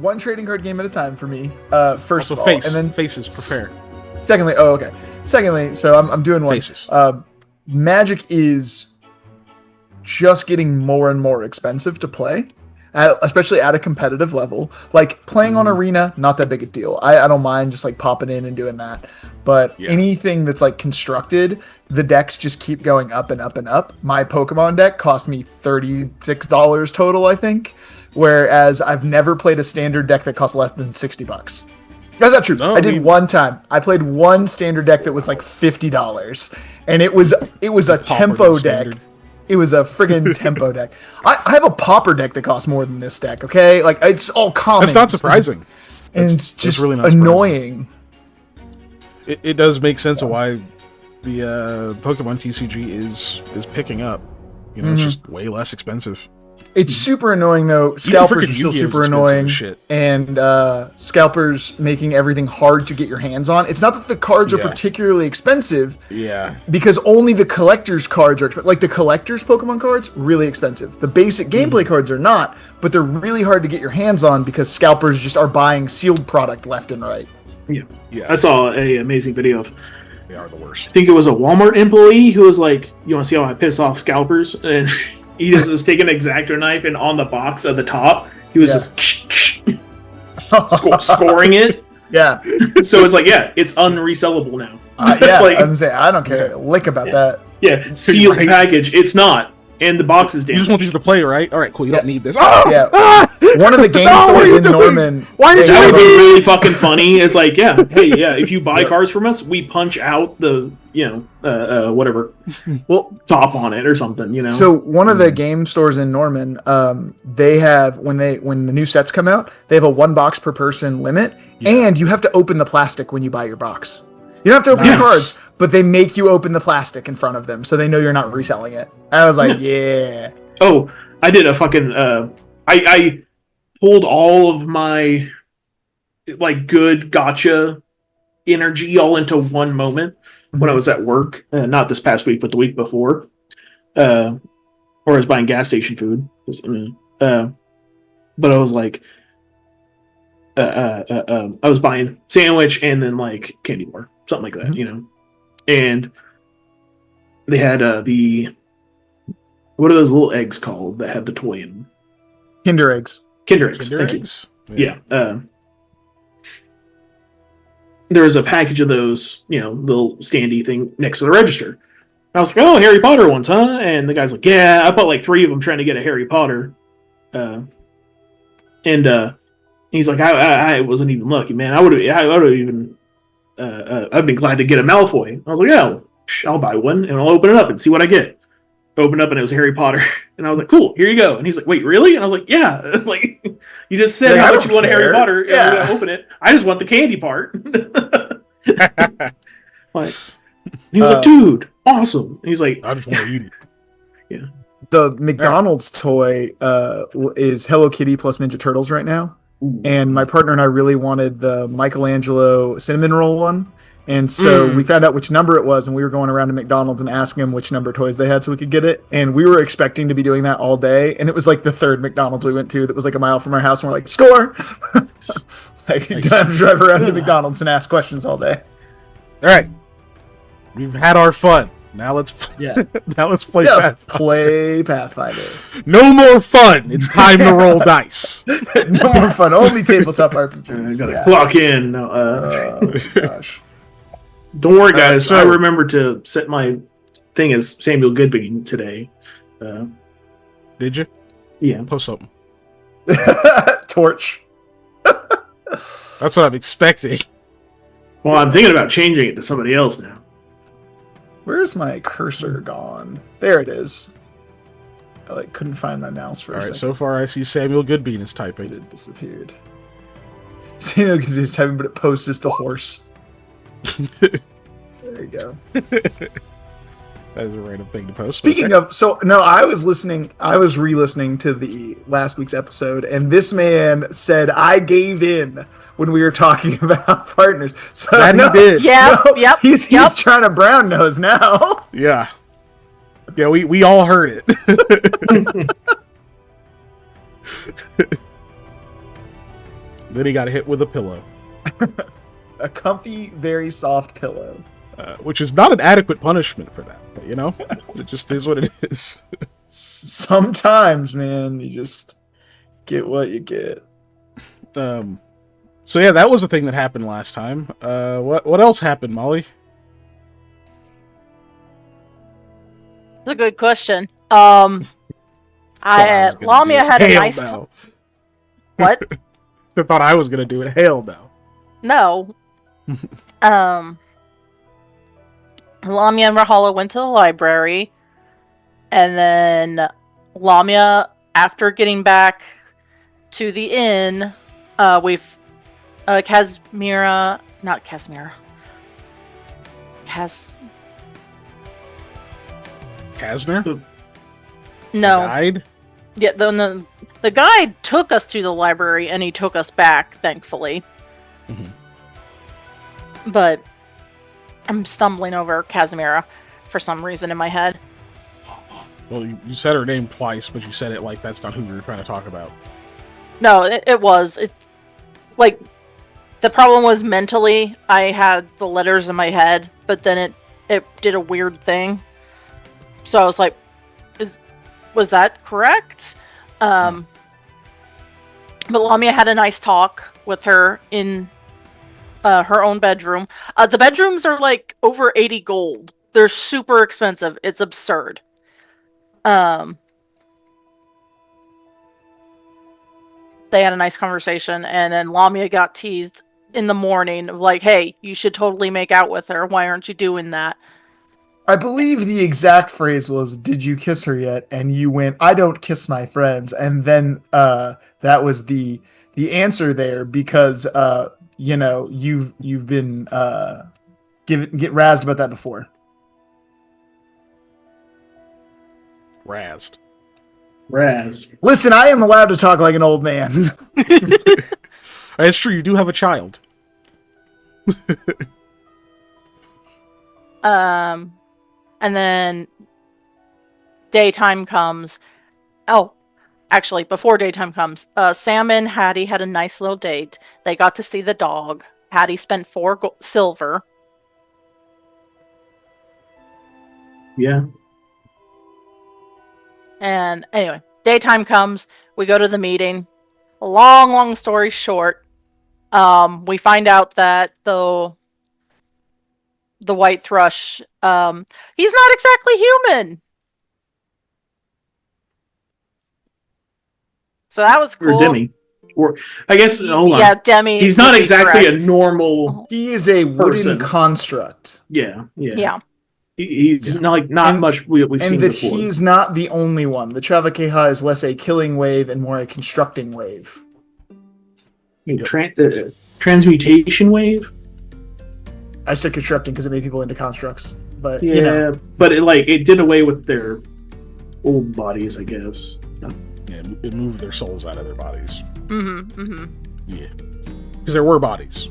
one trading card game at a time for me. First Also of all, face. and then Faces, prepare. Secondly, okay. Secondly, so I'm doing one. Faces. Magic is just getting more and more expensive to play, especially at a competitive level. Like playing on Arena, not that big a deal. I don't mind just like popping in and doing that. But anything that's like constructed, the decks just keep going up and up and up. My Pokemon deck cost me $36 total, I think. Whereas I've never played a standard deck that costs less than $60. That's not true. No, I did one time. I played one standard deck that was like $50, and it was a tempo deck. It was a friggin' tempo deck. I have a pauper deck that costs more than this deck. Okay, like it's all common. That's not surprising. And it's just really not annoying. It does make sense of why the Pokemon TCG is picking up. You know, it's just way less expensive. It's super annoying though. Scalpers are still super annoying, and scalpers making everything hard to get your hands on. It's not that the cards are particularly expensive, because only the collector's cards are expensive. Like the collector's Pokemon cards, really expensive. The basic gameplay cards are not, but they're really hard to get your hands on because scalpers just are buying sealed product left and right. I saw a amazing video of. They are the worst. I think it was a Walmart employee who was like, "You want to see how I piss off scalpers?" And he just was taking an X-Acto knife, and on the box at the top, he was just scoring it. Yeah. So it's like, it's unresellable now. Yeah, like, I was gonna say, I don't care a lick about that. Yeah, sealed package. It's not. And the box is damaged. You just want these to play, right? All right, cool. You don't need this. Yeah. One of the game stores in Norman. Why did you make it really fucking funny? Is like, if you buy cards from us, we punch out the, whatever, top on it or something, you know. So one of the game stores in Norman, they have when the new sets come out, they have a 1 box per person limit, and you have to open the plastic when you buy your box. You don't have to open your cards, but they make you open the plastic in front of them, so they know you're not reselling it. I was like, Oh, I did a fucking. I pulled all of my like good gotcha energy all into one moment when I was at work. Not this past week, but the week before. Or I was buying gas station food. But I was like, I was buying sandwich and then like candy bar, something like that, you know. And they had what are those little eggs called that have the toy in them? Kinder eggs. Kinder eggs. Thank you. Yeah. There was a package of those, little standy thing next to the register. I was like, "Oh, Harry Potter ones, huh?" And the guy's like, "Yeah, I bought like 3 of them trying to get a Harry Potter." And he's like, "I wasn't even lucky, man. I would have even. I've been glad to get a Malfoy." I was like, "Yeah, I'll buy one and I'll open it up and see what I get." Opened up and it was Harry Potter, and I was like, "Cool, here you go." And he's like, "Wait, really?" And I was like, "Yeah, like you just said how much you want a Harry Potter, and we're gonna open it. I just want the candy part." Like, he was like, "Dude, awesome." And he's like, "I just want to eat it." Yeah. The McDonald's toy is Hello Kitty plus Ninja Turtles right now. And my partner and I really wanted the Michelangelo cinnamon roll one. And so we found out which number it was, and we were going around to McDonald's and asking them which number toys they had so we could get it. And we were expecting to be doing that all day. And it was like the 3rd McDonald's we went to that was like a mile from our house. And we're like, score! Like, you don't have to drive around to McDonald's and ask questions all day. All right. We've had our fun. Now let's play Pathfinder. Play Pathfinder. No more fun. It's time to roll dice. No more fun. Only tabletop RPGs. I gotta clock in. No, oh, gosh. Don't worry, guys. I remember to set my thing as Samuel Goodbean today. Did you? Yeah. Post something. Torch. That's what I'm expecting. Well, I'm thinking about changing it to somebody else now. Where's my cursor gone? There it is. I couldn't find my mouse for a second. So far I see Samuel Goodbean is typing. It disappeared. Samuel Goodbean is typing, but it posts as the horse. There you go. That is a random thing to post. Speaking of, I was re-listening to the last week's episode, and this man said I gave in when we were talking about partners. So that he did. Yep. He's trying to brown nose now. Yeah. Yeah, we all heard it. Then he got hit with a pillow, A comfy, very soft pillow. which is not an adequate punishment for that. But, it just is what it is. Sometimes, man, you just get what you get. So yeah, that was a thing that happened last time. What else happened, Molly? That's a good question. Lamia Lamia had a nice no. What? I thought I was gonna do it. Hail no. No. Lamia and Rahala went to the library, and then Lamia, after getting back to the inn, Casmira, not Casmira, Kasner? no, Died? yeah, the guide took us to the library, and he took us back, thankfully. Mhm. But I'm stumbling over Casimira for some reason in my head. Well, you said her name twice, but you said it like that's not who you were trying to talk about. No, it was. Like, the problem was mentally, I had the letters in my head, but then it did a weird thing. So I was like, was that correct? But Lamia had a nice talk with her in her own bedroom. The bedrooms are like over 80 gold. They're super expensive. It's absurd. They had a nice conversation, and then Lamia got teased in the morning of like, hey, you should totally make out with her. Why aren't you doing that? I believe the exact phrase was, "Did you kiss her yet?" And you went, "I don't kiss my friends." And then that was the answer there, because you've been get razzed about that before. Razzed. Listen, I am allowed to talk like an old man. It's true, you do have a child. And then daytime comes. Oh, actually, before daytime comes, Sam and Hattie had a nice little date. They got to see the dog. Hattie spent 4 silver. Yeah. And anyway, daytime comes. We go to the meeting. Long story short, we find out that the white thrush, he's not exactly human. So that was cool. Or Demi. Or, I guess, hold on. Yeah, Demi. He's not exactly correct. a normal... He is a wooden Person. construct. Yeah. Yeah. He's not And- much we've And seen that before. he's not the only one. The Travakeha is less a killing wave and more a constructing wave. Transmutation wave? I said constructing because it made people into constructs. But, Yeah, but it did away with their old bodies, I guess. Yeah, it moved their souls out of their bodies. Mm-hmm. Yeah. Because there were bodies.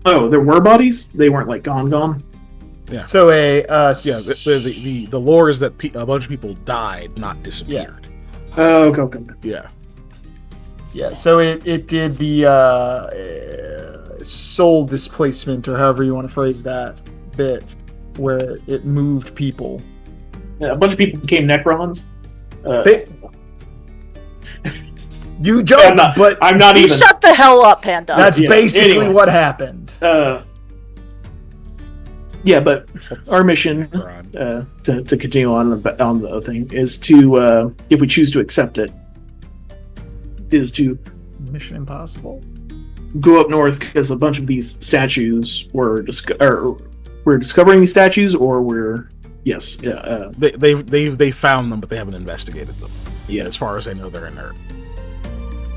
Oh, there were bodies? They weren't gone? Yeah. So The lore is that a bunch of people died, not disappeared. Oh, okay. Yeah. Yeah, so it did the soul displacement, or however you want to phrase that bit, where it moved people. Yeah, a bunch of people became Necrons. You joke, but I'm not You even. shut the hell up, Panda. that's Yeah, basically anyway. what happened. Yeah, but our mission Necron. to continue on the thing is to, if we choose to accept it, is to Mission Impossible. go up north, because a bunch of these statues we're discovering these statues, or They found them, but they haven't investigated them. yeah. As far as I know, they're inert.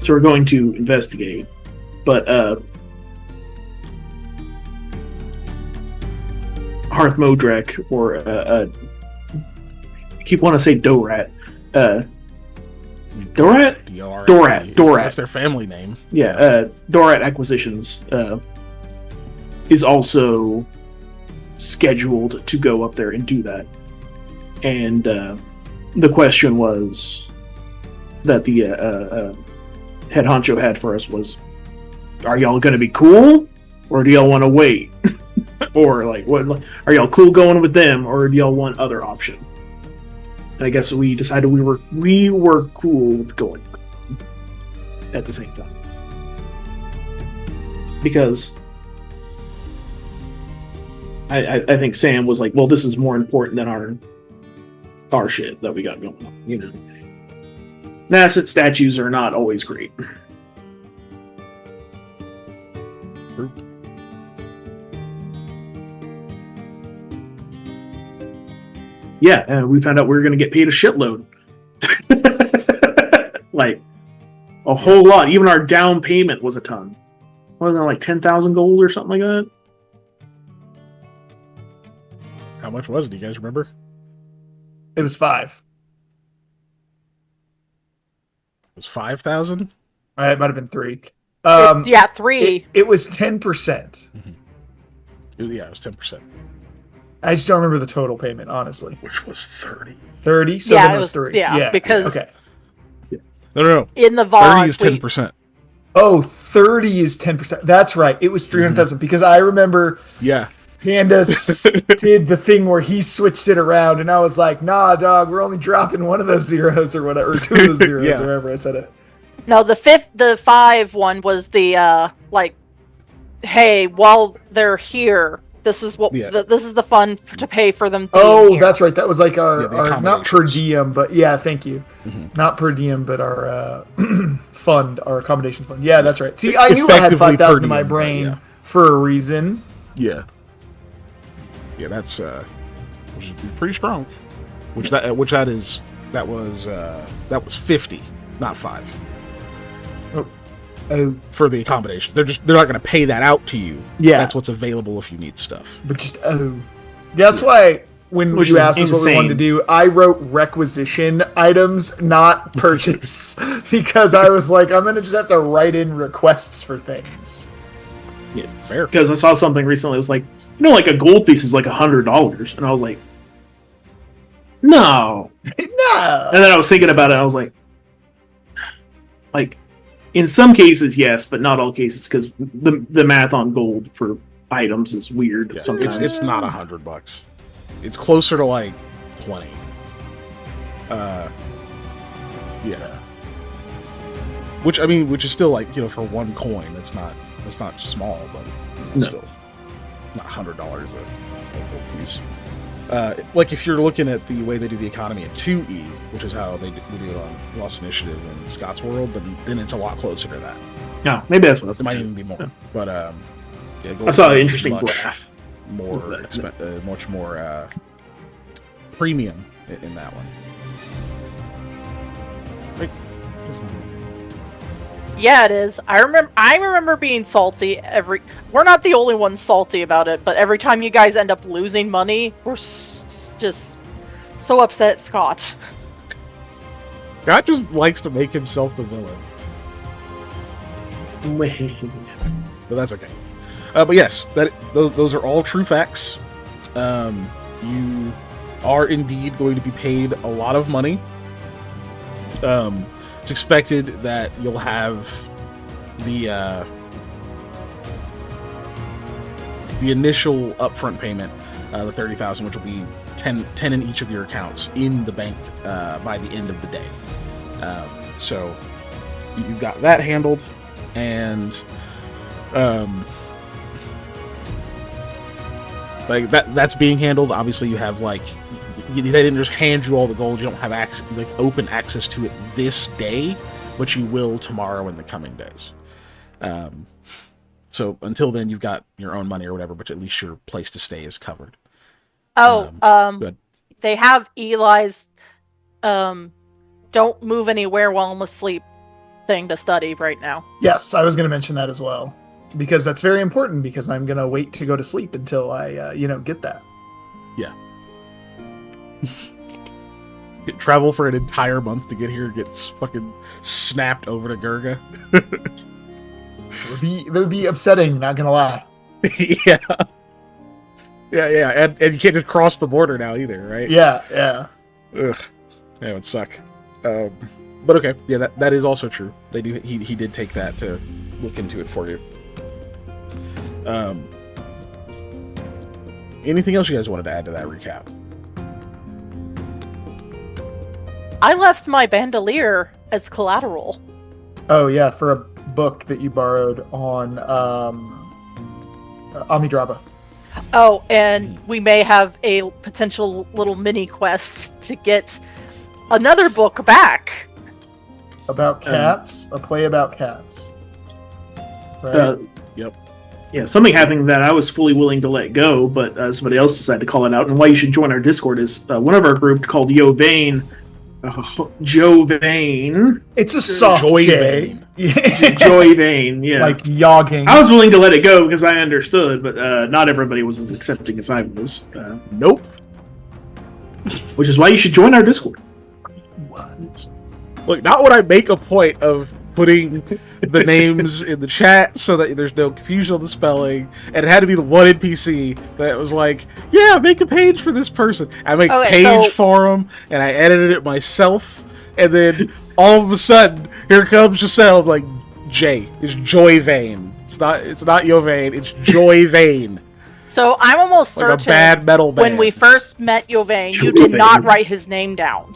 So we're going to investigate, but Hearth Modrek, or I keep wanting to say Dorat. Dorat? Dorat. That's their family name. Yeah, Dorat Acquisitions is also scheduled to go up there and do that. And the question was that the head honcho had for us was, are y'all going to be cool, or do y'all want to wait? Or like, what are y'all cool going with them, or do y'all want other option? And I guess we decided we were cool with going with them at the same time, because I think Sam was like, well, this is more important than our shit that we got going on, you know. Nascent statues are not always great. Yeah, and we found out we were going to get paid a shitload. Like, a whole lot. Even our down payment was a ton. Wasn't it like 10,000 gold or something like that? How much was it? Do you guys remember? It was 5. It was 5,000? It might have been 3. Yeah, 3. It was 10%. Yeah, it was 10%. I just don't remember the total payment, honestly. Which was 30. 30? So Yeah, then it it was was- 3. yeah, because- Okay. No. In the VOD, 30 is 10%. Oh, 30 is 10%. That's right. It was 300,000 because I remember Yeah. Panda did the thing where he switched it around, and I was like, nah, dog, we're only dropping one of those zeros or whatever, or 2 of those zeros, Yeah. or wherever I said it. No, the 5 one was the like, hey, while they're here, this is what Yeah. this is the fund to pay for them. Oh, here. that's right. That was like our not per accommodations. diem, but yeah, thank you. Not per diem, but our fund, our accommodation fund. Yeah, that's right. See, I knew I had Effectively 5,000 in per my diem, but brain yeah. for a reason. Yeah. Yeah, that's which is pretty strong. That was 50, not 5. Oh, For the accommodations. They're not gonna pay that out to you. Yeah. That's what's available if you need stuff. but just that's why when Which you is asked us what we wanted to insane. do, I wrote requisition items, not purchase, because I was like, I'm gonna just have to write in requests for things. Fair. Because I saw something recently. It was like, like a gold piece is like $100, and I was like, no. No. And then I was thinking about it. And I was like, in some cases, yes, but not all cases, because the math on gold for items is weird. Yeah, Sometimes it's not $100. It's closer to like 20. Yeah. Which is still like, for one coin, that's not small, but it's still not $100 a gold piece. Like if you're looking at the way they do the economy in 2E, which is how we do it on Lost Initiative and Scott's World, then it's a lot closer to that. No, maybe that's what I was It might thinking. even be more. Yeah. But I saw an interesting graph. much more premium in that one. Like, Yeah, it is. I remember being salty we're not the only ones salty about it, but every time you guys end up losing money, we're just so upset at Scott. Scott just likes to make himself the villain, but that's okay. But yes, those are all true facts. You are indeed going to be paid a lot of money. It's expected that you'll have the initial upfront payment, the 30,000, which will be 10 in each of your accounts in the bank by the end of the day. So you've got that handled, and like that's being handled. Obviously, you have they didn't just hand you all the gold. You don't have open access to it this day, but you will tomorrow and the coming days. So until then, you've got your own money or whatever, but at least your place to stay is covered. Oh, Good. they have Eli's don't move anywhere while I'm asleep thing to study right now. Yes, I was going to mention that as well, because that's very important, because I'm going to wait to go to sleep until I, get that. Yeah. Travel for an entire month to get here, gets fucking snapped over to Gurga. It would be upsetting, not going to lie. Yeah. Yeah, and you can't just cross the border now either, right? Yeah. Ugh. That would suck. But okay, yeah, that is also true. They do. He did take that to look into it for you. Anything else you guys wanted to add to that recap? I left my bandolier as collateral. Oh yeah, for a book that you borrowed on Amidraba. Oh, and we may have a potential little mini quest to get another book back. About cats, a play about cats. Right? Yep. Yeah, something happened that I was fully willing to let go, but somebody else decided to call it out. And why you should join our Discord is one of our group called Yo Vane. Joe Vane. It's a soft Joy J. Vane. Joy Vane, yeah. Like yogging. I was willing to let it go because I understood, but not everybody was as accepting as I was. Nope. Which is why you should join our Discord. Look, not when I make a point of putting the names in the chat so that there's no confusion on the spelling, and it had to be the one NPC that was like, yeah, make a page for this person. I make a page for him, and I edited it myself, and then all of a sudden, here comes Giselle, like, J. It's Joy Vane. It's not Yovane, it's Joy Vane. So I'm almost Like certain a bad metal band. when we first met Yovane, you did not write his name down.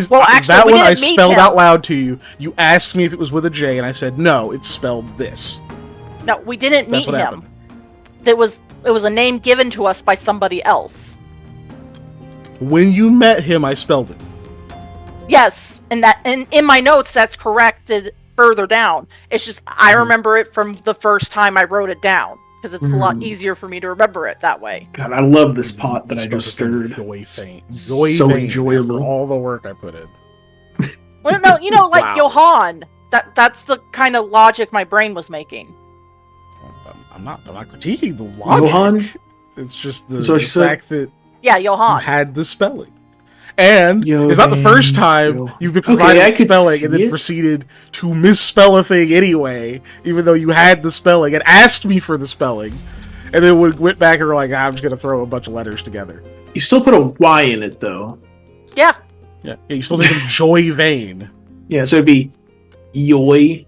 Well, actually, that one I spelled out loud to you. You asked me if it was with a J, and I said no. It's spelled this. No, we didn't meet him. Happened. It was a name given to us by somebody else. When you met him, I spelled it. Yes, and in my notes that's corrected further down. It's just I remember it from the first time I wrote it down because it's a lot easier for me to remember it that way. God, I love this pot that I just stirred. Joy Vane. Joy So Vane enjoyable. for all the work I put in. Well, no, like Wow. Johan. That's the kind of logic my brain was making. I'm not critiquing the logic. Johan? It's just the So she said- fact that Yeah, you Johan. had the spelling. And Yo, it's not the first man. time Yo. you've been Okay, provided I could spelling see and then it. proceeded to misspell a thing anyway, even though you had the spelling and asked me for the spelling, and then went back and were like, I'm just going to throw a bunch of letters together. You still put a Y in it, though. Yeah. Yeah, you still think of Joy Vane. Yeah, so it'd be Yoy.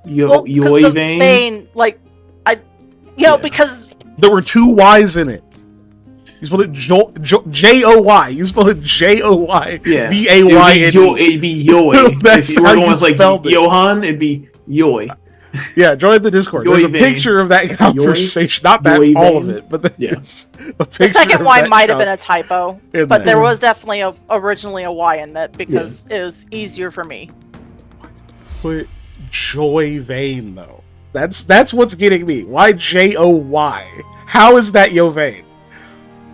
Well, Yoy the Vane. Vane, like because There were two Y's in it. You spelled it J-O-Y. You spelled it J-O-Y. Yeah. V-A-Y-N-E. It'd be Yoy. That's if you were how going you with like spelled it. Johan, it'd be Yoy. Yeah, join the Discord. There's a Yoy Vane. picture of that conversation. Not that, Yoy all of Vane. it, but there's Yeah. a picture the second of Y that might have been con- a typo, in but there. there was definitely originally a Y in that because it was easier for me. Put Joy Vane, though. That's what's getting me. Why J-O-Y? How is that Yovane?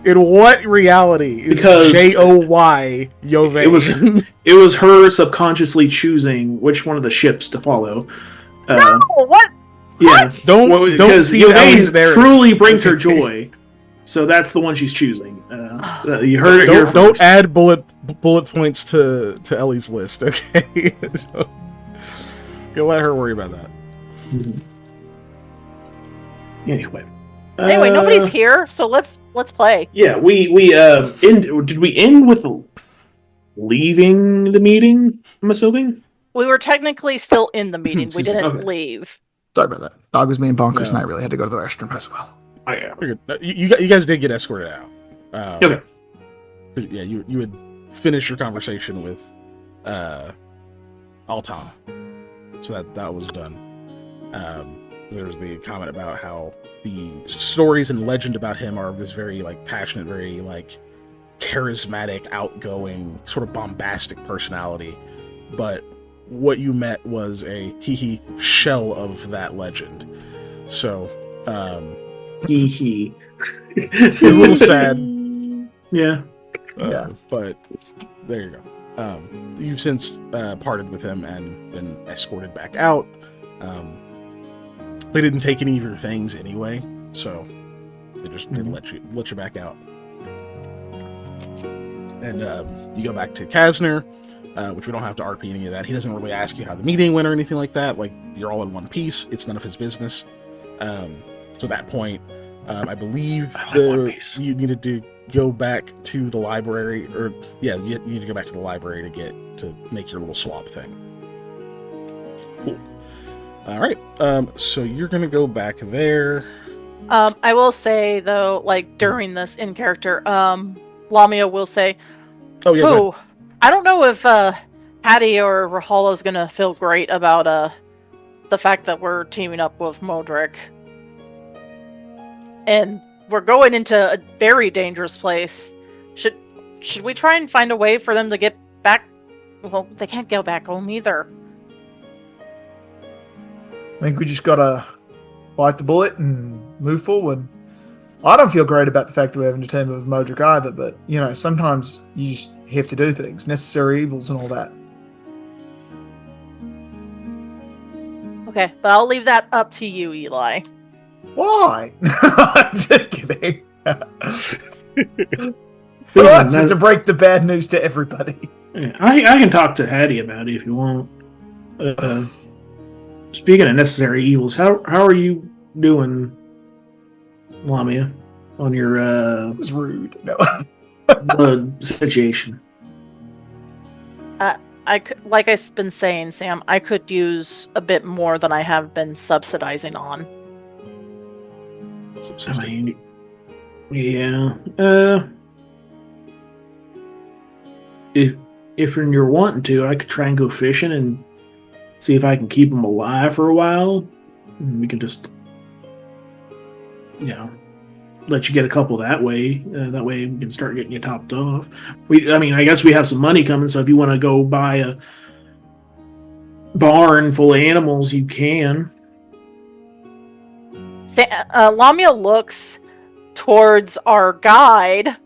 In what reality is Because J-O-Y Yovane? It was her subconsciously choosing which one of the ships to follow. Oh, what? Yeah, Don't because feed Ellie's Yovane narrative. truly brings her joy, so that's the one she's choing. You heard it here Don't first. add bullet points to Ellie's list, okay? You'll let her worry about that. Anyway, Nobody's here, so let's play. Yeah, we did we end with leaving the meeting? I'm assuming. We were technically still in the meeting. We didn't Okay. leave. Sorry about that. Dog was being bonkers, Yeah. and I really had to go to the restroom as well. Oh, yeah. Figured- You guys did get escorted out. Okay. Yeah, you had finished your conversation with Altan, so that was done. There's the comment about how the stories and legend about him are of this very like passionate, very like charismatic, outgoing, sort of bombastic personality, but what you met was a shell of that legend. So Hee it's a little sad. Yeah. Yeah. But there you go. You've since parted with him and been escorted back out. They didn't take any of your things anyway, so they just didn't let you back out. And you go back to Kasner, which we don't have to RP any of that. He doesn't really ask you how the meeting went or anything like that. Like, you're all in one piece. It's none of his business. So at that point, I believe I like One Piece. you needed to go back to the library, or yeah, you need to go back to the library to make your little swap thing. Cool. All right. So you're gonna go back there. I will say though, like during this in character, Lamia will say, Oh yeah. "Ooh, I don't know if Hattie or Rahala's gonna feel great about the fact that we're teaming up with Modric, and we're going into a very dangerous place. Should we try and find a way for them to get back? Well, they can't go back home either." I think we just gotta bite the bullet and move forward. I don't feel great about the fact that we haven't teamed with Modric either, but sometimes you just have to do things, necessary evils and all that. Okay, but I'll leave that up to you, Eli. Why? Just kidding. Who wants it to break the bad news to everybody? Yeah, I can talk to Hattie about it if you want. Speaking of necessary evils, how are you doing, Lamia, on your It was rude. No. blood situation? Like I've been saying, Sam, I could use a bit more than I have been subsidizing on. I mean, yeah. If you're wanting to, I could try and go fishing and see if I can keep them alive for a while. And we can just, let you get a couple that way. That way we can start getting you topped off. I guess we have some money coming, so if you want to go buy a barn full of animals, you can. Lamia looks towards our guide,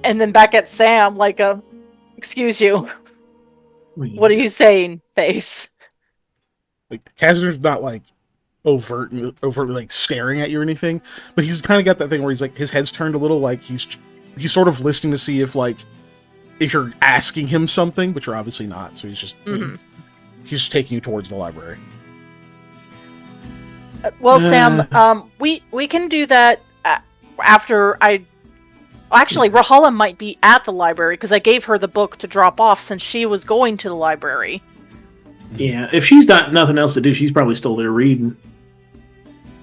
and then back at Sam, like excuse you. What are you saying, face? Like Kazner's not like overtly like staring at you or anything, but he's kind of got that thing where he's like his head's turned a little, like he's sort of listening to see if you're asking him something, but you're obviously not. So he's just taking you towards the library. Well, Sam, we can do that after I. Actually, Rahala might be at the library because I gave her the book to drop off since she was going to the library. Yeah, if she's got nothing else to do, she's probably still there reading.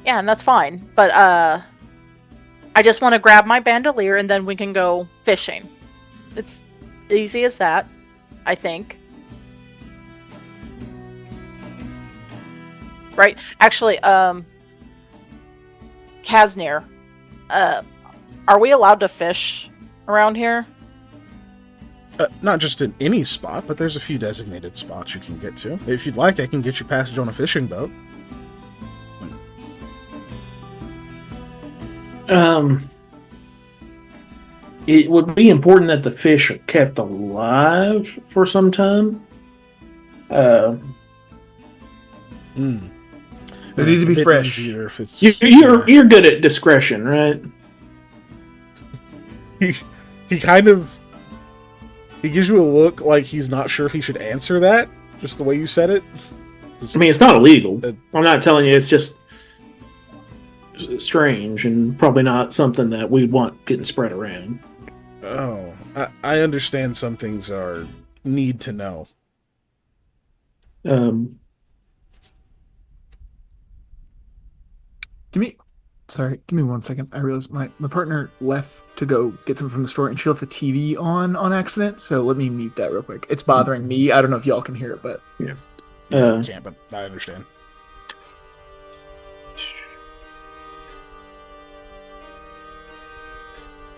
Yeah, and that's fine. But I just want to grab my bandolier and then we can go fishing. It's easy as that, I think. Right? Actually, Kaznir, are we allowed to fish around here? Not just in any spot, but there's a few designated spots you can get to. If you'd like, I can get you passage on a fishing boat. It would be important that the fish are kept alive for some time. They need to be fresh. If it's, you're good at discretion, right? He kind of gives you a look like he's not sure if he should answer that, just the way you said it. I mean, it's not illegal. I'm not telling you, it's just strange and probably not something that we'd want getting spread around. Oh, I understand some things are need to know. Give me 1 second. I realized my partner left to go get some from the store, and she left the TV on accident. So let me mute that real quick. It's bothering me. I don't know if y'all can hear it, but yeah, can't. But I understand.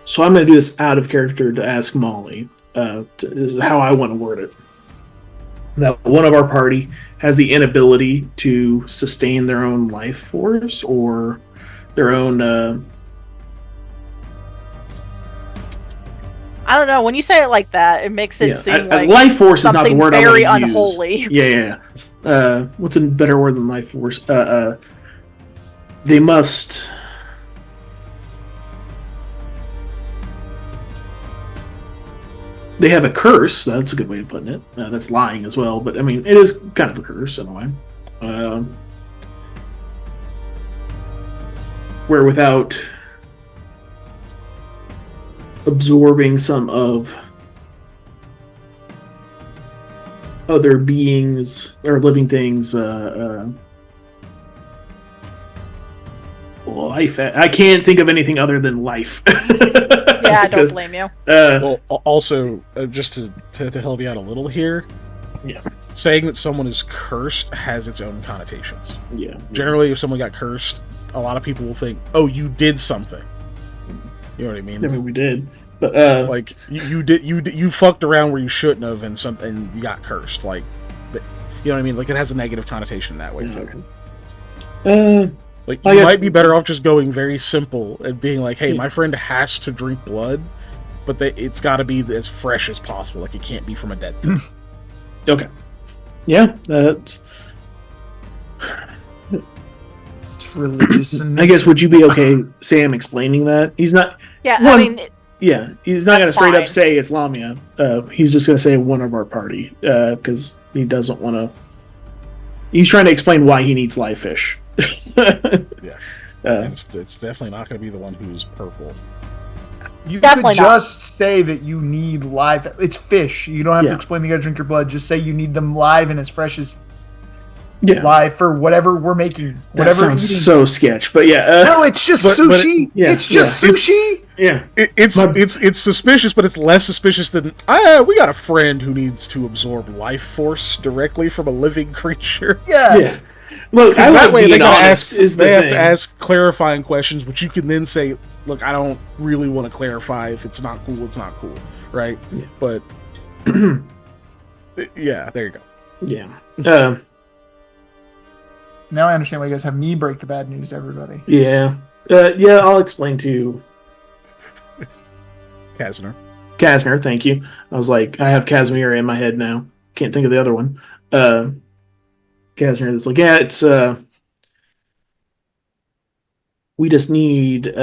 So I'm going to do this out of character to ask Molly. This is how I want to word it. That one of our party has the inability to sustain their own life force or their own. I don't know. When you say it like that, it makes it seem like life force is not the word very I want to unholy. use. Yeah. What's a better word than life force? They must. They have a curse. That's a good way of putting it. That's lying as well, but I mean, it is kind of a curse in a way. Where without absorbing some of other beings or living things life. I can't think of anything other than life. Yeah, I don't blame you. Well, also, just to help you out a little here, Yeah. saying that someone is cursed has its own connotations. Yeah. Generally, if someone got cursed, a lot of people will think, "Oh, you did something." You know what I mean? I mean, we did, but Like you fucked around where you shouldn't have, and you got cursed. Like, you know what I mean? Like, it has a negative connotation that way too. Like, you might be better off just going very simple and being like, "Hey, my friend has to drink blood, but it's got to be as fresh as possible. Like, it can't be from a dead thing." Okay. Yeah. It's religious. And I guess, would you be okay, Sam, explaining that? He's not. Yeah, One- I mean, Yeah, he's not going to That's straight up fine. say it's Lamia. He's just going to say one of our party because he doesn't want to. He's trying to explain why he needs live fish. Yeah. Uh, It's definitely not going to be the one who's purple. you Definitely could not. just say that you need live. It's fish. You don't have to Yeah. explain you gotta drink your blood. Just say you need them live and as fresh as yeah, live for whatever we're making. that Whatever sounds eating. so sketch, but yeah, No, it's just but sushi. yeah, it's just yeah. sushi. yeah. It's suspicious, but it's less suspicious than we got a friend who needs to absorb life force directly from a living creature. Yeah. Look, I That like way they being gotta honest. ask. Is the They have thing. to ask clarifying questions, which you can then say, "Look, I don't really want to clarify. If it's not cool, it's not cool, right?" Yeah. But yeah, there you go. Yeah. Now I understand why you guys have me break the bad news to everybody. Yeah. Yeah. I'll explain to Kazner. Casimir. Thank you. I was like, I have Casimir in my head now. Can't think of the other one. Casimir is like, yeah, it's we just need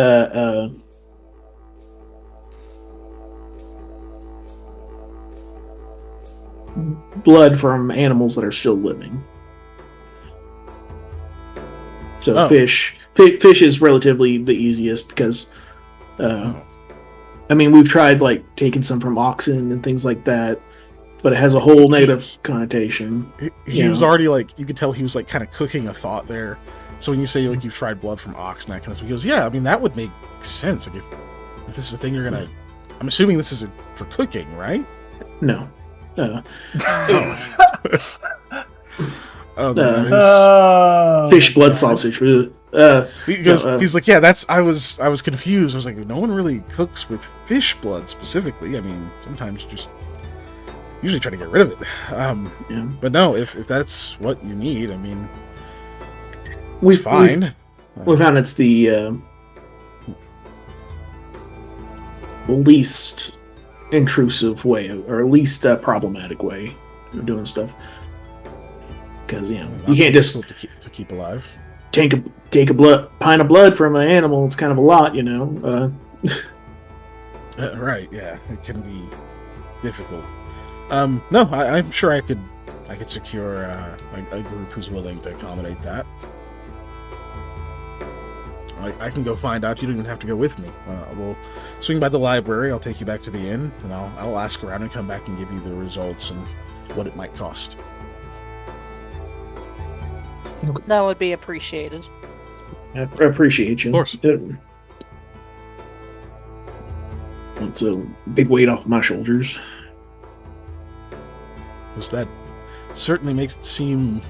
blood from animals that are still living. So Oh. fish is relatively the easiest because Oh. I mean, we've tried like taking some from oxen and things like that, but it has a whole negative connotation. He Yeah. was already like, you could tell he was like kind of cooking a thought there. So when you say like you've tried blood from ox and that kind of stuff, he goes, "Yeah, I mean that would make sense. Like if this is a thing you're gonna, I'm assuming this is for cooking, right?" No. Oh, that is- Oh, Fish blood God. sausage. he goes, no, he's like, "Yeah, that's." I was confused. I was like, "No one really cooks with fish blood specifically. I mean, sometimes you just usually try to get rid of it." Yeah. But no, if that's what you need, I mean, We it's fine. We found it's the least intrusive way, or least problematic way of doing stuff. Because you can't just to keep alive. take a pint of blood from an animal. It's kind of a lot, Right? Yeah, it can be difficult. No, I'm sure I could secure a group who's willing to accommodate that. I can go find out. You don't even have to go with me. We'll swing by the library. I'll take you back to the inn, and I'll ask around and come back and give you the results and what it might cost. that would be appreciated. I appreciate you. Of course. It's a big weight off my shoulders. Because that certainly makes it seem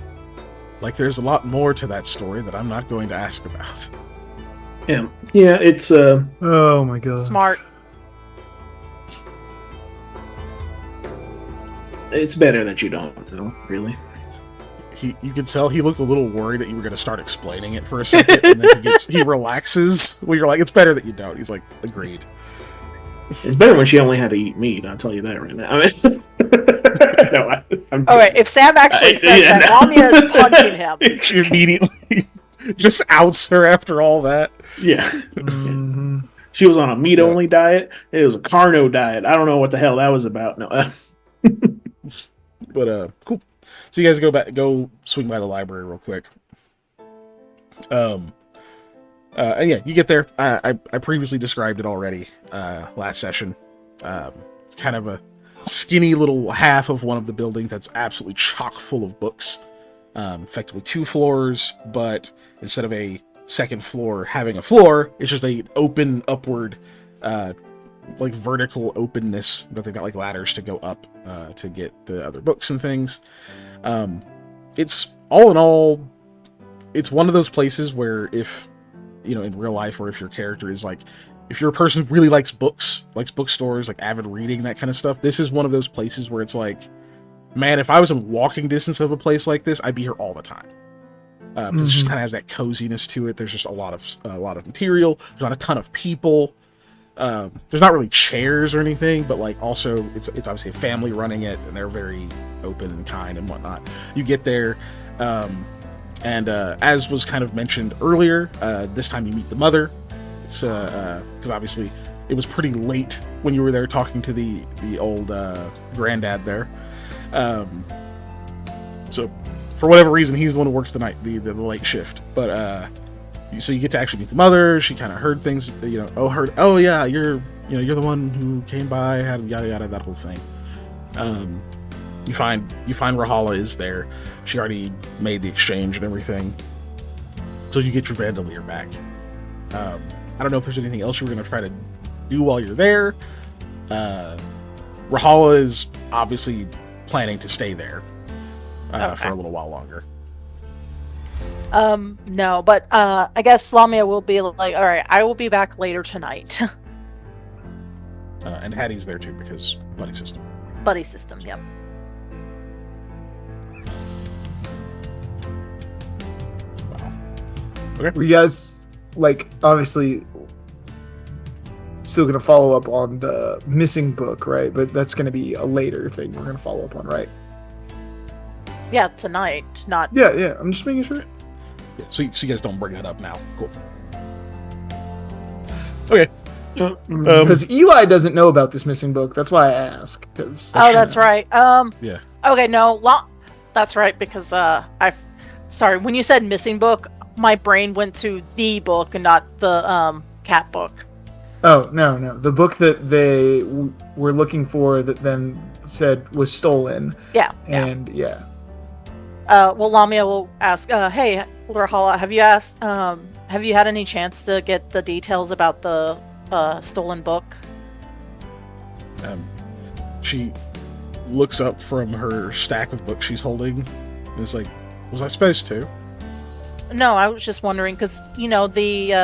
like there's a lot more to that story that I'm not going to ask about. Yeah, it's Oh my god. Smart. it's better that you don't know, really. You could tell he looked a little worried that you were going to start explaining it for a second, and then he relaxes. Well, you're like, "It's better that you don't." He's like, "Agreed." It's better when she only had to eat meat. I'll tell you that right now. I mean, no, I'm All right, if Sam actually says yeah, that, no. Lamia is punching him. She immediately just outs her after all that. Yeah. Mhm. She was on a meat only diet. It was a carno diet. I don't know what the hell that was about. No, But cool. So you guys go swing by the library real quick. And yeah, you get there. I previously described it already last session. It's kind of a skinny little half of one of the buildings that's absolutely chock full of books. Effectively 2 floors, but instead of a second floor having a floor, it's just a open upward, like vertical openness that they've got like ladders to go up to get the other books and things. It's all in all, it's one of those places where if, you know, in real life, or if your character is like, if you're a person who really likes books, likes bookstores, like avid reading, that kind of stuff, this is one of those places where it's like, man, if I was in walking distance of a place like this, I'd be here all the time. It just kind of has that coziness to it. There's just a lot of material. There's not a ton of people. There's not really chairs or anything, but like also it's obviously a family running it, and they're very open and kind and whatnot. You get there, and as was kind of mentioned earlier, this time you meet the mother. It's because obviously it was pretty late when you were there talking to the old granddad there. So for whatever reason, he's the one who works the late shift. But so you get to actually meet the mother. She kind of heard things, you know. Oh yeah, you're the one who came by, had yada yada, that whole thing. You find Rahala is there. She already made the exchange and everything. So you get your bandolier back. I don't know if there's anything else you were going to try to do while you're there. Rahala is obviously planning to stay there for a little while longer. No, but I guess Lamia will be like, all right, I will be back later tonight. And Hattie's there too because buddy system. Buddy system, yep. Wow. Okay. Were you guys, like, obviously still going to follow up on the missing book, right? But that's going to be a later thing we're going to follow up on, right? Yeah, tonight, not... Yeah, I'm just making sure. Yeah, so you guys don't bring that up now. Cool. Okay. Because Eli doesn't know about this missing book. That's why I ask. That's right. Yeah. Okay, no, that's right, because sorry, when you said missing book, my brain went to the book and not the cat book. Oh, no. The book that they were looking for that then said was stolen. Yeah. And yeah. Well, Lamia will ask, hey, Rahala, have you had any chance to get the details about the stolen book? She looks up from her stack of books she's holding and is like, was I supposed to? No, I was just wondering, because, you know, we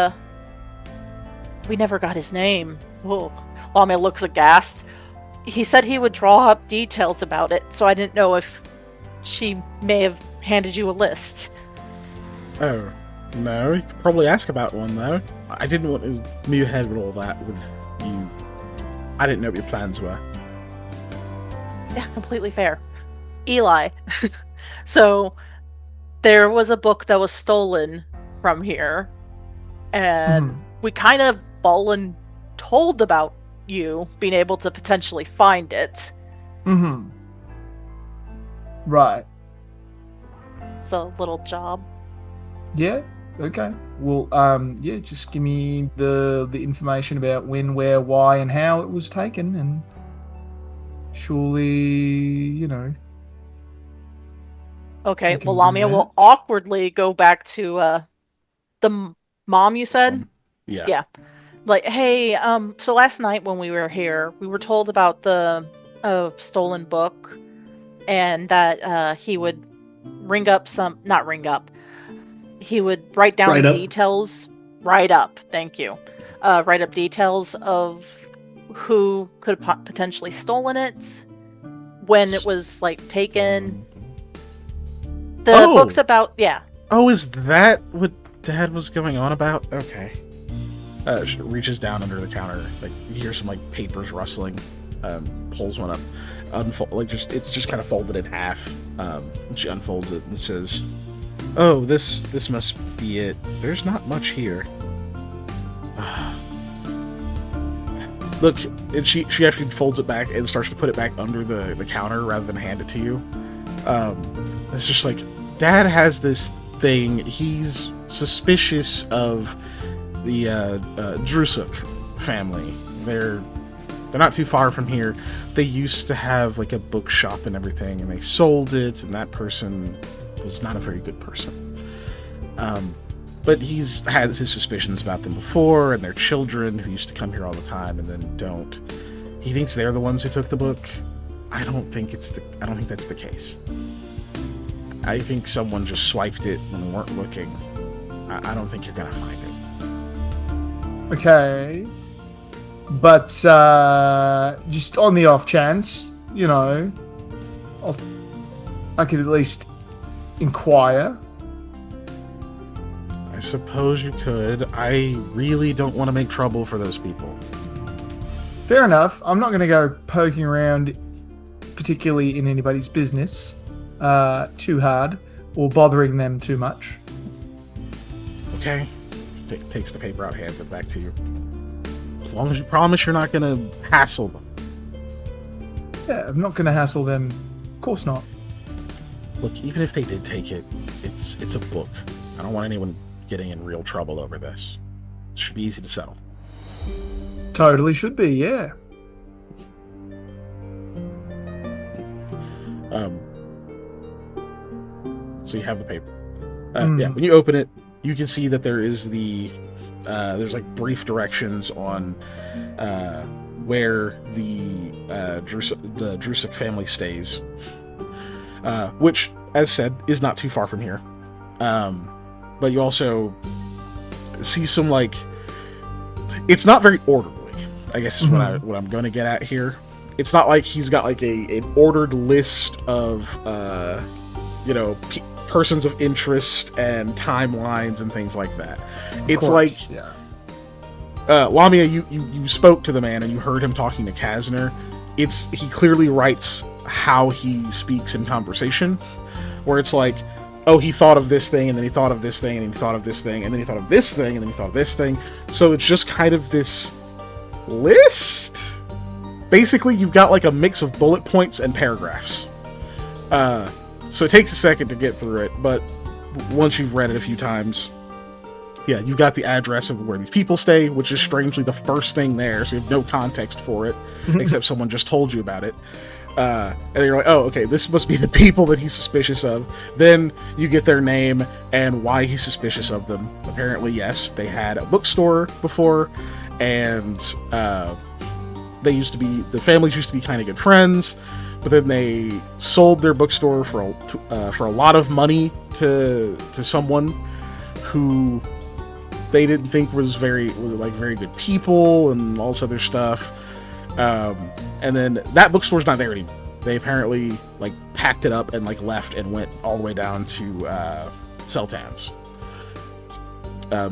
never got his name. Whoa. Lamia looks aghast. He said he would draw up details about it, so I didn't know if she may have handed you a list. Oh, no. You could probably ask about one, though. I didn't want to move ahead with all that with you. I didn't know what your plans were. Yeah, completely fair. Eli. So, there was a book that was stolen from here, and we kind of fallen told about you being able to potentially find it. Right. So, little job. Yeah. Okay. Well, yeah. Just give me the information about when, where, why, and how it was taken, and surely, you know. Okay. Well, Lamia will awkwardly go back to the mom. You said. Yeah. Yeah. Like, hey, so last night when we were here, we were told about the stolen book, and that he would he would write down details. Write up, thank you. Write up details of who could have potentially stolen it, when it was, like, taken. The book's about, yeah. Oh, is that what Dad was going on about? Okay. She reaches down under the counter, like, you hear some, like, papers rustling, pulls one up, it's just kind of folded in half. She unfolds it and says, "Oh, this must be it. There's not much here." Look, and she actually folds it back and starts to put it back under the counter rather than hand it to you. It's just like, Dad has this thing. He's suspicious of Drusuk family. They're not too far from here. They used to have like a bookshop and everything, and they sold it, and that person was not a very good person. But he's had his suspicions about them before, and their children who used to come here all the time and then don't. He thinks they're the ones who took the book. I don't think that's the case. I think someone just swiped it when we weren't looking. I don't think you're gonna find it. Okay. But just on the off chance, you know, I could at least inquire. I suppose you could. I really don't want to make trouble for those people. Fair enough. I'm not going to go poking around, particularly in anybody's business, too hard, or bothering them too much. Okay. Takes the paper out, hands it back to you. As long as you promise you're not going to hassle them. Yeah, I'm not going to hassle them. Of course not. Look, even if they did take it, it's a book. I don't want anyone getting in real trouble over this. It should be easy to settle. Totally should be, yeah. So you have the paper. Yeah, when you open it, you can see that there is there's like brief directions on where the Drusuk family stays, which, as said, is not too far from here. But you also see some, like, it's not very orderly, I guess is what I'm going to get at here. It's not like he's got like an ordered list of persons of interest and timelines and things like that. It's like, Lamia, you spoke to the man and you heard him talking to Kazner. He clearly writes how he speaks in conversation, where it's like, oh, he thought of this thing, and then he thought of this thing, and then he thought of this thing, and then he thought of this thing, and then he thought of this thing. So it's just kind of this list. Basically, you've got like a mix of bullet points and paragraphs. So it takes a second to get through it, but once you've read it a few times, yeah, you've got the address of where these people stay, which is strangely the first thing there, so you have no context for it, except someone just told you about it. And you're like, oh, okay, this must be the people that he's suspicious of. Then you get their name and why he's suspicious of them. Apparently, yes, they had a bookstore before, and the families used to be kind of good friends, but then they sold their bookstore for a lot of money to someone who they didn't think was very good people and all this other stuff. And then that bookstore's not there anymore. They apparently like packed it up and like left and went all the way down to Sultan's.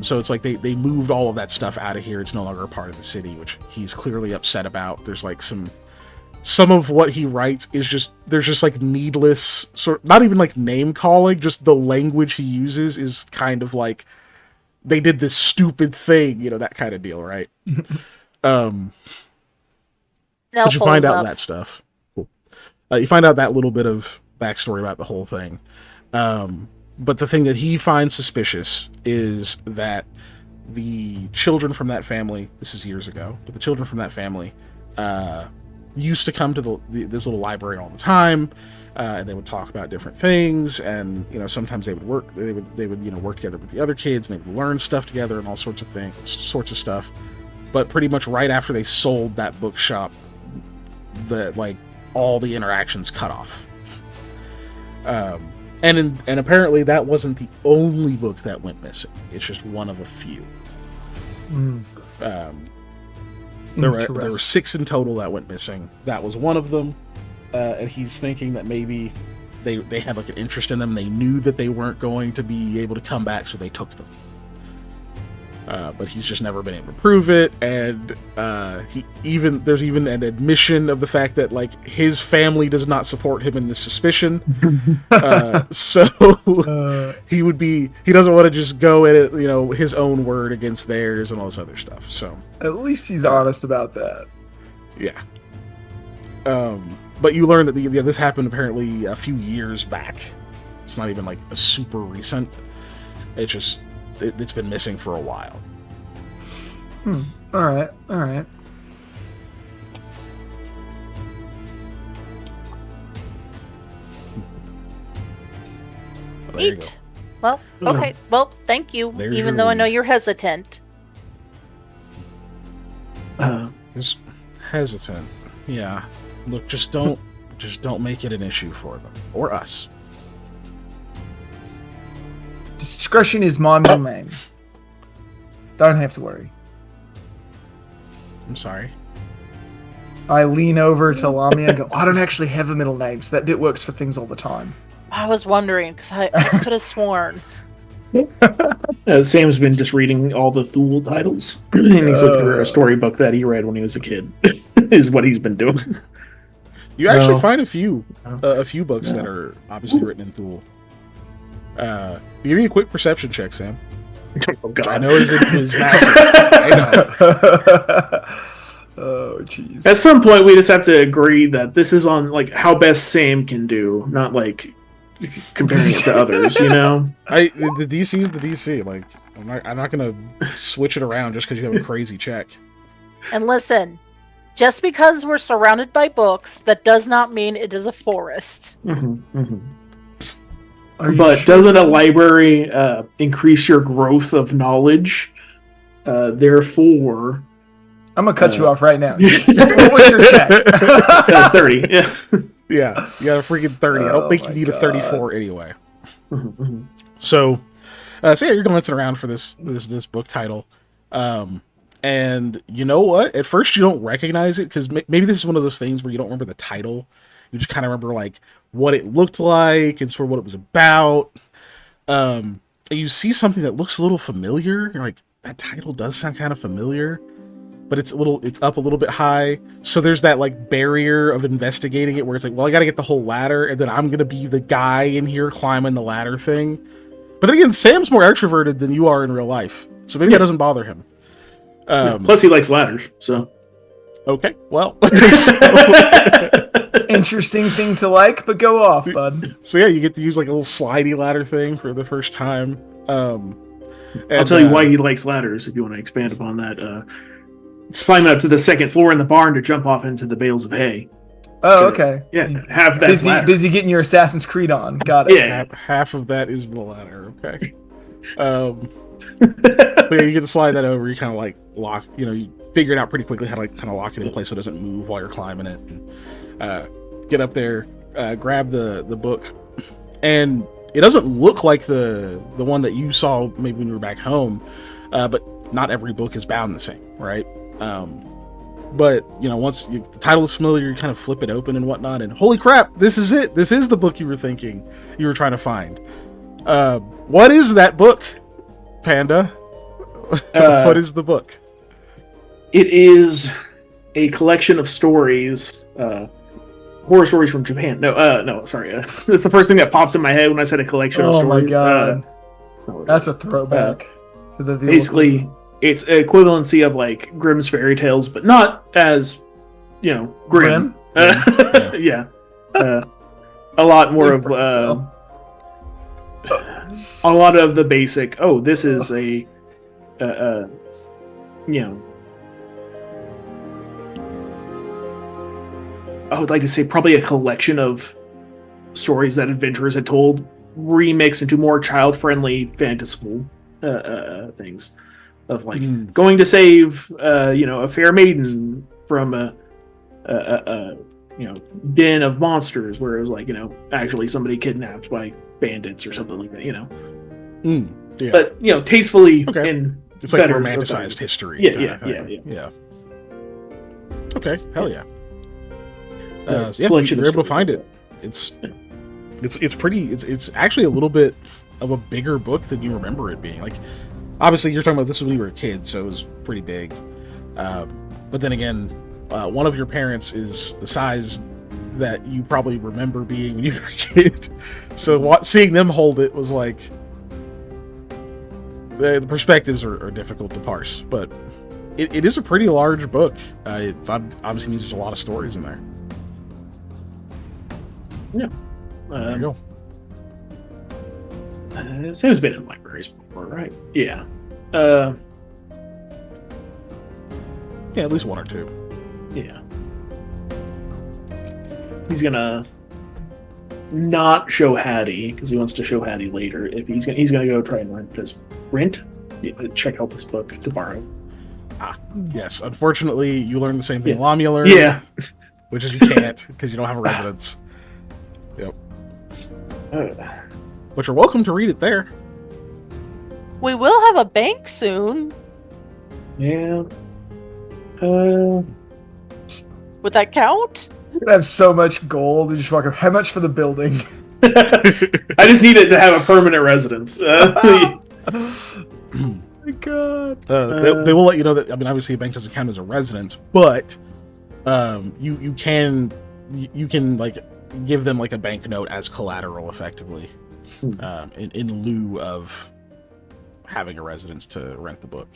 So it's like they moved all of that stuff out of here. It's no longer a part of the city, which he's clearly upset about. There's like some of what he writes is just, there's just like needless not even like name calling, just the language he uses is kind of like they did this stupid thing, that kind of deal, right? But you find out that stuff. Cool. You find out that little bit of backstory about the whole thing. But the thing that he finds suspicious is that the children from that family, this is years ago, but the children from that family used to come to this little library all the time, and they would talk about different things, and sometimes they would work work together with the other kids, and they would learn stuff together and all sorts of stuff. But pretty much right after they sold that bookshop, all the interactions cut off. And apparently that wasn't the only book that went missing. It's just one of a few. There were 6 in total that went missing. That was one of them. And he's thinking that maybe they had like an interest in them. They knew that they weren't going to be able to come back, so they took them. But he's just never been able to prove it, and there's even an admission of the fact that like his family does not support him in this suspicion. So he doesn't want to just go at it, his own word against theirs and all this other stuff. So at least he's honest about that. Yeah. But you learn that this happened apparently a few years back. It's not even like a super recent. It's just it's been missing for a while. All right. All right. Well, there you go. Neat. Well, okay. Well, thank you. There's Even your though I know read. you're hesitant. Just hesitant. Yeah. Look, just don't make it an issue for them or us. Discretion is my middle name. Don't have to worry. I'm sorry. I lean over to Lamia and go, I don't actually have a middle name, so that bit works for things all the time. I was wondering because I could have sworn. Sam's been just reading all the Thule titles, and he's looking for a storybook that he read when he was a kid. Is what he's been doing. You actually No. find a few books that are obviously written in Thule. Give me a quick perception check, Sam. Oh, Which God. I know is massive. I know. Oh, jeez. At some point, we just have to agree that this is on like how best Sam can do, not like comparing it to others. You know, The DC is the DC. Like I'm not gonna switch it around just because you have a crazy check. And listen, just because we're surrounded by books, that does not mean it is a forest. Are you But sure? doesn't a library increase your growth of knowledge? Therefore, I'm gonna cut you off right now. What was your check? 30. Yeah. Yeah, you got a freaking 30. I don't Oh think you my need a God. 34 anyway. So yeah, you're glancing around for this book title, and you know what? At first, you don't recognize it because maybe this is one of those things where you don't remember the title. You just kind of remember like what it looked like and sort of what it was about. And you see something that looks a little familiar. You're like, that title does sound kind of familiar, but it's up a little bit high. So there's that like barrier of investigating it where it's like, well, I got to get the whole ladder, and then I'm gonna be the guy in here climbing the ladder thing. But then again, Sam's more extroverted than you are in real life, so maybe that doesn't bother him. Plus, he likes ladders. So Okay, well, Interesting thing to like, but go off, bud. so yeah, you get to use like a little slidey ladder thing for the first time. I'll And, tell you why he likes ladders. If you want to expand upon that, climbing up to the second floor in the barn to jump off into the bales of hay. Oh, okay. Yeah, have that Busy, ladder. busy getting your Assassin's Creed on. Got it. Yeah. half of that is the ladder. Okay. But yeah, you get to slide that over. You kind of like lock. You figure it out pretty quickly how to like kind of lock it in place so it doesn't move while you're climbing it. And, get up there, grab the book, and it doesn't look like the one that you saw maybe when you were back home. But not every book is bound the same, right? But once the title is familiar, you kind of flip it open and whatnot, and holy crap, this is it. This is the book you were trying to find. What is that book, Panda? What is the book? It is a collection of stories, horror stories from Japan. No, sorry. That's the first thing that popped in my head when I said a collection of Oh stories. my god. That's not what it That's is. a throwback to the vehicle. Basically, it's equivalency of like Grimm's fairy tales, but not as Grimm. Grimm? Yeah. A lot more of a lot of the basic. Oh, this is a I would like to say probably a collection of stories that adventurers had told, remixed into more child-friendly, fanciful things of like going to save a fair maiden from a den of monsters, where it was like actually somebody kidnapped by bandits or something like that. Yeah. But tastefully Okay. and It's like better- romanticized history. Yeah, kinda yeah, thing. yeah. Okay, hell yeah. Collection you're of able to stories find like it. It's pretty. It's actually a little bit of a bigger book than you remember it being. Like, obviously, you're talking about this when you were a kid, so it was pretty big. But then again, one of your parents is the size that you probably remember being when you were a kid. So seeing them hold it was like the perspectives are difficult to parse, but it is a pretty large book. It obviously means there's a lot of stories in there. Yeah. There you go. Sam's been in libraries before, right? Yeah. Yeah, at least one or two. Yeah. He's gonna not show Hattie because he wants to show Hattie later. If he's gonna go try and check out this book to borrow. Yes, unfortunately, you learn the same thing Lamia learned. Yeah. Which is you can't because you don't have a residence. Yep. But you're welcome to read it there. We will have a bank soon. Yeah. Would that count? You're gonna have so much gold. You just walk up. How much for the building? I just need it to have a permanent residence. Oh my god. They will let you know that. I mean, obviously, a bank doesn't count as a residence, but you can like give them like a banknote as collateral, effectively, in lieu of having a residence to rent the book.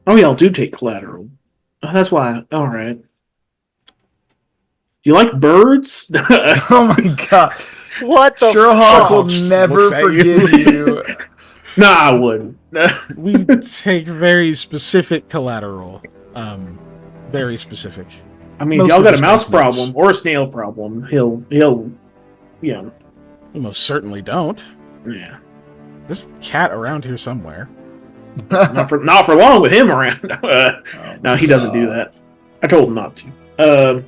Oh, y'all do take collateral. That's why. All right. Do you like birds? Oh my god. What the Sherlock fuck? will Just never looks at forgive you. Nah, I wouldn't. We take very specific collateral. Very specific. I mean, Most if y'all of got a his mouse banknotes. problem or a snail problem, he'll, We most certainly don't. yeah. There's a cat around here somewhere. Not for long with him around. No, he doesn't do that. I told him not to.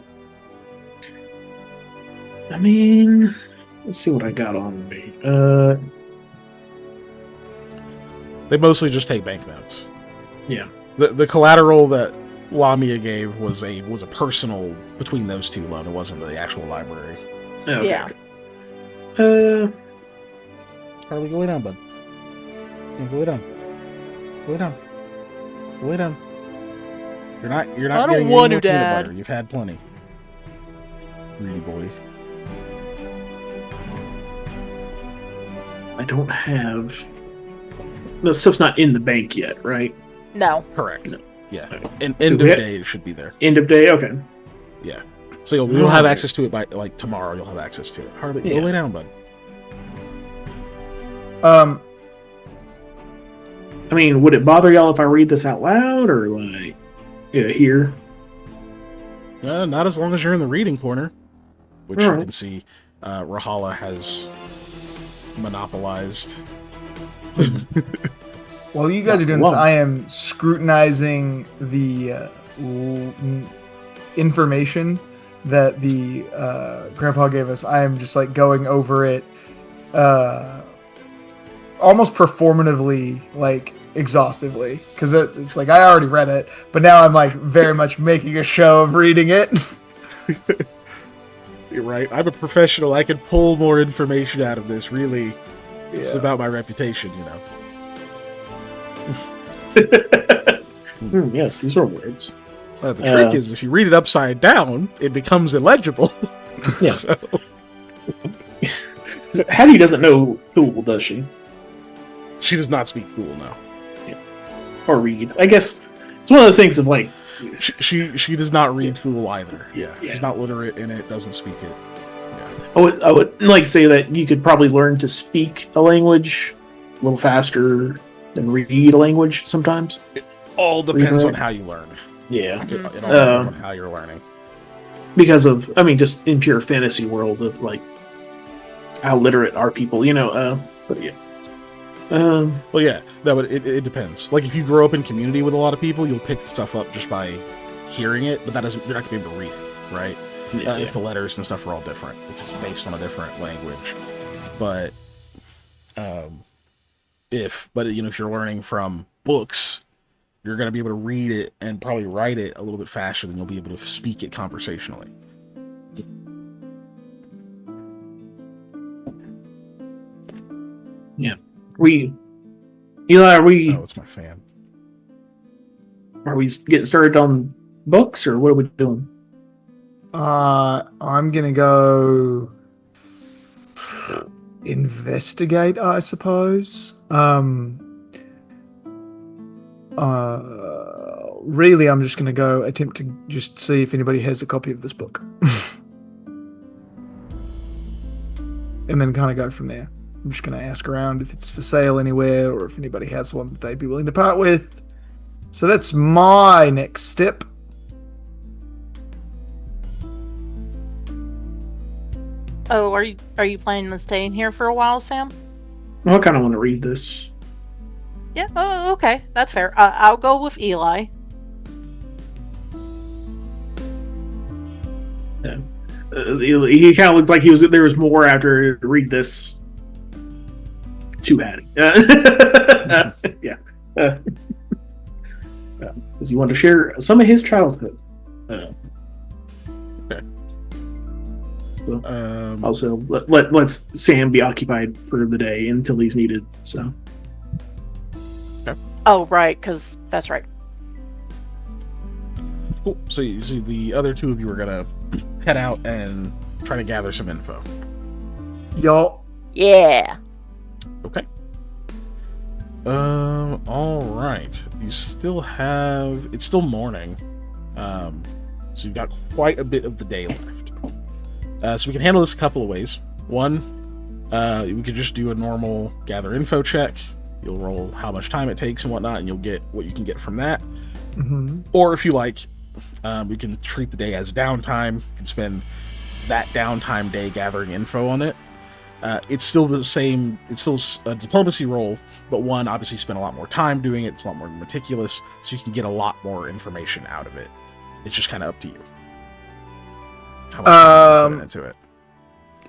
I mean, let's see what I got on me. They mostly just take banknotes. Yeah. The collateral that Lamia gave was a personal between those two loan. It wasn't the actual library. Okay. Yeah. Harley, go lay down, bud. Yeah, go lay down. Go lay down. Go lay down. You're not I getting don't any want more to, peanut Dad. butter. You've had plenty. Greedy boy. I don't have. The stuff's not in the bank yet, right? No. Correct. No. Yeah. Okay. And end Do of we- day it should be there. End of day. Okay. Yeah. So you'll have Right. access to it by like tomorrow. You'll have access to it. Harley, Yeah. go lay down, bud. I mean, would it bother y'all if I read this out loud or like, here? Not as long as you're in the reading corner, which you Alright. can see Rahala has monopolized. While you guys are doing this, Whoa. I am scrutinizing the information that the grandpa gave us. I am just like going over it, almost performatively, like exhaustively, because it's like I already read it, but now I'm like very much making a show of reading it. You're right. I'm a professional. I can pull more information out of this. Really, it's Yeah. about my reputation, you know. Yes, these are words. The trick is, if you read it upside down, it becomes illegible. Yeah. So, Hattie doesn't know Thule, does she? she does not speak Thule now. Or read? I guess it's one of those things of like, She does not read Thule either. Yeah, Yeah. she's not literate in it. Doesn't speak it. I would like say that you could probably learn to speak a language a little faster than read a language sometimes. All depends Read on how you learn. Yeah. It all depends on how you're learning. Because of, I mean, just in pure fantasy world of like how literate are people, but yeah. Well, yeah, no, but it depends. Like, if you grow up in community with a lot of people, you'll pick stuff up just by hearing it, but that doesn't, you're not going to be able to read it, right? Yeah. If the letters and stuff are all different, if it's based on a different language. But, if you're learning from books, you're going to be able to read it and probably write it a little bit faster than you'll be able to speak it conversationally. Eli, Oh, it's my fan. are we getting started on books or what are we doing? I'm gonna go investigate, I suppose. Really, I'm just gonna go attempt to just see if anybody has a copy of this book, and then kind of go from there. I'm just gonna ask around if it's for sale anywhere, or if anybody has one that they'd be willing to part with. So that's my next step. Oh, are you planning on staying here for a while, Sam? Well, I kind of want to read this. Yeah. Oh, okay. That's fair. I'll go with Eli. Yeah. He kind of looked like there was more after read this to Hattie. Yeah. Because he wanted to share some of his childhood. Okay. So, also, let's Sam be occupied for the day until he's needed. So. Oh, right, because that's right. Cool. So the other two of you are gonna head out and try to gather some info. Y'all. Yeah. Okay. All right. You still have. It's still morning. So you've got quite a bit of the day left. So we can handle this a couple of ways. One, we could just do a normal gather info check. You'll roll how much time it takes and whatnot, and you'll get what you can get from that. Mm-hmm. Or if you like, we can treat the day as downtime. You can spend that downtime day gathering info on it. It's still the same. It's still a diplomacy roll, but one obviously spent a lot more time doing it. It's a lot more meticulous, so you can get a lot more information out of it. It's just kind of up to you. How much time you put into it.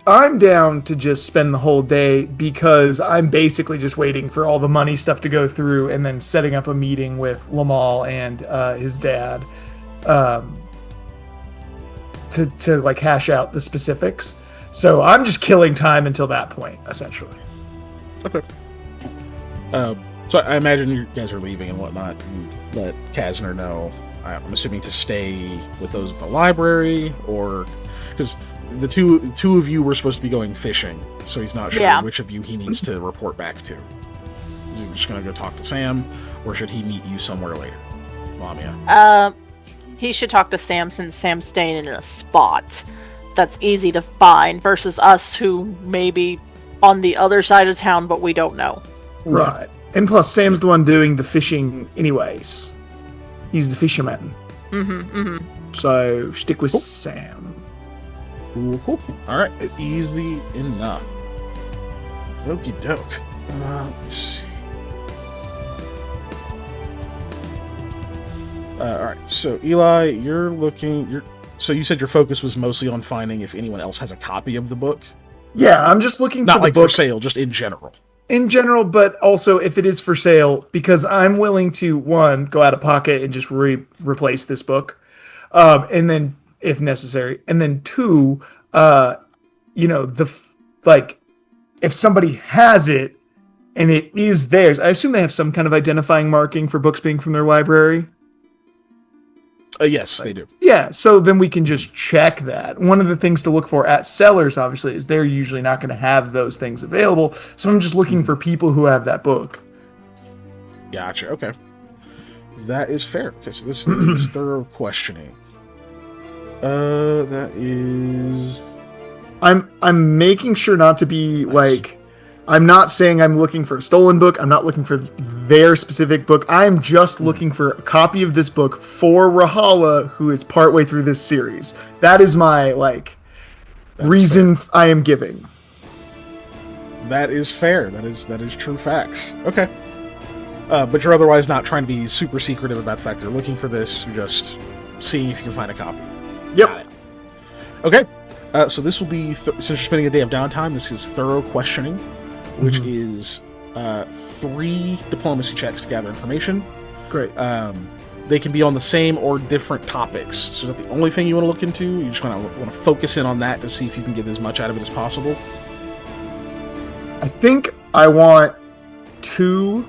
I'm down to just spend the whole day because I'm basically just waiting for all the money stuff to go through and then setting up a meeting with Lamal and his dad to like hash out the specifics. So I'm just killing time until that point, essentially. Okay. So I imagine you guys are leaving and whatnot. You let Kazner know. I'm assuming to stay with those at the library, or because the two of you were supposed to be going fishing, so he's not sure which of you he needs to report back to. Is he just gonna go talk to Sam, or should he meet you somewhere later, Lamia? He should talk to Sam since Sam's staying in a spot that's easy to find versus us who may be on the other side of town, but we don't know. Right. And plus, Sam's the one doing the fishing anyways. He's the fisherman. Mm-hmm, mm-hmm. So stick with Sam. Cool. All right, easy enough. Okie doke. Let's see. All right, so Eli, you're looking. So you said your focus was mostly on finding if anyone else has a copy of the book. Yeah, I'm just looking not for the like book. for sale, just in general. In general, but also if it is for sale, because I'm willing to, one, go out of pocket and just replace this book, and then, if necessary, and then two, if somebody has it and it is theirs, I assume they have some kind of identifying marking for books being from their library. Yes, they do. Yeah, so then we can just check that. One of the things to look for at sellers, obviously, is they're usually not going to have those things available. So I'm just looking for people who have that book. Gotcha. Okay, that is fair. Okay, so this is thorough questioning. That is. I'm making sure not to be nice. like. I'm not saying I'm looking for a stolen book. I'm not looking for their specific book. I'm just looking for a copy of this book for Rahala, who is partway through this series. That is my reason I am giving. That is fair. That is true facts. Okay. But you're otherwise not trying to be super secretive about the fact that you're looking for this. You're just seeing if you can find a copy. Yep. Got it. Okay. So this will be, since you're spending a day of downtime, this is thorough questioning, which is 3 diplomacy checks to gather information. Great. They can be on the same or different topics. So is that the only thing you want to look into? You just want to focus in on that to see if you can get as much out of it as possible? I think I want 2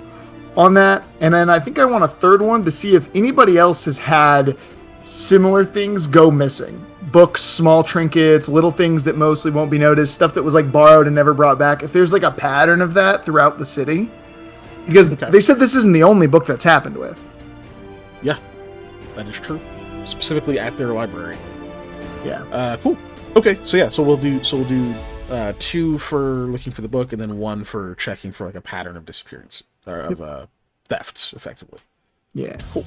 on that, and then I think I want a 3rd one to see if anybody else has had similar things go missing. Books, small trinkets, little things that mostly won't be noticed, stuff that was borrowed and never brought back. If there's a pattern of that throughout the city, because they said this isn't the only book that's happened with. Yeah, that is true. Specifically at their library. Yeah. Cool. Okay, so we'll do 2 for looking for the book, and then 1 for checking for a pattern of disappearance or of thefts, effectively. Yeah. Cool.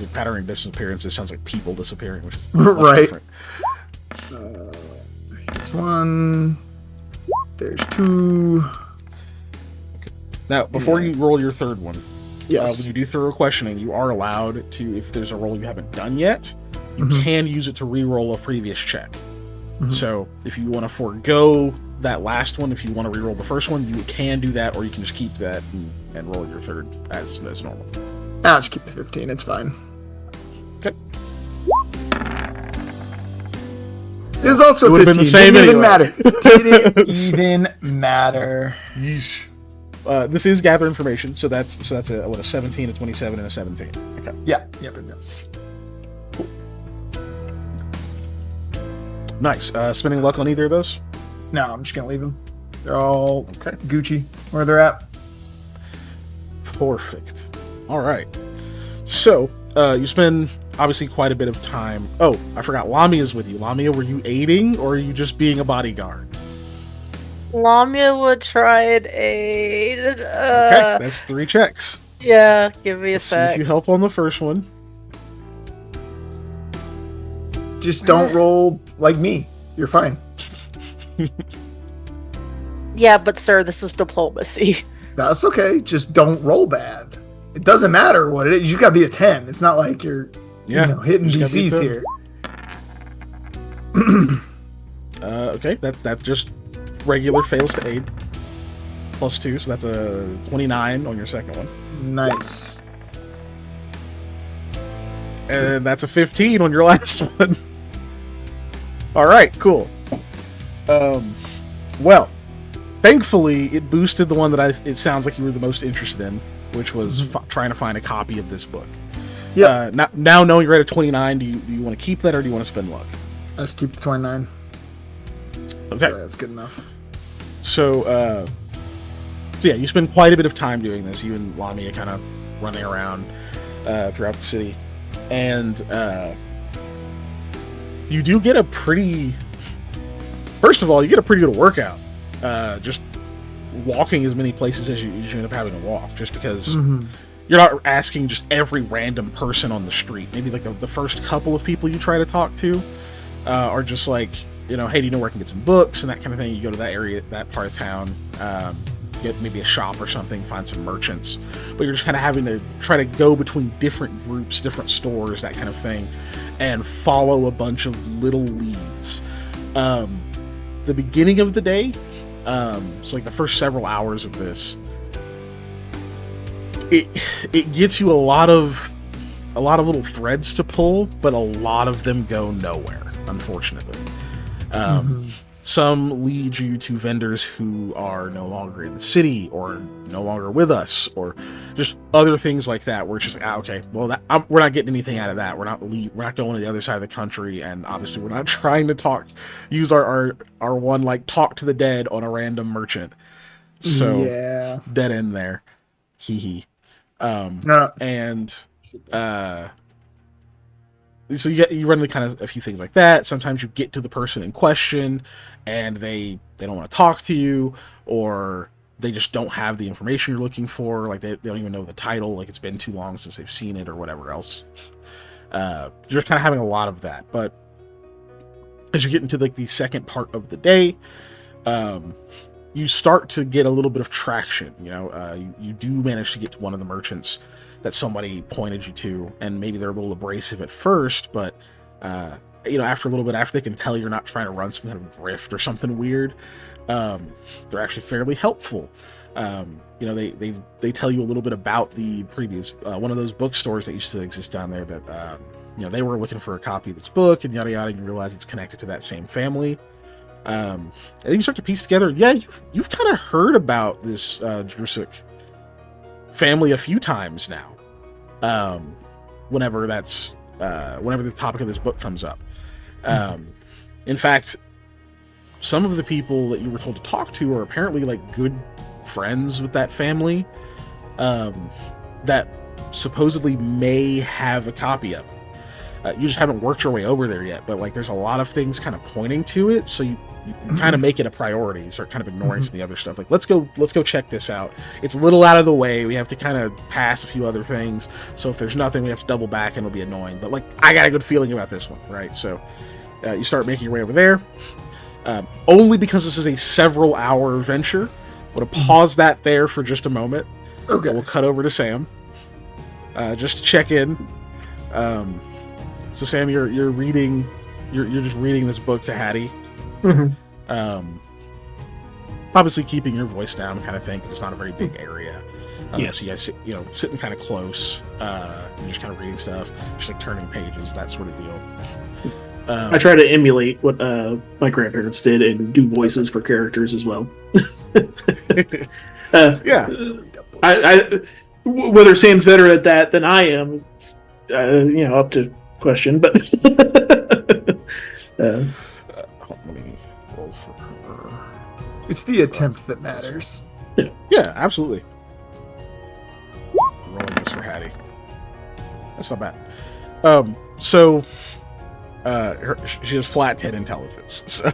The pattern disappearances sounds like people disappearing, which is Right. different. Here's one. There's two. Now, before Yeah. you roll your third one, Yes. when you do thorough questioning, you are allowed to, if there's a roll you haven't done yet, you Mhm. can use it to re-roll a previous check. Mhm. So if you want to forego that last one, if you want to re-roll the first one, you can do that, or you can just keep that and roll your third as normal. I'll just keep the 15. It's fine. Okay. It was also It would've 15. been the same Didn't even anyway. matter. Didn't even matter. Yeesh. This is gather information, so that's a 17, a 27, and a 17. Okay. Yeah. Yep. Yep. Nice. Spinning luck on either of those? No, I'm just gonna leave them. They're all Okay. Gucci where they're at. Perfect. All right. So, you spend obviously quite a bit of time. Oh, I forgot. Lamia is with you. Lamia, were you aiding or are you just being a bodyguard? Lamia would try and aid. Okay, that's 3 checks. Yeah, give me a Let's see if sec. you help on the first one. Just don't roll like me. You're fine. Yeah, but sir, this is diplomacy. That's okay. Just don't roll bad. It doesn't matter what it is. You gotta be a 10. It's not like you're hitting just gotta be DCs 10. here. Okay, that just regular fails to aid. Plus 2, so that's a 29 on your second one. Nice. And that's a 15 on your last one. All right, cool. Well, thankfully, it boosted the one that it sounds like you were the most interested in, which was trying to find a copy of this book. Yeah. Now knowing you're at a 29, do you want to keep that or do you want to spend luck? Let's keep the 29. Okay. Yeah, that's good enough. So yeah, you spend quite a bit of time doing this. You and Lamia kind of running around throughout the city, and you do get a pretty. First of all, you get a pretty good workout. Just walking as many places as you end up having to walk, just because you're not asking just every random person on the street. Maybe like the first couple of people you try to talk to are just like, hey, do you know where I can get some books and that kind of thing? You go to that area, that part of town, get maybe a shop or something, find some merchants. But you're just kind of having to try to go between different groups, different stores, that kind of thing, and follow a bunch of little leads. The beginning of the day, so like the first several hours of this, it gets you a lot of little threads to pull, but a lot of them go nowhere, unfortunately. Some lead you to vendors who are no longer in the city or no longer with us, or just other things like that, where it's just okay, well, we're not getting anything out of that. We're not going to the other side of the country, and obviously we're not trying to use our one like talk to the dead on a random merchant. So yeah, dead end there. Hee hee. No. And so you run into kind of a few things like that. Sometimes you get to the person in question and they don't want to talk to you, or they just don't have the information you're looking for. Like they don't even know the title. Like it's been too long since they've seen it or whatever else. You're just kind of having a lot of that. But as you get into like the second part of the day, you start to get a little bit of traction. You do manage to get to one of the merchants that somebody pointed you to, and maybe they're a little abrasive at first, but after a little bit, after they can tell you're not trying to run some kind of grift or something weird, they're actually fairly helpful. They tell you a little bit about the previous one of those bookstores that used to exist down there that they were looking for a copy of this book, and yada yada, and you realize it's connected to that same family. And then you start to piece together, you've kind of heard about this Drusik family a few times now. Whenever the topic of this book comes up. In fact, some of the people that you were told to talk to are apparently like good friends with that family, that supposedly may have a copy of it. You just haven't worked your way over there yet, but like there's a lot of things kind of pointing to it, so kind of make it a priority. You start kind of ignoring some of the other stuff. Like, let's go check this out. It's a little out of the way. We have to kind of pass a few other things. So if there's nothing, we have to double back and it'll be annoying. But like, I got a good feeling about this one, right? So you start making your way over there. Only because this is a several hour venture. I'm going to pause that there for just a moment. Okay. We'll cut over to Sam. Just to check in. So Sam, you're reading, you're just reading this book to Hattie. Obviously keeping your voice down, kind of thing. 'Cause it's not a very big area. So you guys, sitting kind of close, and just kind of reading stuff, just like turning pages, that sort of deal. I try to emulate what my grandparents did and do voices for characters as well. Yeah. I whether Sam's better at that than I am, it's, up to question. But Let me roll for her. It's the attempt that matters. Yeah, absolutely. Rolling this for Hattie. That's not bad. So she has flat 10 intelligence. So,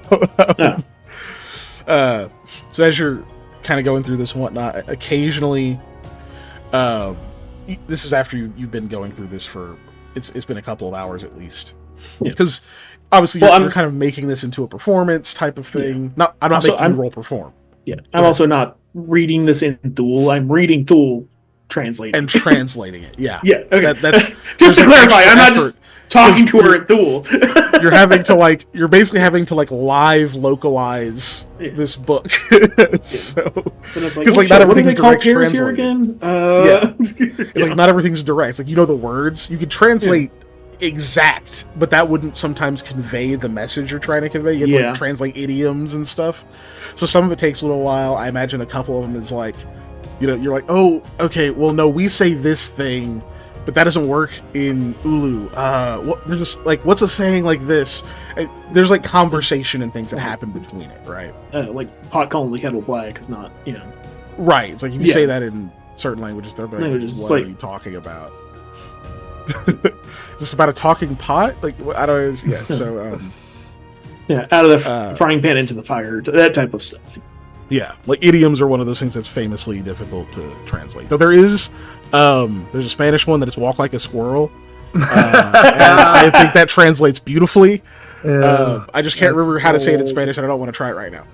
so as you're kind of going through this and whatnot, occasionally, this is after you've been going through this for it's been a couple of hours at least, because obviously you're kind of making this into a performance type of thing. Yeah. I'm not making you roll perform. Yeah, I'm also not reading this in Thule. I'm reading Thule, translating and translating it. Yeah, yeah. Okay. That's just to clarify. I'm not just talking to her at Thule. You're basically having to live localize this book. So because not everything's direct translated again. It's like not everything's direct. It's like the words you could translate exact, but that wouldn't sometimes convey the message you're trying to convey. You have to translate idioms and stuff. So some of it takes a little while. I imagine a couple of them is like, you're like, oh, okay, well, no, we say this thing, but that doesn't work in Ulu. They're just like, what's a saying like this? There's like conversation and things that happen between it, right? Like pot calling the kettle black is not, Right. It's like if you say that in certain languages, they're like, what are you talking about? Is this about a talking pot? Like, I don't know. Yeah. So, out of the frying pan into the fire, that type of stuff. Yeah, like idioms are one of those things that's famously difficult to translate. Though there's a Spanish one that is walk like a squirrel. And I think that translates beautifully. I just can't remember how to say it in Spanish, and I don't want to try it right now.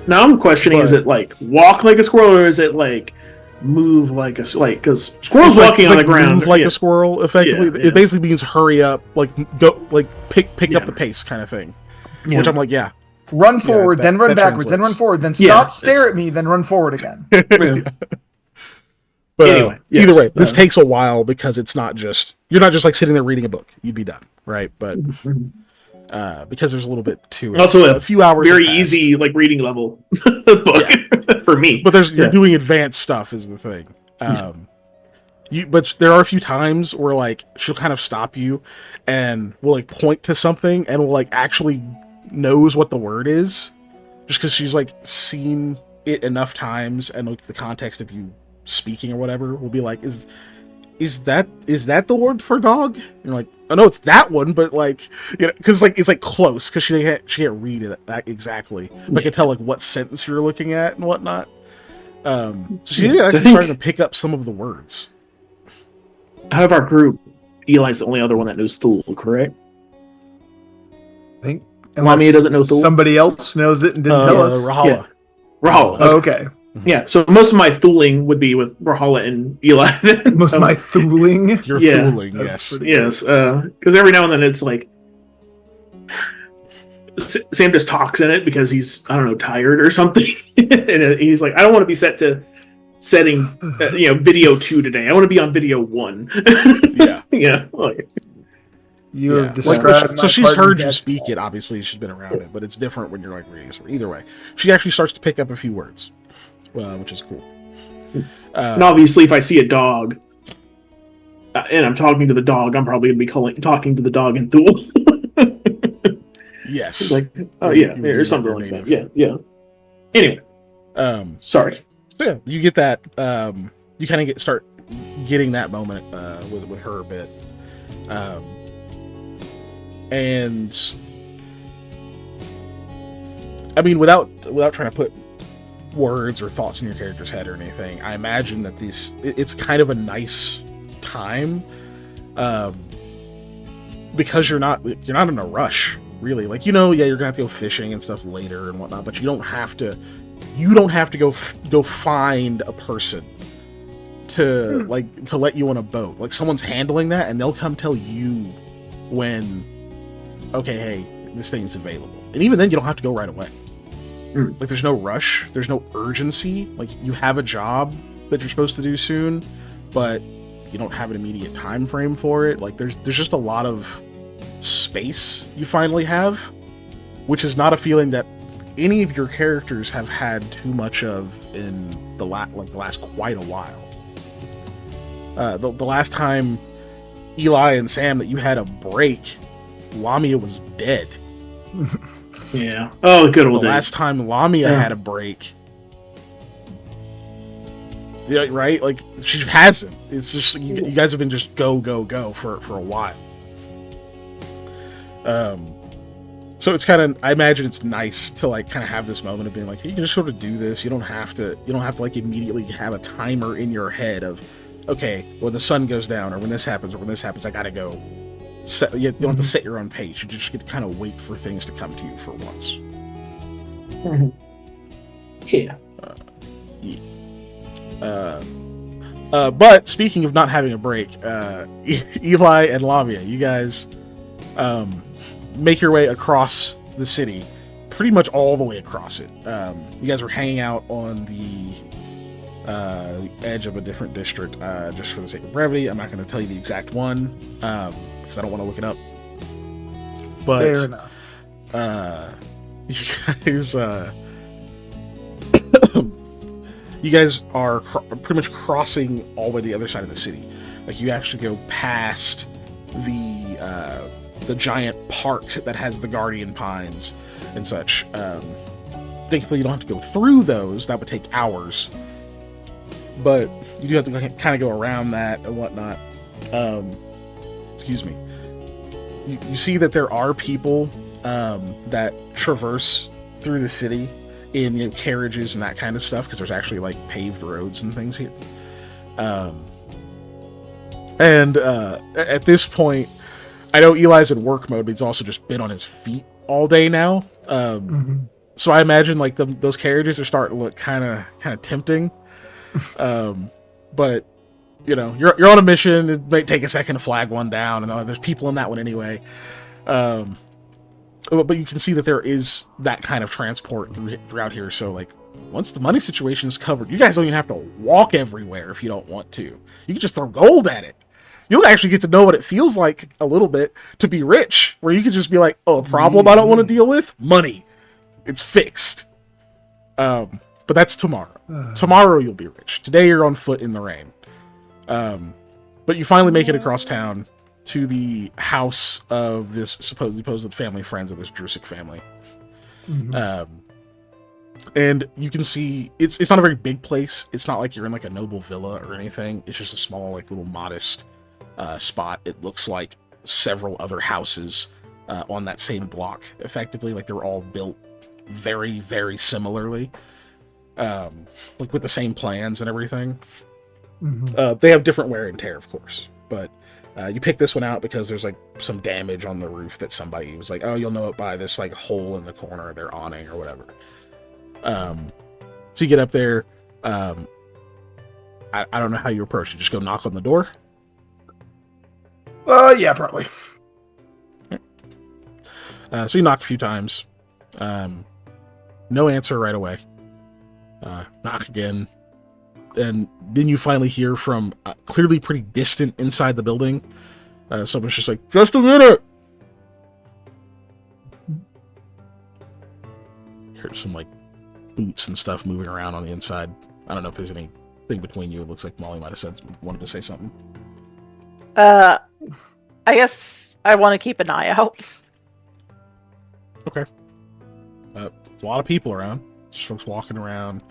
Now I'm questioning: is it like walk like a squirrel, or is it like move like a because squirrels walking on the ground move like a squirrel? Effectively, it basically means hurry up, like go, like pick up the pace, kind of thing. Which I'm like, run forward, then run backwards, then run forward, then stop, stare at me, then run forward again. But anyway, either way, this takes a while because it's not just you're not just like sitting there reading a book. You'd be done, right? But because there's a little bit to it. Also, a few hours, very easy like reading level book for me. But you're doing advanced stuff is the thing. But there are a few times where like she'll kind of stop you and will like point to something and will like actually knows what the word is, just because she's like seen it enough times and like the context of you speaking or whatever will be like, is that the word for dog? And you're like, oh no, it's that one, but like because like it's like close because she can't read it that exactly, but I can tell like what sentence you're looking at and whatnot. So she actually started to pick up some of the words. Out of our group, Eli's the only other one that knows Thule, correct? I think. Lamia doesn't know Thule. Somebody else knows it and didn't tell us. Rahala. Rahala. Oh, okay. Yeah, so most of my Thuling would be with Rahala and Eli. Most of my Thuling? You're Thuling, yes. Yes, because every now and then it's like Sam just talks in it because he's, I don't know, tired or something. And he's like, I don't want to be set to setting, video 2 today. I want to be on video 1. Yeah. Yeah. Like, you have described so she's heard you speak it, obviously she's been around it, but it's different when you're like reading it. Either way, she actually starts to pick up a few words, which is cool. And obviously if I see a dog and I'm talking to the dog, I'm probably going to be talking to the dog in Thule. Yes. It's like, oh yeah, or something like that. Yeah. Anyway. Sorry. So yeah, you get that, you kind of start getting that moment with her a bit. And I mean, without trying to put words or thoughts in your character's head or anything, I imagine that it's kind of a nice time, because you're not in a rush, really. Like, you're gonna have to go fishing and stuff later and whatnot, but you don't have to go find a person to let you on a boat. Like, someone's handling that, and they'll come tell you when, okay, hey, this thing's available. And even then, you don't have to go right away. Like, there's no rush, there's no urgency. Like, you have a job that you're supposed to do soon, but you don't have an immediate time frame for it. Like, there's just a lot of space you finally have, which is not a feeling that any of your characters have had too much of in the last quite a while. The last time Eli and Sam that you had a break, Lamia was dead. Yeah. Oh, good old The days. last time Lamia had a break, yeah, right? Like, she hasn't. It's just you guys have been just go for a while. So it's kind of, I imagine it's nice to like kind of have this moment of being like, hey, you can just sort of do this. You don't have to like immediately have a timer in your head of, okay, when the sun goes down or when this happens, I gotta go. You don't have to set your own pace. You just get to kind of wait for things to come to you for once. Yeah. But speaking of not having a break, Eli and Lamia, you guys make your way across the city, pretty much all the way across it. You guys were hanging out on the edge of a different district, just for the sake of brevity. I'm not going to tell you the exact one, because I don't want to look it up. But Fair enough. You guys are pretty much crossing all the way to the other side of the city. Like, you actually go past the giant park that has the guardian pines and such. Thankfully, you don't have to go through those. That would take hours. But you do have to kind of go around that and whatnot. Excuse me. You see that there are people that traverse through the city in carriages and that kind of stuff, because there's actually like paved roads and things here. And at this point, I know Eli's in work mode, but he's also just been on his feet all day now. So I imagine like those carriages are starting to look kind of tempting. But you're on a mission. It might take a second to flag one down, and there's people in that one anyway. But you can see that there is that kind of transport throughout here. So like, once the money situation is covered, you guys don't even have to walk everywhere if you don't want to. You can just throw gold at it. You'll actually get to know what it feels like a little bit to be rich, where you can just be like, oh, a problem I don't want to deal with? Money. It's fixed. But that's tomorrow. Tomorrow you'll be rich. Today you're on foot in the rain. But you finally make it across town to the house of this supposed family friends of this Drusic family. And you can see it's not a very big place. It's not like you're in like a noble villa or anything. It's just a small, like, little modest spot. It looks like several other houses on that same block. Effectively, like, they're all built very, very similarly, like with the same plans and everything. They have different wear and tear, of course, but you pick this one out because there's like some damage on the roof that somebody was like, oh, you'll know it by this like hole in the corner of their awning or whatever. So you get up there. I don't know how you approach it. Just go knock on the door. Yeah, probably. So you knock a few times. No answer right away. Knock again. And then you finally hear from clearly pretty distant inside the building. Someone's just like, just a minute! Here's some like boots and stuff moving around on the inside. I don't know if there's anything between you. It looks like Molly might have wanted to say something. I guess I want to keep an eye out. Okay. A lot of people around. Just folks walking around.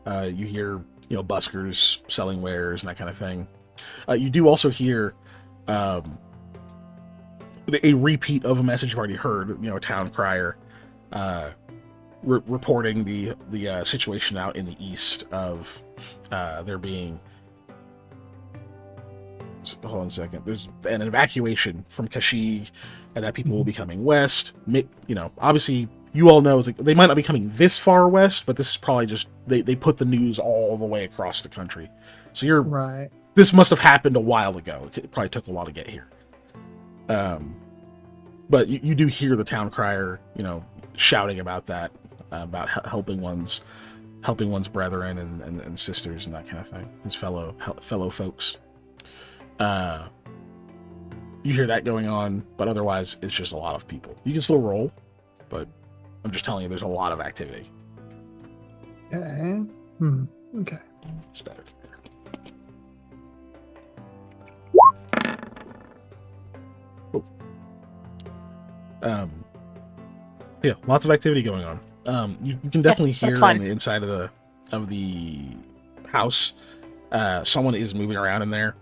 You hear, buskers selling wares and that kind of thing. You do also hear a repeat of a message you've already heard, a town crier. reporting the situation out in the east of there being. Hold on a second. There's an evacuation from Kashyyyk, and that people will be coming west. Obviously, you all know they might not be coming this far west, but this is probably just they put the news all the way across the country. So you're Right. This must have happened a while ago. It probably took a while to get here. But you do hear the town crier, shouting about that, about helping one's brethren and sisters and that kind of thing, his fellow folks. You hear that going on, but otherwise it's just a lot of people. You can still roll, but I'm just telling you there's a lot of activity. Okay. Okay. Standard. Cool. Yeah, lots of activity going on. You can definitely hear on the inside of the house, someone is moving around in there.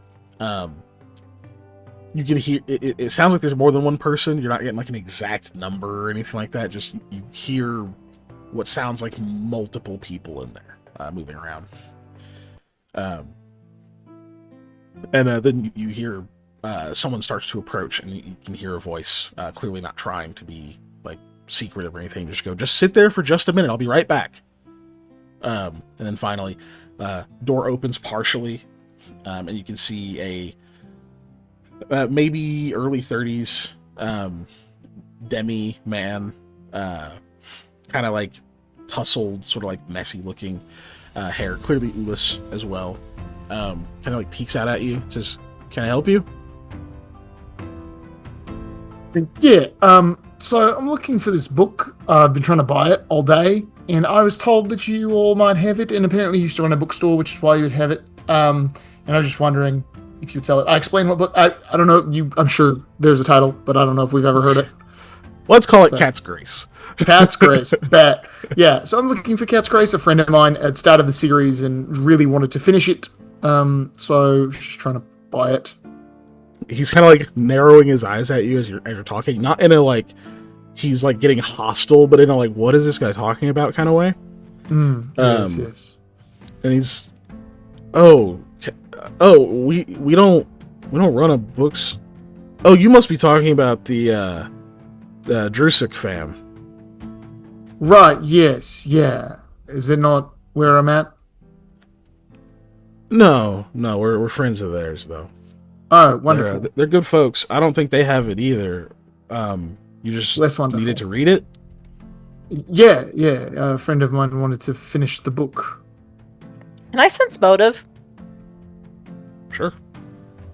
You can hear it sounds like there's more than one person. You're not getting like an exact number or anything like that. Just you hear what sounds like multiple people in there moving around. And then you hear someone starts to approach, and you can hear a voice, clearly not trying to be like secretive or anything. Just sit there for just a minute. I'll be right back. And then finally, door opens partially, and you can see a maybe early 30s demi man, kind of like tousled, sort of like messy looking hair, clearly Ulyss as well. Kind of like peeks out at you, says, "Can I help you?" Yeah. So I'm looking for this book. I've been trying to buy it all day, and I was told that you all might have it, and apparently you used to run a bookstore, which is why you would have it. And I was just wondering if you would sell it. I explained what book. I don't know. I'm sure there's a title, but I don't know if we've ever heard it. Let's call it Cat's Grace. Cat's Grace. Bet. Yeah. So I'm looking for Cat's Grace. A friend of mine had started the series and really wanted to finish it. So just trying to buy it. He's kind of like narrowing his eyes at you as you're talking, not in a like he's like getting hostile, but in a like what is this guy talking about kind of way. Yes. And he's we don't run a books. Oh, you must be talking about the Drusik fam. Right. Yes. Yeah. Is it not where I'm at? No, we're friends of theirs though. Oh, wonderful. They're good folks. I don't think they have it either. You just needed to read it? Yeah. A friend of mine wanted to finish the book. Can I sense motive? Sure.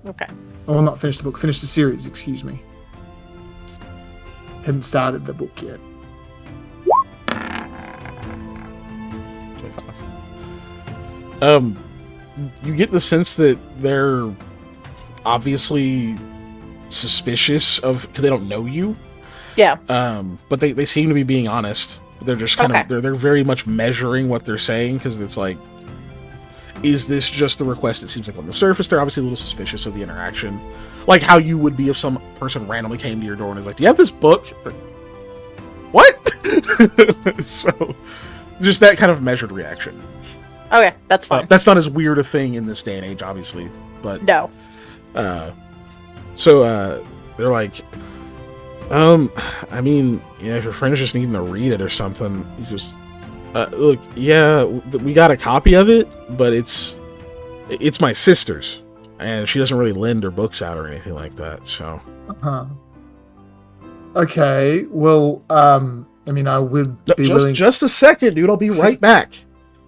Okay. Oh, not finish the book. Finish the series, excuse me. Hadn't started the book yet. 25. You get the sense that they're obviously suspicious of because they don't know you. Yeah. But they seem to be being honest. They're just kind of they're very much measuring what they're saying because it's like, is this just the request? It seems like on the surface they're obviously a little suspicious of the interaction, like how you would be if some person randomly came to your door and is like, "Do you have this book?" Like, what? So, just that kind of measured reaction. Okay, that's fine. That's not as weird a thing in this day and age, obviously, but no. So they're like, I mean, if your friend's just needing to read it or something, he's just, look, yeah, we got a copy of it, but it's my sister's, and she doesn't really lend her books out or anything like that, so. Okay, well, I mean, I would be willing... Just a second, dude, I'll be right back.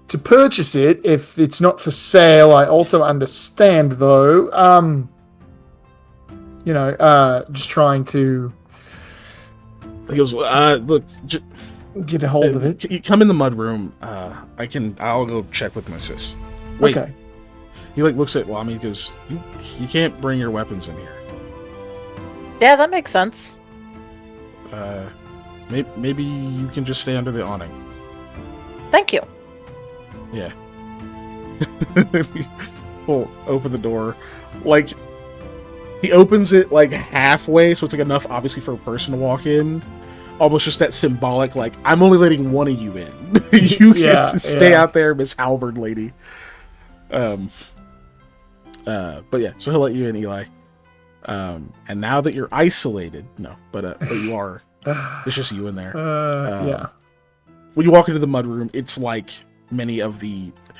To purchase it, if it's not for sale. I also understand, though, just trying to... He goes, look... get a hold of it. You come in the mudroom. I'll go check with my sis. Wait. Okay. He looks at Wami and goes, you can't bring your weapons in here. Yeah, that makes sense. Maybe you can just stay under the awning. Thank you. Yeah. We'll open the door. Like, he opens it like halfway, so it's like enough, obviously, for a person to walk in. almost just that symbolic, like, I'm only letting one of you in. You get to stay out there, Miss Halberd lady. But yeah, so he'll let you in, Eli. And now that you're isolated, but you are, it's just you in there. Yeah. When you walk into the mudroom, it's like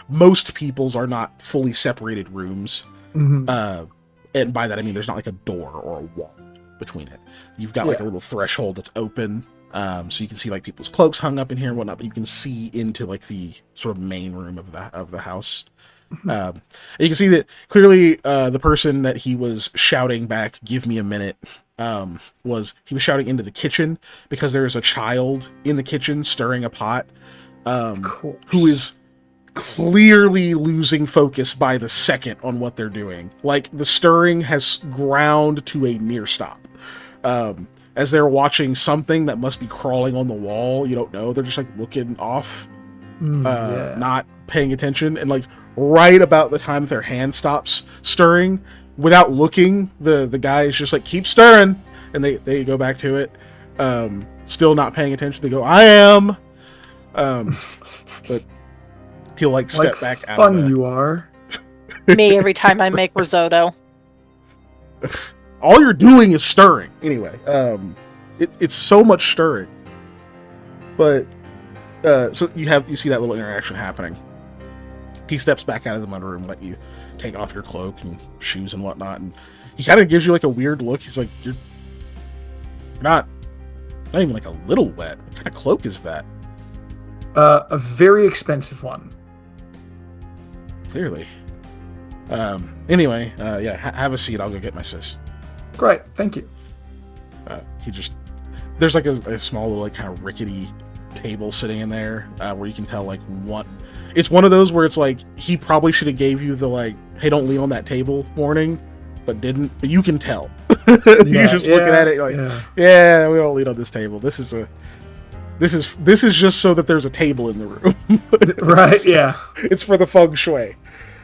most people's are not fully separated rooms. Mm-hmm. And by that I mean there's not like a door or a wall between it. You've got like a little threshold that's open, so you can see like people's cloaks hung up in here and whatnot, but you can see into like the sort of main room of the house. And you can see that clearly the person that he was shouting back, "Give me a minute," he was shouting into the kitchen because there is a child in the kitchen stirring a pot, who is clearly losing focus by the second on what they're doing. Like, the stirring has ground to a near stop. As they're watching something that must be crawling on the wall, you don't know, they're just like looking off, not paying attention, and like right about the time their hand stops stirring, without looking, the guy is just like, "Keep stirring," and they go back to it, still not paying attention. They go, "I am," but he'll like step back out of it. You are. Me every time I make risotto. All you're doing is stirring. Anyway, it's so much stirring. But so you see that little interaction happening. He steps back out of the mudroom, let you take off your cloak and shoes and whatnot, and he kind of gives you like a weird look. He's like, "You're not even like a little wet. What kind of cloak is that?" A very expensive one. Clearly. Anyway, have a seat. I'll go get my sis. Great, thank you. There's like a small little like kind of rickety table sitting in there, where you can tell like it's one of those where it's like he probably should have gave you the like, "Hey, don't lean on that table" warning, but didn't. But you can tell. You're just looking at it, you're like, yeah, we don't lean on this table. This is just so that there's a table in the room. Right, yeah. It's for the feng shui.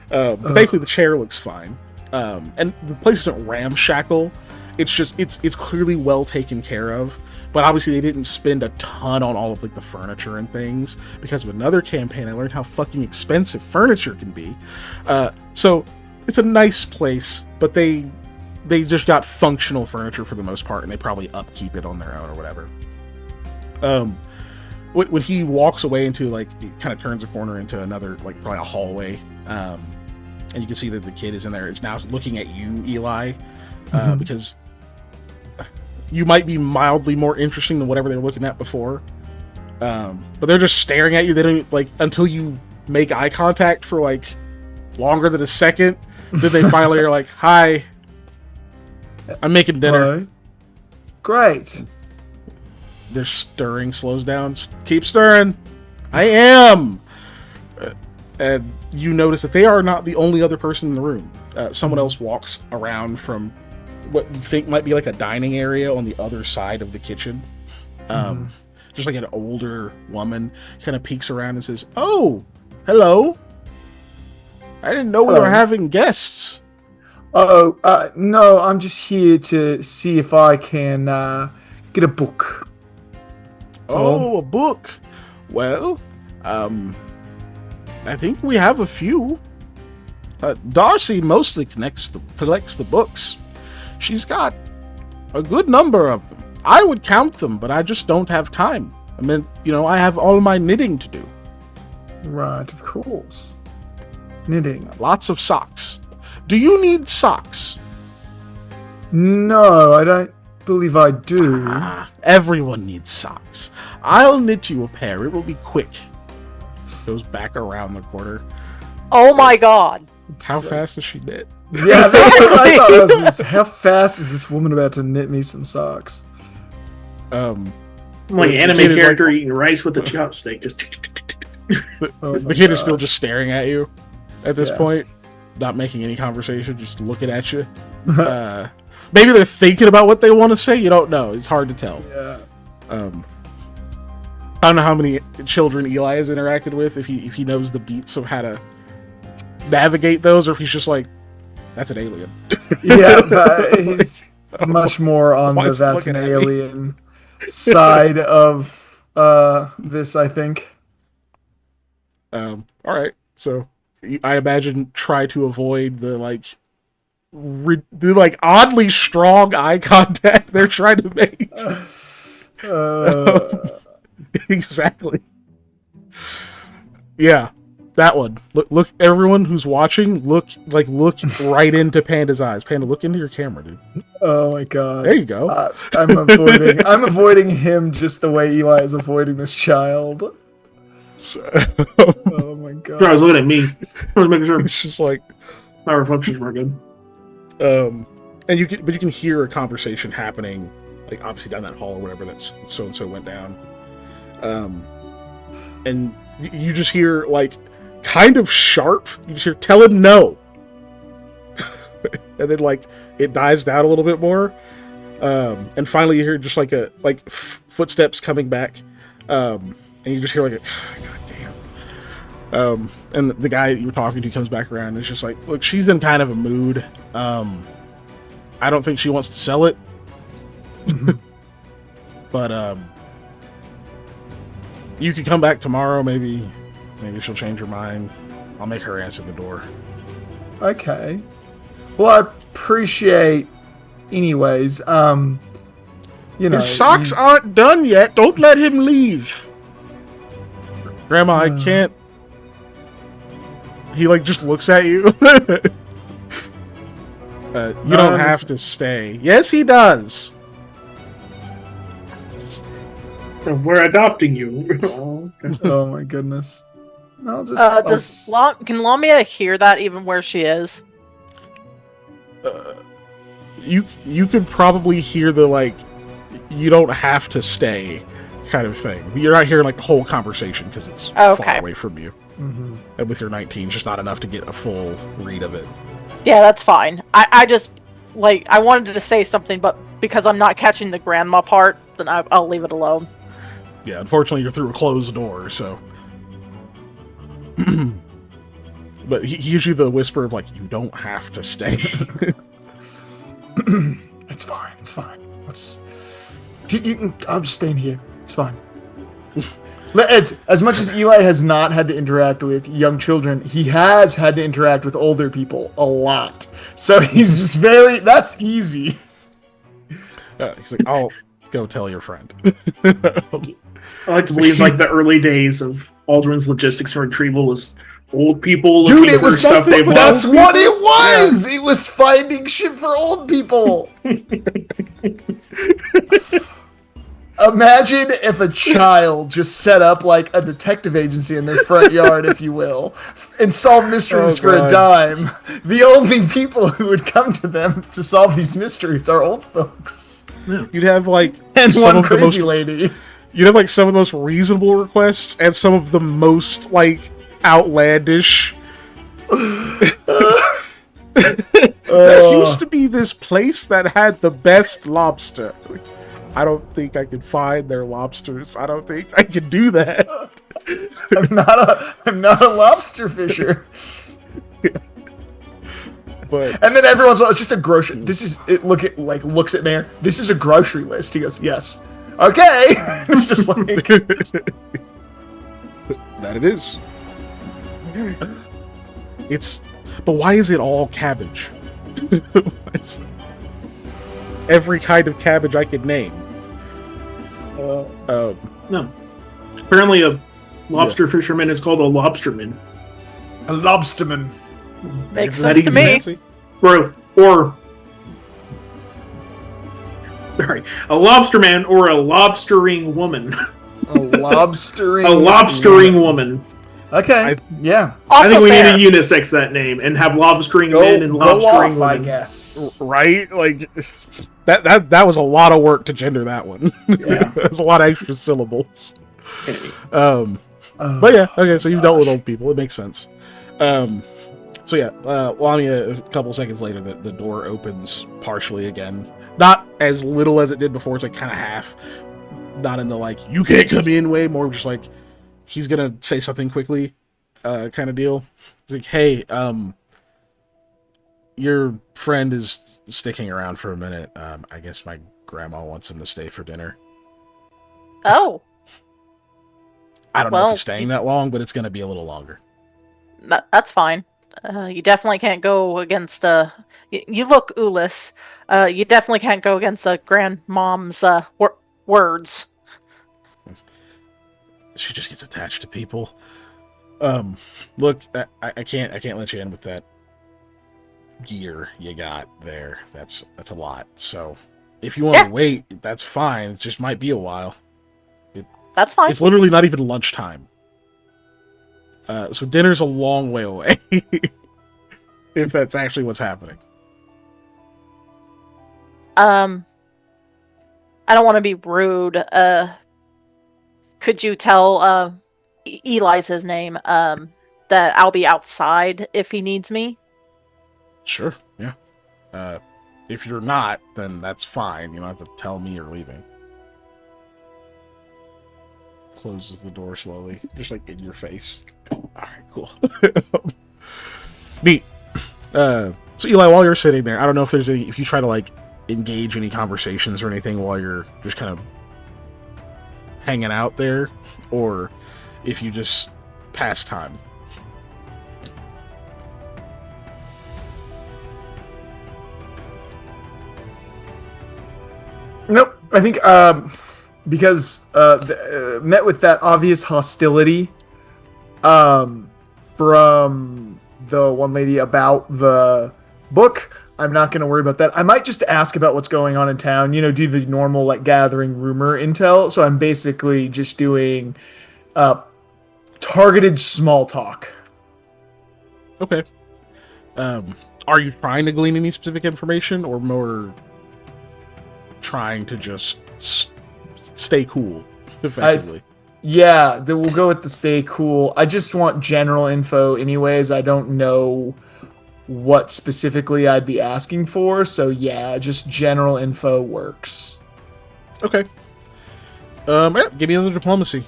But thankfully the chair looks fine. And the place isn't ramshackle. It's just, it's clearly well taken care of. But obviously they didn't spend a ton on all of like the furniture and things. Because of another campaign, I learned how fucking expensive furniture can be. So it's a nice place, but they just got functional furniture for the most part, and they probably upkeep it on their own or whatever. When he walks away into like, he kind of turns a corner into another, like probably a hallway, and you can see that the kid is in there. It's now looking at you, Eli, because you might be mildly more interesting than whatever they were looking at before. But they're just staring at you. They don't like until you make eye contact for like longer than a second. Then they finally are like, "Hi, I'm making dinner." Hello. Great. Their stirring slows down. "Keep stirring." "I am." And you notice that they are not the only other person in the room. Someone else walks around from what you think might be like a dining area on the other side of the kitchen. Just like an older woman kind of peeks around and says, "Oh, hello. I didn't know we were having guests." No, I'm just here to see if I can get a book. Oh, a book. Well, I think we have a few. Darcy mostly collects the books. She's got a good number of them. I would count them, but I just don't have time. I mean, I have all my knitting to do. Right, of course. Knitting. Lots of socks. Do you need socks? No, I don't believe I do. Everyone needs socks. I'll knit you a pair. It will be quick. Goes back around the corner. Oh my god. How fast does she knit? Yeah, that's what I thought. How fast is this woman about to knit me some socks? Like an anime character eating rice with a chopstick. Just the kid is still just staring at you at this point, not making any conversation, just looking at you. Maybe they're thinking about what they want to say. You don't know. It's hard to tell. Yeah. I don't know how many children Eli has interacted with, if he knows the beats of how to navigate those, or if he's just like, "That's an alien." Yeah, but he's much more on the "that's an alien." side of this, I think. All right. So I imagine try to avoid the oddly strong eye contact they're trying to make. Uh, Exactly. Yeah, that one. Look, everyone who's watching, look right into Panda's eyes. Panda, look into your camera, dude. oh my god. There you go. I'm avoiding him just the way Eli is avoiding this child. So, Oh my Sure, I was god. looking at me. I was making sure it's just like, my reflections were good. and you can hear a conversation happening, like obviously down that hall or whatever that so and so went down. And you just hear like kind of sharp. You just hear tell him no, and then like it dies down a little bit more, and finally you hear just like footsteps coming back, and you just hear like a god damn. And the guy you were talking to comes back around and it's just like, look, she's in kind of a mood. I don't think she wants to sell it. But you could come back tomorrow, maybe she'll change her mind. I'll make her answer the door. Okay. Well, I appreciate anyways. His socks aren't done yet. Don't let him leave. Grandma, I can't. He like just looks at you. You don't have to stay. Yes, he does. We're adopting you. Oh, okay. Oh my goodness. I'll just Can Lamia hear that even where she is? You could probably hear the like, you don't have to stay kind of thing. You're not hearing like the whole conversation because it's far away from you. Mhm. And with your 19, it's just not enough to get a full read of it. Yeah, that's fine. I just like I wanted to say something, but because I'm not catching the grandma part, then I'll leave it alone. Yeah, unfortunately, you're through a closed door, so. But he gives you the whisper of like, you don't have to stay. It's fine. It's fine. I'll just stay in here. It's fine. As much as Eli has not had to interact with young children, he has had to interact with older people a lot. So he's just that's easy. He's like, I'll go tell your friend. I like to believe like the early days of Aldrin's logistics and retrieval was old people Dude, looking it for was stuff they've that's lost. what it was. It was finding shit for old people. Imagine if a child just set up like a detective agency in their front yard, if you will, and solve mysteries for a dime. The only people who would come to them to solve these mysteries are old folks. You'd have like And some one of the crazy most, lady. you'd have like some of the most reasonable requests and some of the most like outlandish. There used to be this place that had the best lobster. I don't think I can find their lobsters. I don't think I can do that. I'm not a lobster fisher. But And then everyone's well, it's just a grocery. This is it. Looks at Mayor. This is a grocery list. He goes, yes. Okay. It's just like that it is. But why is it all cabbage? Every kind of cabbage I could name. No. Apparently a lobster fisherman is called a lobsterman. a lobsterman. Makes Is that sense to me. Fancy. Or sorry, a lobsterman or a lobstering woman. A lobstering. A lobstering woman. Okay. Yeah. I Also think we fair. need to unisex that name and have lobstering Go, men and go lobstering off, I women. guess. Right? Like that was a lot of work to gender that one. Yeah. There's a lot of extra syllables. Anyway. But yeah, okay, so you've dealt with old people. It makes sense. So yeah, Lamia, a couple seconds later, the door opens partially again. Not as little as it did before. It's like kind of half. Not in the like, you can't come in way. More just like, he's gonna say something quickly kind of deal. He's like, hey, your friend is sticking around for a minute. I guess my grandma wants him to stay for dinner. Oh, I don't know if well, he's staying that long, but it's going to be a little longer. that's fine. You definitely can't go against you look Ulyss. You definitely can't go against a grandmom's words. She just gets attached to people. Look, I can't let you in with that gear you got there. That's a lot. So if you want to wait, that's fine. It just might be a while. That's fine. It's literally not even lunchtime. So dinner's a long way away. If that's actually what's happening. I don't want to be rude. Could you tell Eli's his name, that I'll be outside if he needs me? Sure, yeah. If you're not, then that's fine. You don't have to tell me you're leaving. Closes the door slowly, just like in your face. Alright, cool. Neat. So Eli, while you're sitting there, I don't know if if you try to like engage any conversations or anything while you're just kind of hanging out there, or if you just pass time. Nope. I think because met with that obvious hostility from the one lady about the book, I'm not going to worry about that. I might just ask about what's going on in town, do the normal like gathering rumor intel. So I'm basically just doing targeted small talk. Okay. Are you trying to glean any specific information, or more trying to just stay cool, effectively? Yeah, we'll go with the stay cool. I just want general info anyways. I don't know what specifically I'd be asking for, so yeah, just general info works. Okay. Yeah, give me another diplomacy.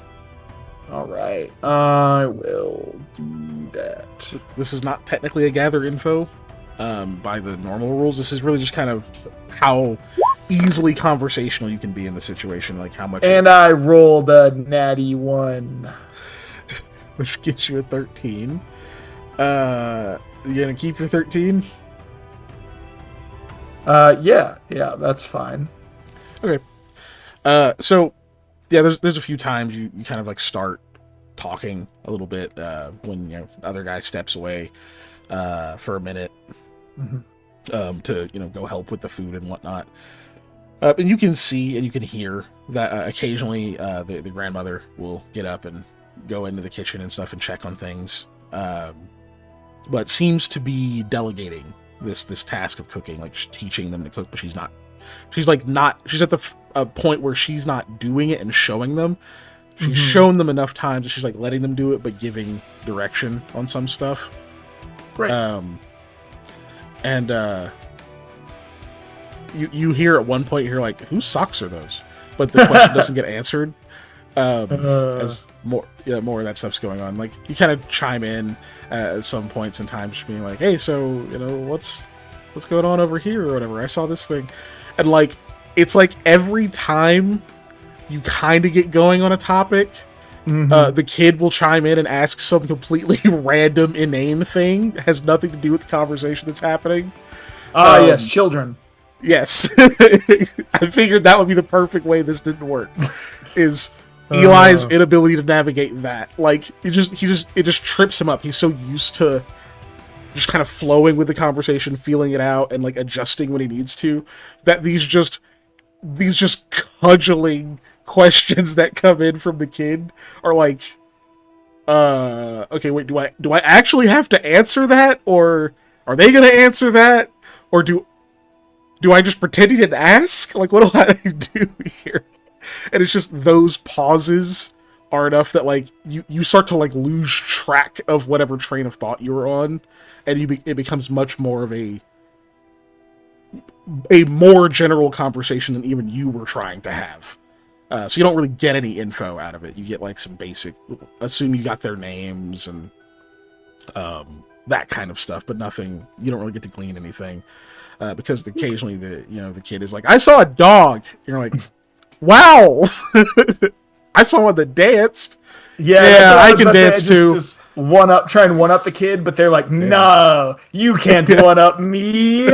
All right, I will do that. This is not technically a gather info by the normal rules. This is really just kind of how easily conversational you can be in the situation, like how much. And I rolled a natty 1, which gets you a 13. You gonna keep your 13? Yeah, that's fine. Okay. So yeah, there's a few times you kind of like start talking a little bit when the other guy steps away for a minute to go help with the food and whatnot. And you can see and you can hear that occasionally the grandmother will get up and go into the kitchen and stuff and check on things, but seems to be delegating this task of cooking, like teaching them to cook, but she's not. She's at the point where she's not doing it and showing them. She's shown them enough times that she's like letting them do it, but giving direction on some stuff. Right. You hear at one point, you're like, whose socks are those? But the question doesn't get answered. As more of that stuff's going on. Like, you kind of chime in at some points in time, just being like, hey, so, what's going on over here or whatever? I saw this thing. And, like, it's like every time you kind of get going on a topic, the kid will chime in and ask some completely random, inane thing that has nothing to do with the conversation that's happening. Yes, children. Yes. I figured that would be the perfect way this didn't work. Is Eli's inability to navigate that. Like, it just trips him up. He's so used to just kind of flowing with the conversation, feeling it out, and like adjusting when he needs to, that these just cudgeling questions that come in from the kid are like, okay, wait, do I actually have to answer that, or are they gonna answer that, or do I just pretend he didn't ask? Like, what do I do here? And it's just those pauses are enough that like you start to like lose track of whatever train of thought you were on, and it becomes much more of a more general conversation than even you were trying to have. So you don't really get any info out of it. You get like some basic, assume you got their names and that kind of stuff, but nothing. You don't really get to glean anything because occasionally the kid is like, "I saw a dog." And you're like, "Wow." I saw one that danced. Yeah, Yeah, that's what I was can about to say. dance too. Just try and one up the kid, but they're like, no, you can't one up me.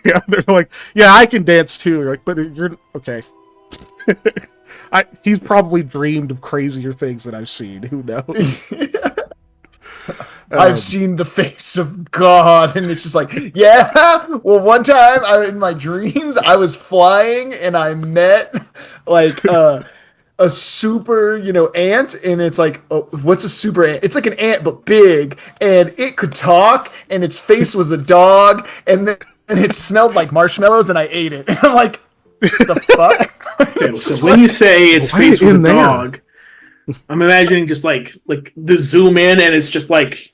Yeah, they're like, yeah, I can dance too. You're like, but you're okay. He's probably dreamed of crazier things than I've seen. Who knows? I've seen the face of God, and it's just like, yeah. Well, one time, in my dreams, I was flying, and I met like a super, ant, and it's like, oh, what's a super ant? It's like an ant but big, and it could talk, and its face was a dog, and it smelled like marshmallows, and I ate it. And I'm like, the fuck? Okay, so when you say its face was a dog, I'm imagining just like the zoom in, and it's just like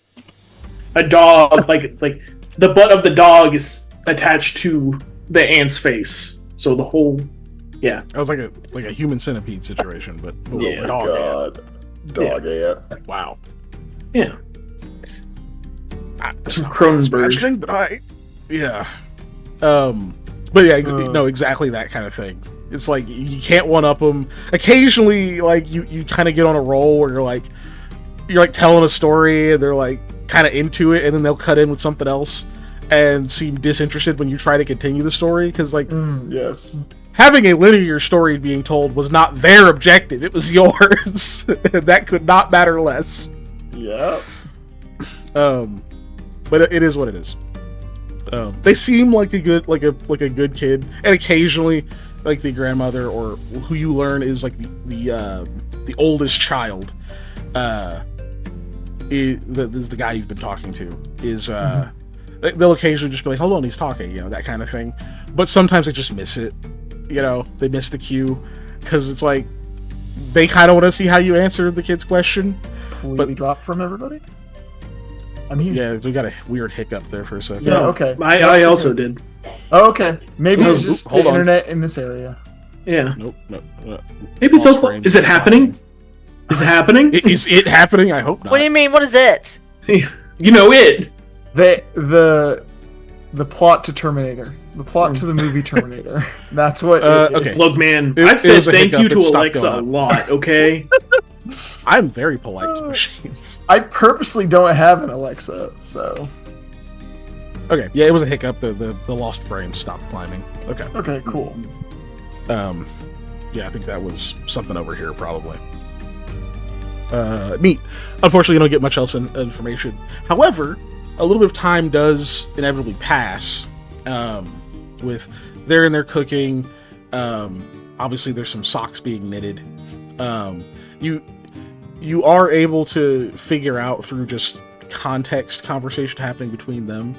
a dog, like the butt of the dog is attached to the ant's face, so the whole, yeah. That was like a human centipede situation, but Yeah, dog ant. Wow. Yeah. That's Some not what I was Cronenberg. imagining, but yeah. But yeah, no, exactly that kind of thing. It's like you can't one up them. Occasionally, like you kind of get on a roll where you're like telling a story and they're like kind of into it, and then they'll cut in with something else and seem disinterested when you try to continue the story, because like Yes. having a linear story being told was not their objective; it was yours. That could not matter less. Yeah. But it is what it is. They seem like a good kid, and occasionally, like the grandmother or who you learn is like the oldest child, is the guy you've been talking to. Is they'll occasionally just be like, "Hold on, he's talking," that kind of thing. But sometimes they just miss it. They miss the cue because it's like they kind of want to see how you answer the kid's question. Completely dropped from everybody. I'm here. Yeah, we got a weird hiccup there for a second. Yeah. Okay. I also did. Oh, okay. Maybe Oh, it's just hold the on. internet in this area. Yeah. Nope. Maybe it's Lost also. frames. Is it happening? Is it happening? Is it happening? I hope not. What do you mean? What is it? You know it. The plot to Terminator. The plot to the movie Terminator. That's what. It is. okay. Look, man, It- I've it said was a thank hiccup. you to It stopped Alexa going a up. lot. Okay. I'm very polite to machines. I purposely don't have an Alexa, so. Okay, yeah, it was a hiccup. The lost frame stopped climbing. Okay. Okay. Cool. Yeah, I think that was something over here probably. Neat. Unfortunately, you don't get much else information. However, a little bit of time does inevitably pass. With they're in there cooking. Obviously, there's some socks being knitted. You are able to figure out through just context conversation happening between them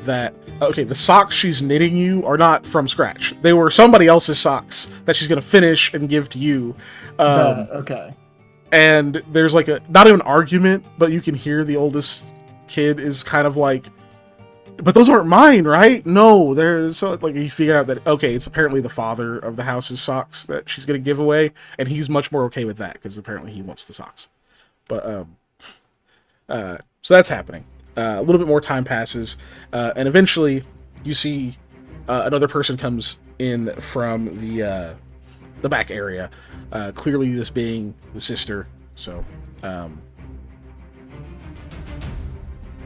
that okay, the socks she's knitting you are not from scratch. They were somebody else's socks that she's gonna finish and give to you. Okay. And there's like not even an argument, but you can hear the oldest kid is kind of like, but those aren't mine, right? No, there's so like you figure out that okay, it's apparently the father of the house's socks that she's gonna give away, and he's much more okay with that because apparently he wants the socks. But so that's happening. A little bit more time passes, and eventually you see another person comes in from the back area. Clearly, this being the sister. So,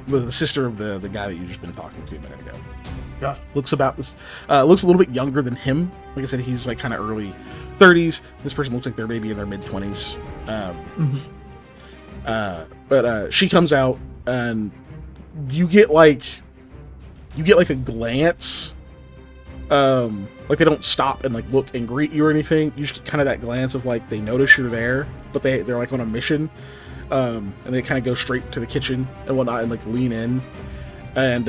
the sister of the guy that you've just been talking to a minute ago. Yeah. Looks looks a little bit younger than him. Like I said, he's like kind of early 30s. This person looks like they're maybe in their mid 20s. But she comes out and you get like a glance. Like they don't stop and like look and greet you or anything. You just get kind of that glance of like they notice you're there, but they're like on a mission. And they kind of go straight to the kitchen and whatnot and like lean in. And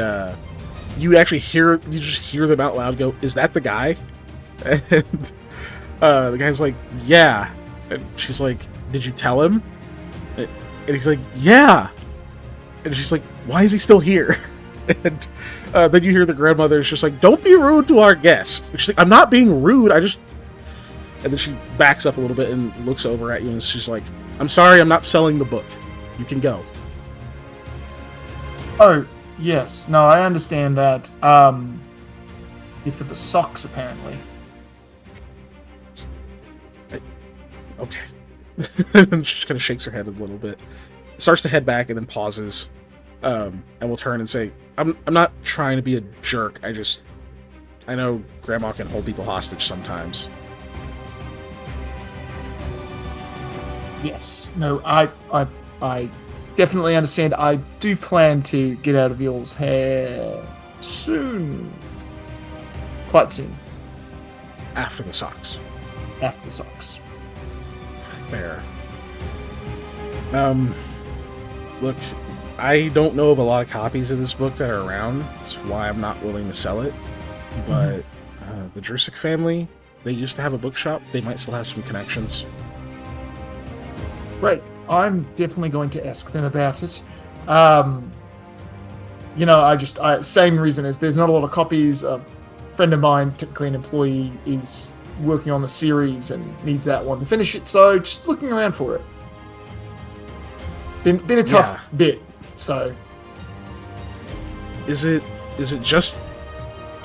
you just hear them out loud go, "Is that the guy?" And the guy's like, "Yeah." And she's like, "Did you tell him?" And he's like, "Yeah." And she's like, "Why is he still here?" And then you hear the grandmother's just like, "Don't be rude to our guest." And she's like, "I'm not being rude. I just..." And then she backs up a little bit and looks over at you and she's like, "I'm sorry, I'm not selling the book. You can go." Oh, yes. No, I understand that. For the socks, apparently. Okay. and she kind of shakes her head a little bit, starts to head back, and then pauses, and will turn and say, I'm not trying to be a jerk. I know Grandma can hold people hostage sometimes. Yes. No, I definitely understand. I do plan to get out of y'all's hair soon. Quite soon. After the socks. After the socks. Fair. Look, I don't know of a lot of copies of this book that are around. That's why I'm not willing to sell it. But the Jursic family, they used to have a bookshop. They might still have some connections. Right. I'm definitely going to ask them about it. Same reason as there's not a lot of copies. A friend of mine, typically an employee, is working on the series and needs that one to finish it. So just looking around for it. Been a tough bit. So is it just?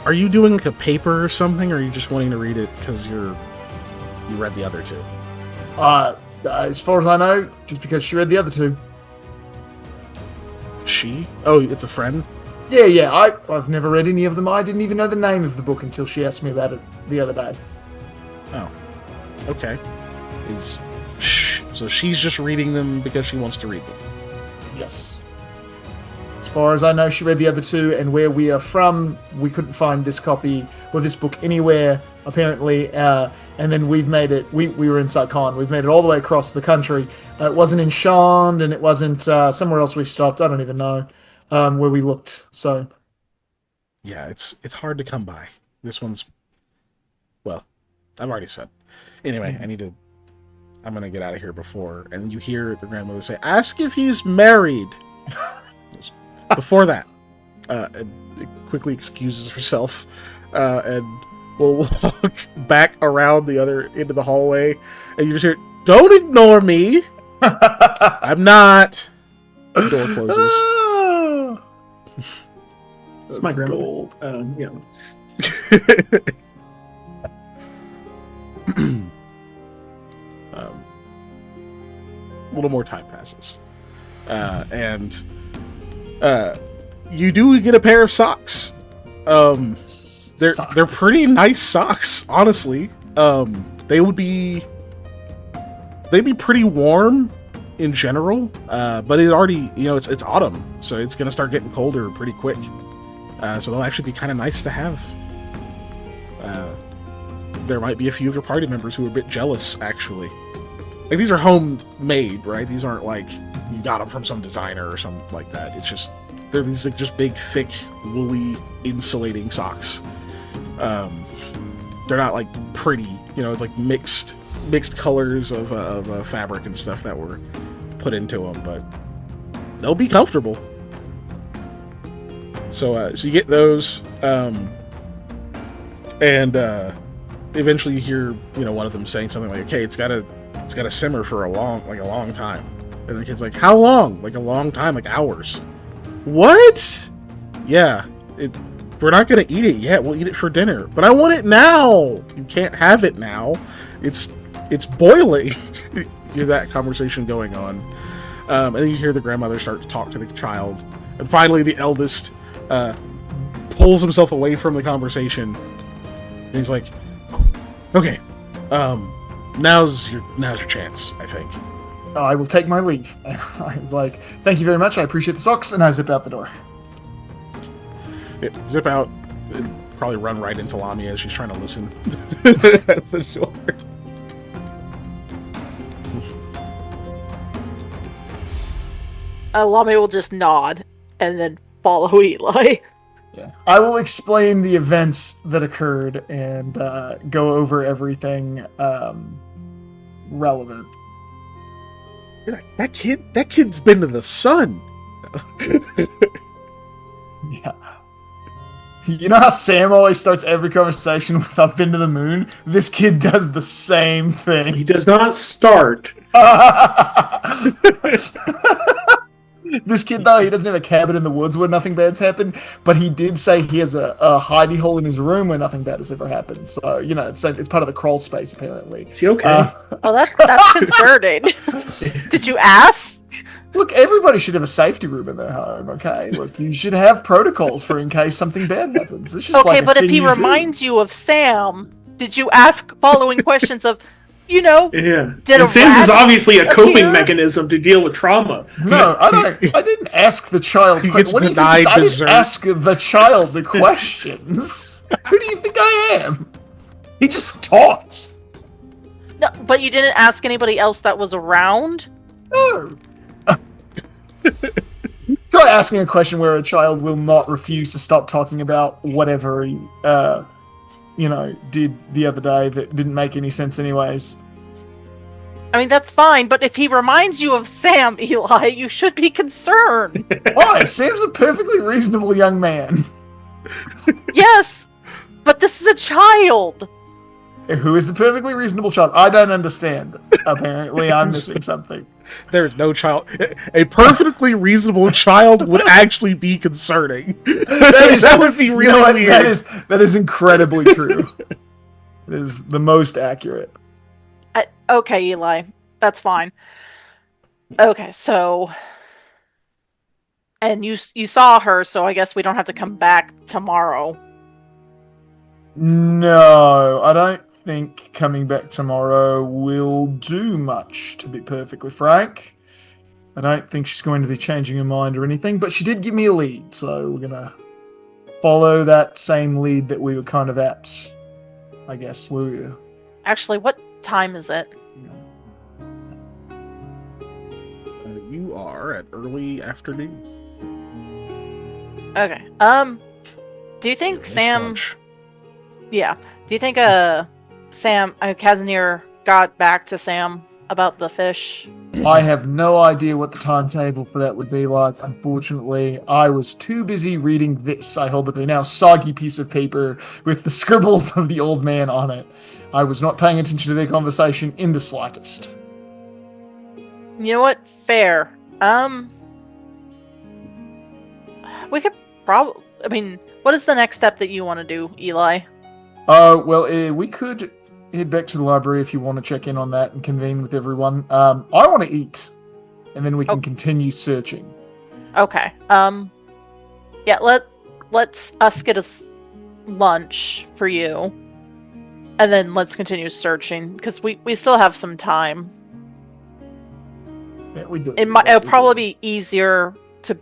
Are you doing like a paper or something, or are you just wanting to read it because you read the other two? As far as I know, just because she read the other two. She? Oh, it's a friend? Yeah. I've never read any of them. I didn't even know the name of the book until she asked me about it the other day. Oh. Okay. So she's just reading them because she wants to read them? Yes. As far as I know, she read the other two, and where we are from, we couldn't find this copy or this book anywhere, apparently. And then we've made it, we were in Saigon, we've made it all the way across the country. It wasn't in Shand, and it wasn't somewhere else we stopped. I don't even know where we looked. So, yeah, it's hard to come by. This one's, well, I've already said. Anyway, I'm going to get out of here before, and you hear the grandmother say, ask if he's married. Before that, it quickly excuses herself, and will walk back around the other end of the hallway, and you just hear, don't ignore me. I'm not. The door closes. That's my grandma. Gold. Yeah. A little more time passes, and you do get a pair of socks. They're pretty nice socks, honestly. They'd be pretty warm in general, but it already, it's autumn, so it's gonna start getting colder pretty quick. So they'll actually be kind of nice to have. There might be a few of your party members who are a bit jealous, actually. Like, these are homemade, right? These aren't like you got them from some designer or something like that. It's just, they're these like just big, thick, woolly, insulating socks. They're not like pretty, it's like mixed colors of fabric and stuff that were put into them, but they'll be comfortable. So you get those, and eventually you hear, one of them saying something like, "Okay, it's gotta simmer for a long time." And the kid's like, "How long?" "Like a long time, like hours." "What?" "Yeah, we're not gonna eat it yet. We'll eat it for dinner." "But I want it now." "You can't have it now. It's boiling." You hear that conversation going on, and then you hear the grandmother start to talk to the child, and finally the eldest pulls himself away from the conversation, and he's like, "Okay, now's your chance, I think." I will take my leave. I was like, "Thank you very much. I appreciate the socks," and I zip out the door. Zip out, and probably run right into Lamia as she's trying to listen at the door. Lami will just nod and then follow Eli. Yeah, I will explain the events that occurred and go over everything relevant. You're like, that kid's been to the sun. Yeah. You know how Sam always starts every conversation with "I've been to the moon"? This kid does the same thing. He does not start. This kid, though, he doesn't have a cabin in the woods where nothing bad's happened, but he did say he has a hidey hole in his room where nothing bad has ever happened. So, it's part of the crawl space, apparently. Is he okay? Oh, that's concerning. Did you ask? Look, everybody should have a safety room in their home, okay? Look, you should have protocols for in case something bad happens. It's just Okay, like a but if thing he you do. reminds you of Sam, did you ask following questions of, Yeah. did And a Sam's is rat obviously a coping appear? mechanism to deal with trauma. No, I didn't ask the child He questions. gets What do you think? denied I didn't dessert. ask the child the questions. Who do you think I am? He just talked. No, but you didn't ask anybody else that was around? No. Try asking a question where a child will not refuse to stop talking about whatever he, did the other day that didn't make any sense anyways. I mean, that's fine, but if he reminds you of Sam, Eli, you should be concerned. Why? Sam's a perfectly reasonable young man. Yes, but this is a child. Who is a perfectly reasonable child? I don't understand. Apparently, I'm missing something. There is no child. A perfectly reasonable child would actually be concerning. That would be really weird. That is incredibly true. It is the most accurate. Okay, Eli, that's fine. Okay, so... And you saw her, so I guess we don't have to come back tomorrow. No, I don't think coming back tomorrow will do much, to be perfectly frank. I don't think she's going to be changing her mind or anything, but she did give me a lead, so we're going to follow that same lead that we were kind of at, I guess. Actually, what time is it? You are at early afternoon. Okay. Do you think Your missed Sam... lunch. Yeah. Do you think Casimir got back to Sam about the fish? I have no idea what the timetable for that would be like. Unfortunately, I was too busy reading this. I hold up a now soggy piece of paper with the scribbles of the old man on it. I was not paying attention to their conversation in the slightest. You know what? Fair. We could probably... I mean, what is the next step that you want to do, Eli? We could head back to the library if you want to check in on that and convene with everyone. I want to eat, and then we can continue searching. Okay. Yeah, let's us get us lunch for you, and then let's continue searching, because we still have some time. Yeah, we do. It'll probably be easier to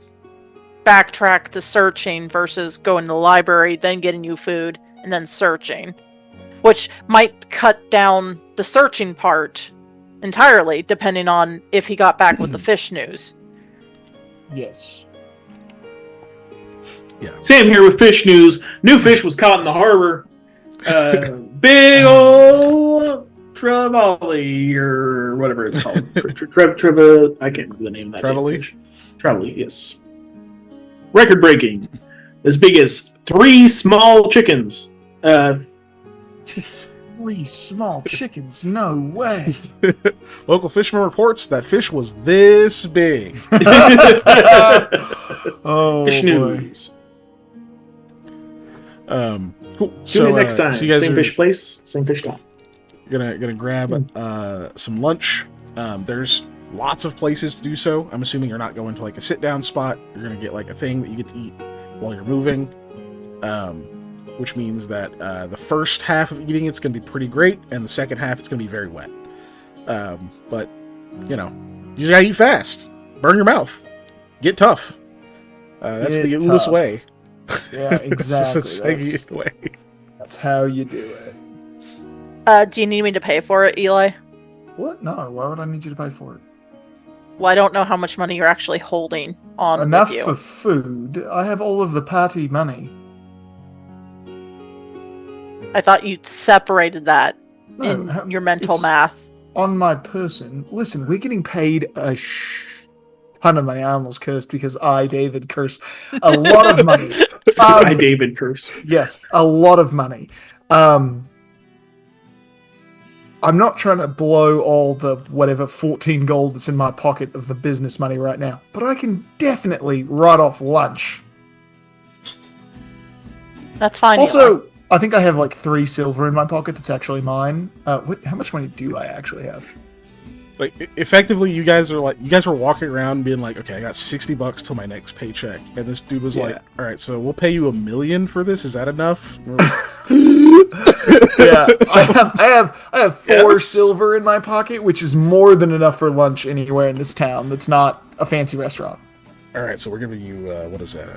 backtrack to searching versus going to the library, then getting you food, and then searching. Which might cut down the searching part entirely, depending on if he got back with the fish news. Yes. Yeah. Sam here with fish news. New fish was caught in the harbor. Big ol' trevally, or whatever it's called. I can't remember the name of that. Trevally? fish. Trevally, yes. Record breaking. As big as 3 small chickens. 3 small chickens? No way. Local fisherman reports that fish was this big. Oh, Fish boy. news. Cool. Tune in next time. So you guys Same are fish place, same fish time. gonna grab some lunch. There's lots of places to do so. I'm assuming you're not going to like a sit down spot. You're gonna get like a thing that you get to eat while you're moving. Which means that the first half of eating it's going to be pretty great, and the second half it's going to be very wet. But, you just got to eat fast. Burn your mouth. Get tough. That's Get the oldest tough. way. Yeah, exactly. That's the way. That's how you do it. Do you need me to pay for it, Eli? What? No, why would I need you to pay for it? Well, I don't know how much money you're actually holding on Enough with you. for food. I have all of the party money. I thought you separated that No, in your mental it's math. on my person. Listen, we're getting paid a ton of money. I almost cursed because David, cursed. A lot of money. I David curse. Yes, a lot of money. I'm not trying to blow all the whatever 14 gold that's in my pocket of the business money right now, but I can definitely write off lunch. That's fine. Also, Eli. I think I have like 3 silver in my pocket that's actually mine. How much money do I actually have? Like, effectively, you guys were walking around being like, okay, I got $60 till my next paycheck, and this dude was like, all right, so we'll pay you $1 million for this. Is that enough? Yeah, I have 4 Yes. silver in my pocket, which is more than enough for lunch anywhere in this town that's not a fancy restaurant. All right, so we're giving you what is that?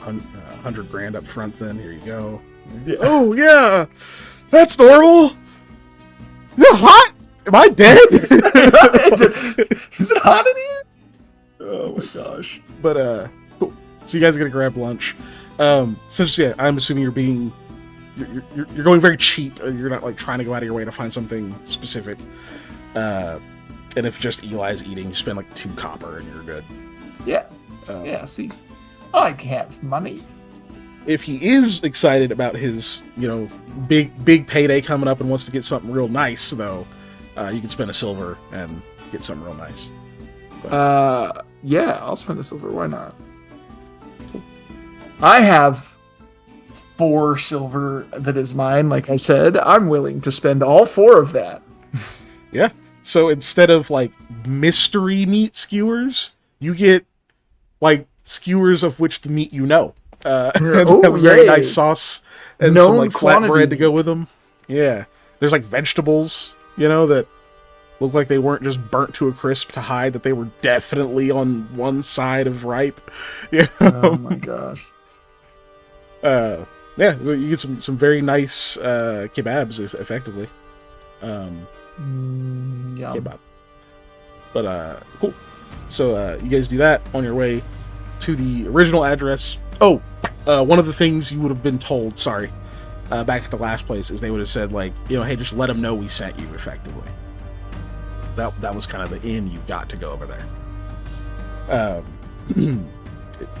100 grand up front. Then here you go. Yeah. Oh yeah, that's normal. Is it hot? Am I dead? Is it hot in here? Oh my gosh. But cool. So you guys are gonna grab lunch. Since I'm assuming you're going very cheap. You're not like trying to go out of your way to find something specific. And if just Eli's eating, you spend like 2 copper and you're good. Yeah. Yeah, see. I have money. If he is excited about his, big payday coming up and wants to get something real nice, though, you can spend a silver and get something real nice. Yeah, I'll spend a silver. Why not? I have 4 silver that is mine. Like I said, I'm willing to spend all 4 of that. Yeah. So instead of like mystery meat skewers, you get like skewers of which the meat you know. And Oh, have a very yay. nice sauce and Known some like quantity flatbread to go meat. with them. Yeah. There's like vegetables, that look like they weren't just burnt to a crisp to hide that they were definitely on one side of ripe. Yeah. Oh my gosh. So you get some very nice kebabs effectively. Yum. Kebab. But cool. So you guys do that on your way to the original address. Oh, one of the things you would have been told, back at the last place, is they would have said like, hey, just let them know we sent you. Effectively, that was kind of the in you got to go over there.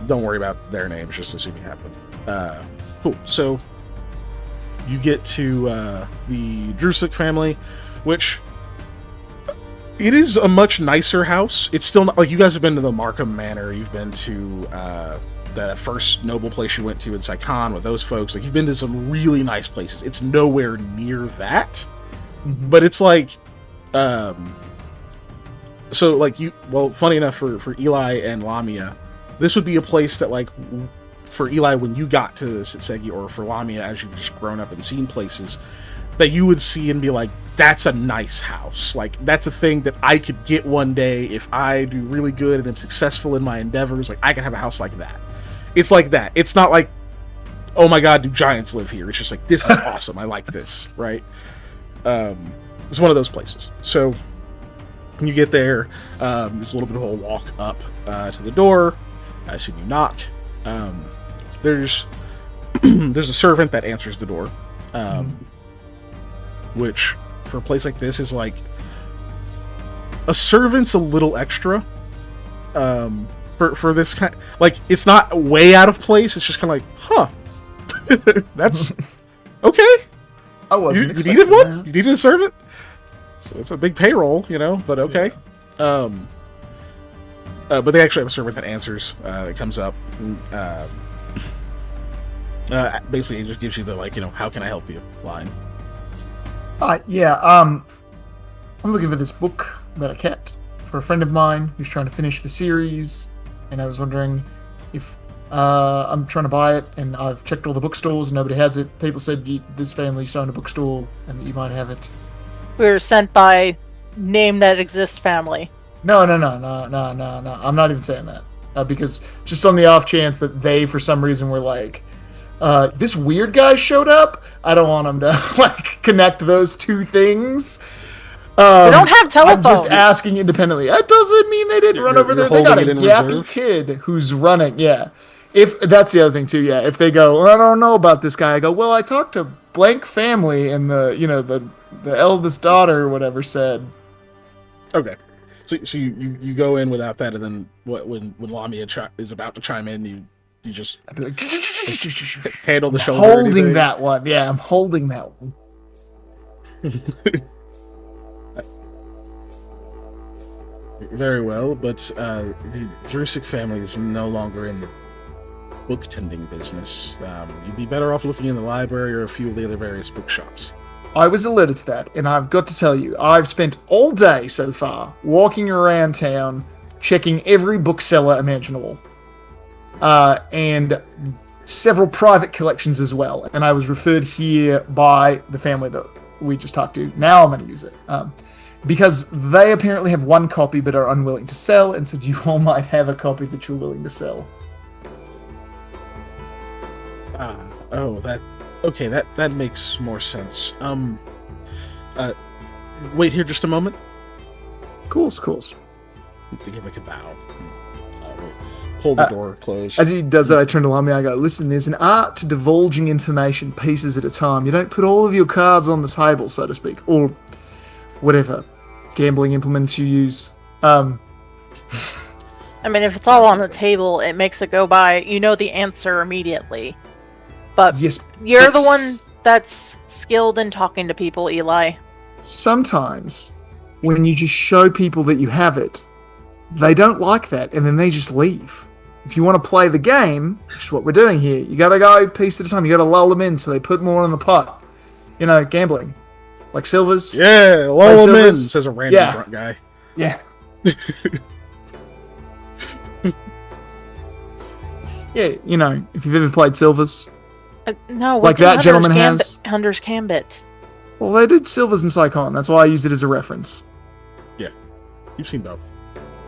Don't worry about their names, just assume you have them. Cool. So you get to the Drusik family, which it is a much nicer house. It's still not like you guys have been to the Markham Manor. You've been to the first noble place you went to in Saikan with those folks. Like you've been to some really nice places. It's nowhere near that, but it's like, so like funny enough for Eli and Lamia, this would be a place that like for Eli when you got to Sitsegi, or for Lamia as you've just grown up and seen places that you would see and be like, that's a nice house. Like, that's a thing that I could get one day if I do really good and am successful in my endeavors. Like, I could have a house like that. It's like that. It's not like, oh my god, do giants live here? It's just like, this is awesome. I like this, right? It's one of those places. So, when you get there, there's a little bit of a walk up to the door. I assume you knock. There's a servant that answers the door. Which, for a place like this, is like a servant's a little extra. For this kind, like it's not way out of place. It's just kind of like, huh, that's okay. I wasn't. You needed one. That. You needed a servant. So it's a big payroll, But okay. Yeah. But they actually have a servant that answers. That comes up. Basically, it just gives you the how can I help you line. Yeah. I'm looking for this book that I kept for a friend of mine who's trying to finish the series, and I was wondering if I'm trying to buy it, and I've checked all the bookstores, and nobody has it. People said this family's starting a bookstore, and that you might have it. We were sent by name that exists family. No. I'm not even saying that because just on the off chance that they, for some reason, were like, this weird guy showed up. I don't want him to like connect those two things. They don't have I'm telephones. just asking independently. That doesn't mean they didn't run over there. They got a yappy kid who's running. Yeah. If that's the other thing too. Yeah. If they go, well, I don't know about this guy. I go, well, I talked to blank family, and the eldest daughter or whatever said. Okay. So you go in without that, and then when Lamia is about to chime in, you just I'd be like, handle the shoulder. Holding that one. Yeah, I'm holding that one. very well, but the Drusic family is no longer in the book tending business. You'd be better off looking in the library or a few of the other various bookshops. I was alerted to that, and I've got to tell you, I've spent all day so far walking around town, checking every bookseller imaginable, and several private collections as well. And I was referred here by the family that we just talked to. Now I'm going to use it. Because they apparently have one copy but are unwilling to sell, and so you all might have a copy that you're willing to sell. That makes more sense. Wait here just a moment. Course. To give like a bow. Hold the door closed. As he does that, I turn to Lummy. I go, listen, there's an art to divulging information pieces at a time. You don't put all of your cards on the table, so to speak, or whatever gambling implements you use. I mean, if it's all on the table, it makes it go by. You know the answer immediately. But Yes, you're the one that's skilled in talking to people, Eli. sometimes when you just show people that you have it, they don't like that, and then they just leave. If you want to play the game, which is what we're doing here, you gotta go piece at a time. You gotta lull them in so they put more in the pot. You know, gambling. Like silvers. Yeah, lull them in, says a random drunk guy. Yeah. Yeah, you know, if you've ever played silvers. No, like that gentleman has. Hunter's Gambit. Well, they did silvers and Psychon. That's why I used it as a reference. Yeah, you've seen both.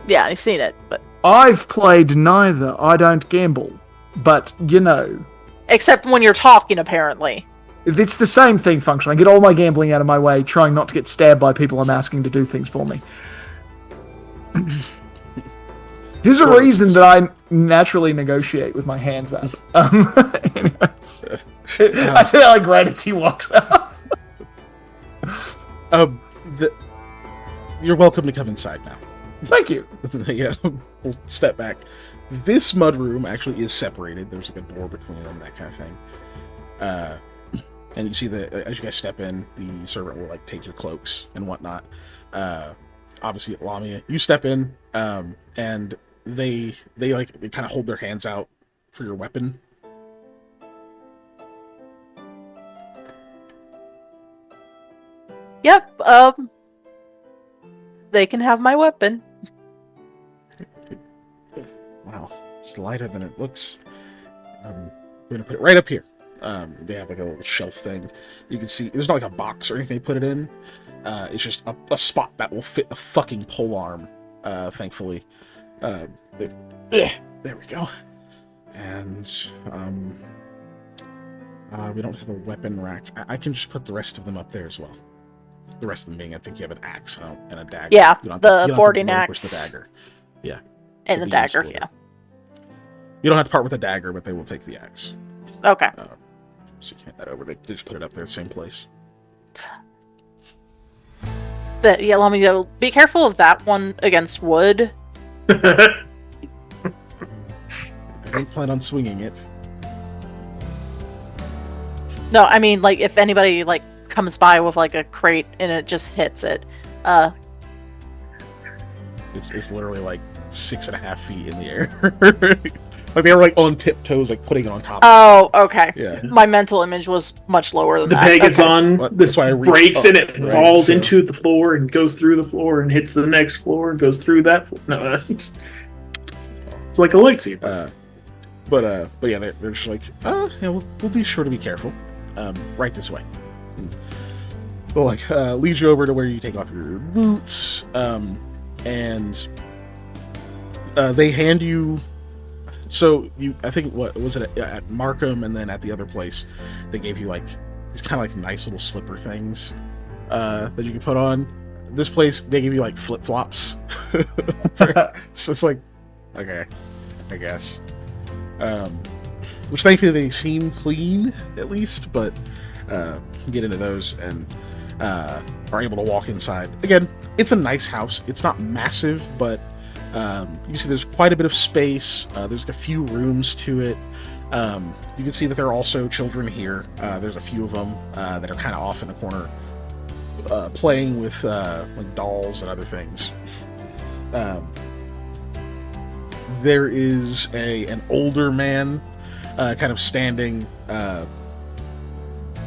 Yeah, I've seen it, but I've played neither. I don't gamble. But, you know. Except when you're talking, apparently. It's the same thing functionally. I get all my gambling out of my way, trying not to get stabbed by people I'm asking to do things for me. There's a reason that I naturally negotiate with my hands up. Anyways. I say that like right as he walks out. You're welcome to come inside now. Thank you. Yeah, we'll step back. This mudroom actually is separated. There's like a door between them, that kind of thing. And you see that as you guys step in, the servant will like take your cloaks and whatnot. Obviously, Lamia, you step in, and they kind of hold their hands out for your weapon. Yep. They can have my weapon. Wow, it's lighter than it looks. We're gonna put it right up here. They have like a little shelf thing. You can see there's not like a box or anything they put it in. It's just a spot that will fit the fucking polearm. Thankfully, there we go. And we don't have a weapon rack. I can just put the rest of them up there as well. The rest of them being, I think you have an axe and a dagger. Yeah, the boarding axe. The dagger. Yeah. And the dagger, yeah. You don't have to part with the dagger, but they will take the axe. Okay. So you can't that over. They just put it up there, the same place. Let me go. Be careful of that one against wood. I don't plan on swinging it. No, I mean, like, if anybody, like, comes by with, like, a crate and it just hits it. It's literally, like, 6.5 feet in the air. Like, they were, like, on tiptoes, like, putting it on top. Oh, okay. Yeah. My mental image was much lower than the that. peg gets Okay. on, this breaks and it falls into the floor and goes through the floor and hits the next floor and goes through that floor. No, it's like a lightsaber. But yeah, they're just like, yeah, we'll be sure to be careful. Right this way. And they'll like lead you over to where you take off your boots, and they hand you. So I think what was it at Markham, and then at the other place, they gave you like these kind of like nice little slipper things that you can put on. This place they give you like flip flops, so it's like, okay, I guess. Which thankfully they seem clean at least, but get into those and are able to walk inside. Again, it's a nice house. It's not massive, but you can see there's quite a bit of space. There's a few rooms to it. You can see that there are also children here. There's a few of them that are kind of off in the corner playing with like dolls and other things. there is an older man kind of standing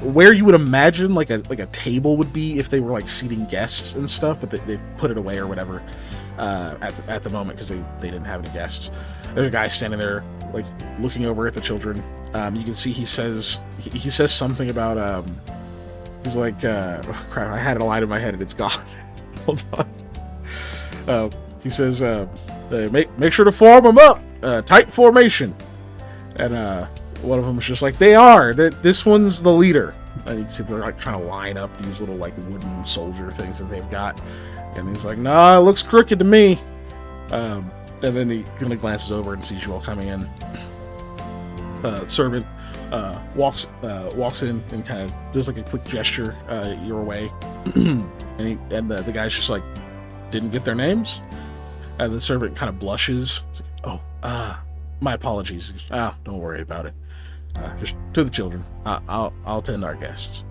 where you would imagine like a table would be if they were like seating guests and stuff, but they've put it away or whatever at the moment because they didn't have any guests. There's a guy standing there like looking over at the children. You can see he says something about he's like oh crap, I had it a line in my head and it's gone. Hold on. He says make sure to form them up, tight formation, and one of them is just like, they are. This one's the leader. And you can see they're like trying to line up these little like wooden soldier things that they've got. And he's like, nah, it looks crooked to me. And then he kind of glances over and sees you all coming in. Servant walks in and kind of does like a quick gesture your way. and the guy's just like, didn't get their names? And the servant kind of blushes. He's like, oh, my apologies. Don't worry about it. Just to the children. I'll tend our guests.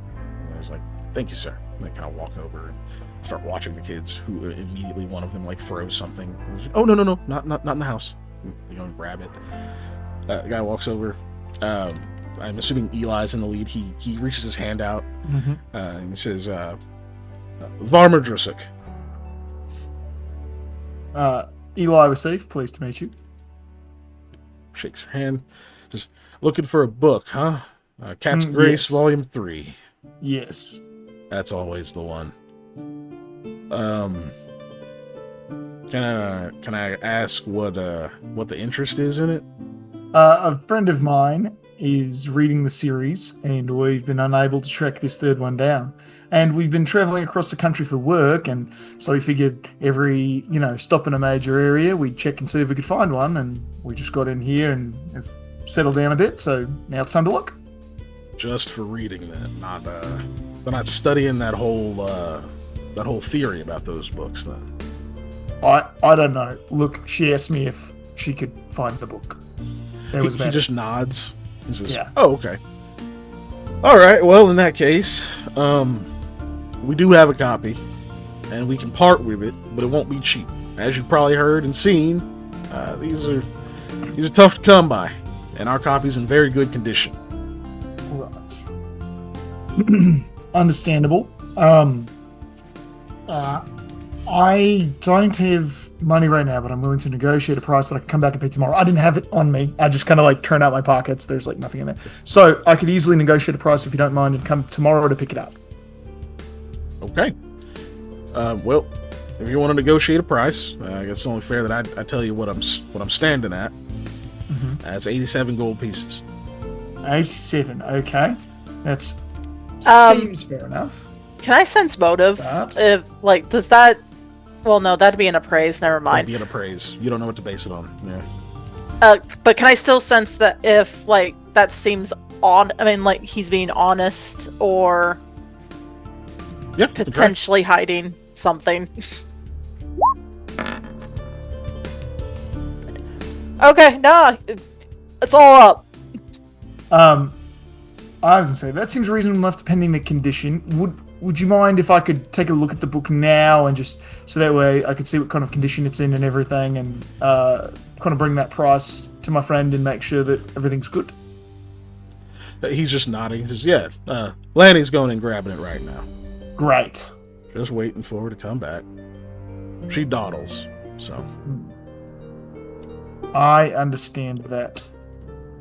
And I was like, thank you, sir. And they kind of walk over and start watching the kids, who immediately one of them like throws something. Like, oh, no, not in the house. They go and grab it. The guy walks over. I'm assuming Eli's in the lead. He reaches his hand out and he says, Varmer Drusik. Eli Receive, pleased to meet you. Shakes her hand. Just looking for a book, huh? Cat's Grace, yes. Volume 3. Yes. That's always the one. Can I ask what the interest is in it? A friend of mine is reading the series, and we've been unable to track this third one down. And we've been traveling across the country for work, and so we figured every, stop in a major area, we'd check and see if we could find one, and we just got in here and have settled down a bit, so now it's time to look. Just for reading that, not they're not studying that whole theory about those books then. I don't know. Look, she asked me if she could find the book. That was he just nods and says, yeah. Oh, okay. All right, well, in that case, we do have a copy, and we can part with it, but it won't be cheap. As you've probably heard and seen, these are tough to come by, and our copy's in very good condition. Right. Understandable. I don't have money right now, but I'm willing to negotiate a price that I can come back and pay tomorrow. I didn't have it on me. I just kind of like turn out my pockets. There's like nothing in there. So I could easily negotiate a price if you don't mind and come tomorrow to pick it up. Okay. Well, if you want to negotiate a price, I guess it's only fair that I tell you what I'm standing at. That's 87 gold pieces. 87. Okay, that's seems fair enough. Can I sense motive? If does that? Well, no, that'd be an appraise. Never mind. That'd be an appraise. You don't know what to base it on. Yeah. But can I still sense that if that seems on? I mean, he's being honest or potentially hiding something. Okay, no, it's all up. I was gonna say that seems reasonable enough depending the condition. Would you mind if I could take a look at the book now and just so that way I could see what kind of condition it's in and everything, and kind of bring that price to my friend and make sure that everything's good? He's just nodding. He says, "Yeah, Lanny's going and grabbing it right now." Great. Just waiting for her to come back. She dawdles, so. I understand that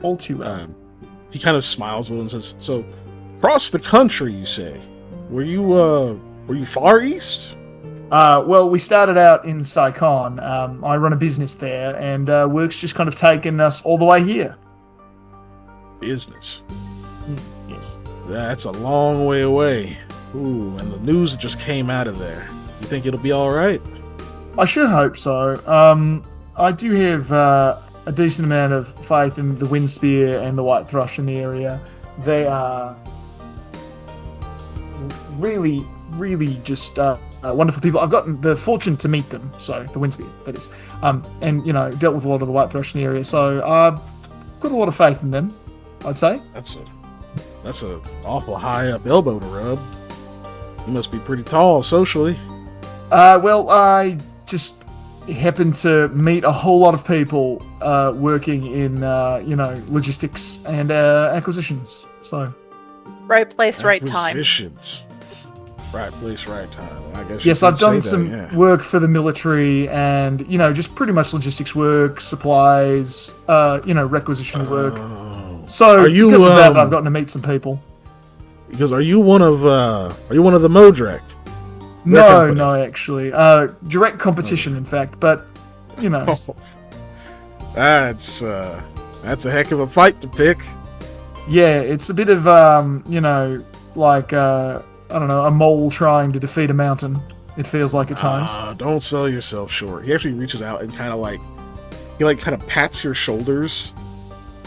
all too well. He kind of smiles a little and says, "So, across the country, you say? Were you far east?" Well, we started out in Saigon. I run a business there, and work's just kind of taken us all the way here. Business? Yes. That's a long way away. Ooh, and the news that just came out of there. You think it'll be all right? I sure hope so. I do have a decent amount of faith in the wind spear and the white thrush in the area. They are really, really just wonderful people. I've gotten the fortune to meet them, so the wind spear, that is. And, dealt with a lot of the white thrush in the area, so I've got a lot of faith in them, I'd say. That's a awful high up elbow to rub. You must be pretty tall socially. Well, I just happened to meet a whole lot of people working in logistics and acquisitions. So Right place, right time. Acquisitions. Right place, right time. I guess. yes, you I've could done say some that, yeah. work for the military, and just pretty much logistics work, supplies, requisition work. Oh. So Are you, because of that, I've gotten to meet some people. Because are you one of the Modrek? Their No, company? no, actually, direct competition, in fact. But Oh, that's a heck of a fight to pick. yeah, it's a bit of like I don't know, a mole trying to defeat a mountain. It feels like at times. Don't sell yourself short. He actually reaches out and kind of pats your shoulders,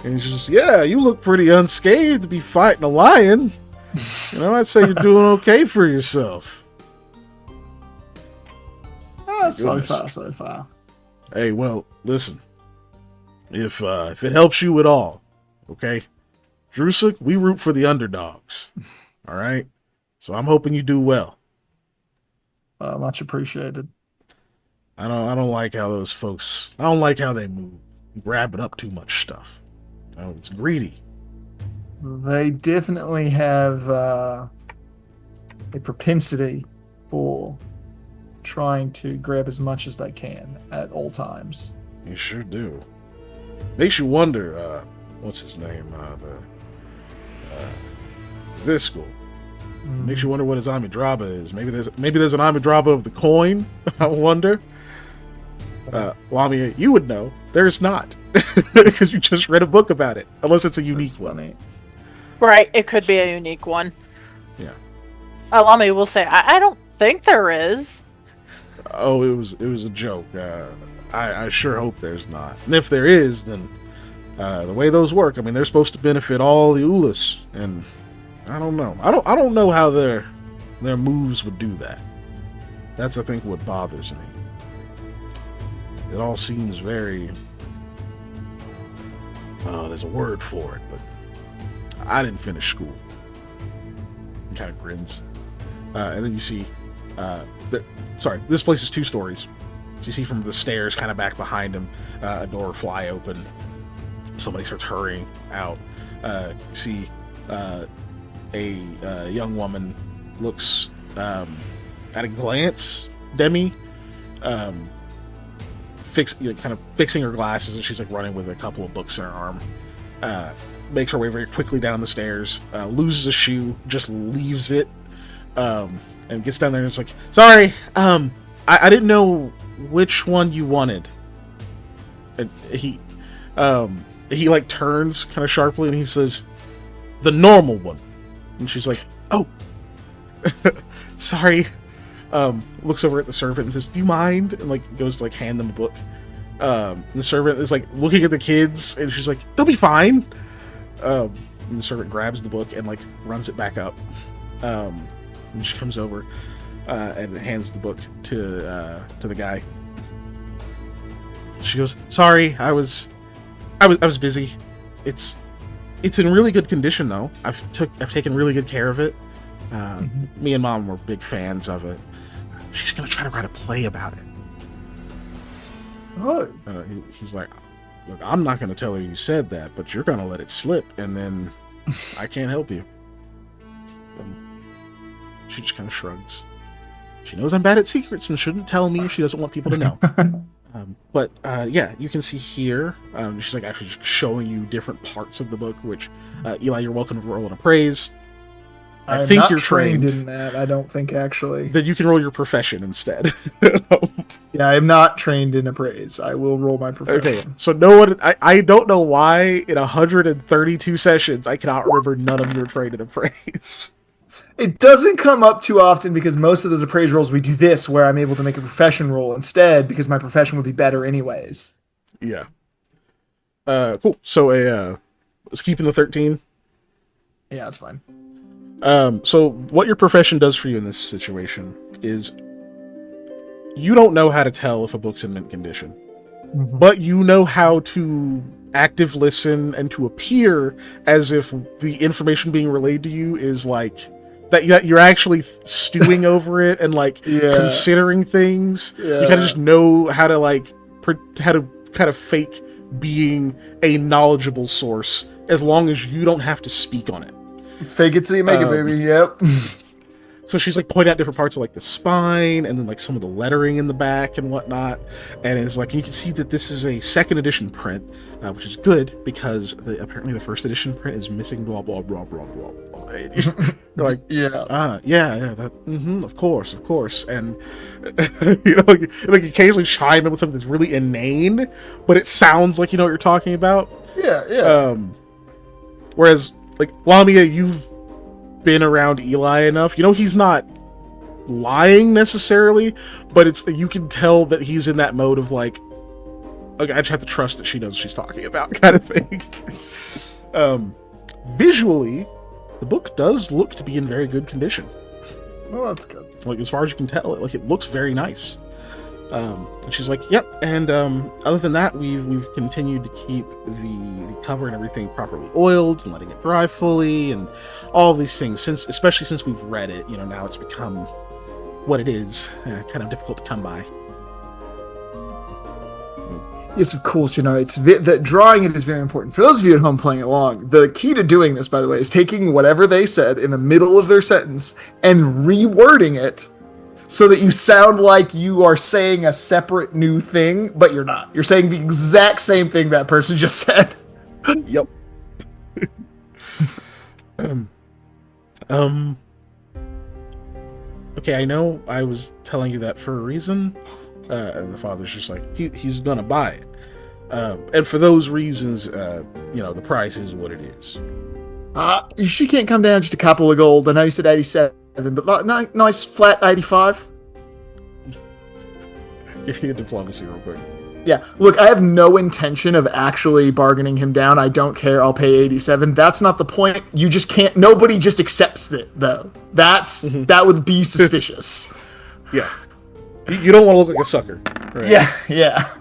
and he's just, yeah, you look pretty unscathed to be fighting a lion. I'd say you're doing okay for yourself. So goodness. far. Hey, well, listen. If it helps you at all, okay, Drusuk, we root for the underdogs. All right, so I'm hoping you do well. Much appreciated. I don't like how those folks. I don't like how they move, grabbing up too much stuff. It's greedy. They definitely have a propensity for trying to grab as much as they can at all times. You sure do. Makes you wonder. What's his name? Viscal. Makes you wonder what his Amidraba is. Maybe there's an Amidraba of the coin. I wonder. Well, I mean, you would know. There's not, because you just read a book about it. Unless it's a unique one. Funny. Right, it could be a unique one. Yeah. Alami will say, I don't think there is. Oh, it was a joke. I sure hope there's not. And if there is, then the way those work, I mean, they're supposed to benefit all the Ulas, and I don't know. I don't know how their moves would do that. That's, I think, what bothers me. It all seems very. Oh, there's a word for it, but I didn't finish school. He kind of grins, and then you see. This place is 2 stories. So you see from the stairs, kind of back behind him, a door fly open. Somebody starts hurrying out. You see a young woman looks at a glance, Demi, kind of fixing her glasses, and she's like running with a couple of books in her arm. Makes her way very quickly down the stairs, loses a shoe, just leaves it, and gets down there and is like, sorry, I didn't know which one you wanted. And he like turns kind of sharply and he says, the normal one. And she's like, oh, sorry. Looks over at the servant and says, do you mind? And like goes to like hand them a book. The servant is like looking at the kids and she's like, they'll be fine. And the servant grabs the book and like runs it back up. And she comes over and hands the book to the guy. She goes, sorry, I was busy. It's in really good condition though. I've taken really good care of it. Me and Mom were big fans of it. She's gonna try to write a play about it. Oh, He's like, look, I'm not gonna tell her you said that, but you're gonna let it slip, and then I can't help you. She just kind of shrugs. She knows I'm bad at secrets and shouldn't tell me if she doesn't want people to know. But yeah, you can see here, she's like actually showing you different parts of the book, which, Eli, you're welcome to roll an appraise. I think not you're trained in that. I don't think, actually. Then you can roll your profession instead. Yeah, I'm not trained in appraise. I will roll my profession. Okay, so no one, I don't know why in 132 sessions I cannot remember none of you are trained in appraise. It doesn't come up too often because most of those appraise rolls we do this, where I'm able to make a profession roll instead because my profession would be better anyways. Yeah. Cool. So let's keep in the 13. Yeah, that's fine. So what your profession does for you in this situation is you don't know how to tell if a book's in mint condition, but you know how to active listen and to appear as if the information being relayed to you is like that you're actually stewing over it and like Yeah. considering things. Yeah. You kind of just know how to like how to kind of fake being a knowledgeable source as long as you don't have to speak on it. Fake it till you make it, baby. Yep. So she's like pointing out different parts of like the spine and then like some of the lettering in the back and whatnot. And it's like, you can see that this is a second edition print, which is good because apparently the first edition print is missing blah, blah, blah, blah, blah, blah. You're like, yeah, of course. And, you know, like occasionally chime in with something that's really inane, but it sounds like you know what you're talking about. Yeah. Whereas, like, Lamia, you've been around Eli enough, you know he's not lying necessarily, but it's you can tell that he's in that mode of like, okay, I just have to trust that she knows what she's talking about, kind of thing. Visually, the book does look to be in very good condition. Oh, that's good. Like, as far as you can tell, it looks very nice. And she's like, yep. And other than that, we've continued to keep the cover and everything properly oiled and letting it dry fully and all of these things. Especially since we've read it, you know, now it's become what it is, kind of difficult to come by. Yes, of course. You know, it's that drawing it is very important. For those of you at home playing along, the key to doing this, by the way, is taking whatever they said in the middle of their sentence and rewording it so that you sound like you are saying a separate new thing, but you're not. You're saying the exact same thing that person just said. Yep. Okay, I know I was telling you that for a reason, and the father's just like, he's gonna buy it. And for those reasons, you know, the price is what it is. She can't come down just a couple of gold. I know you said 87, but nice flat 85. Give you a diplomacy real quick. Yeah, look, I have no intention of actually bargaining him down. I don't care. I'll pay 87. That's not the point. You just can't. Nobody just accepts it, though. That would be suspicious. Yeah. You don't want to look like a sucker. Right? Yeah.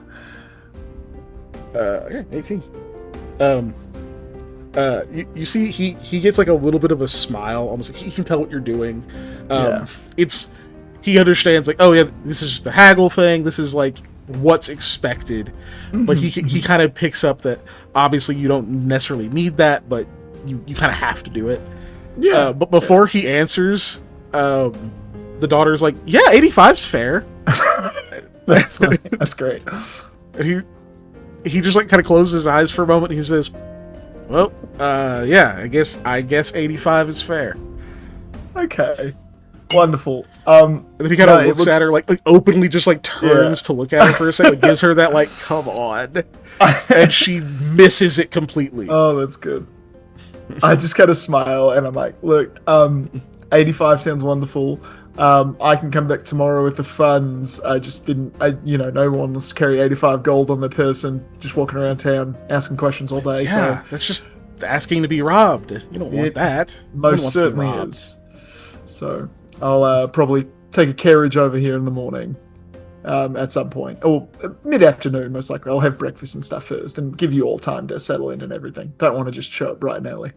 Okay, 18. You see, he gets like a little bit of a smile, almost like he can tell what you're doing. He understands, like, oh yeah, this is just the haggle thing. This is like what's expected, but he kind of picks up that obviously you don't necessarily need that, but you kind of have to do it. Yeah. But before he answers, the daughter's like, yeah, 85's fair. That's funny. That's great. And he just like kind of closes his eyes for a moment. And he says, well, yeah, I guess 85 is fair. Okay. Wonderful. And then he kind of looks at her, like openly just like turns to look at her for a second, like, gives her that like, come on. And she misses it completely. Oh, that's good. I just kind of smile and I'm like, look, 85 sounds wonderful. I can come back tomorrow with the funds. I just didn't, no one wants to carry 85 gold on their person, just walking around town asking questions all day. Yeah, so that's just asking to be robbed. You don't want that. Most certainly is. So I'll probably take a carriage over here in the morning at some point. Or mid-afternoon, most likely. I'll have breakfast and stuff first and give you all time to settle in and everything. Don't want to just show up bright and early.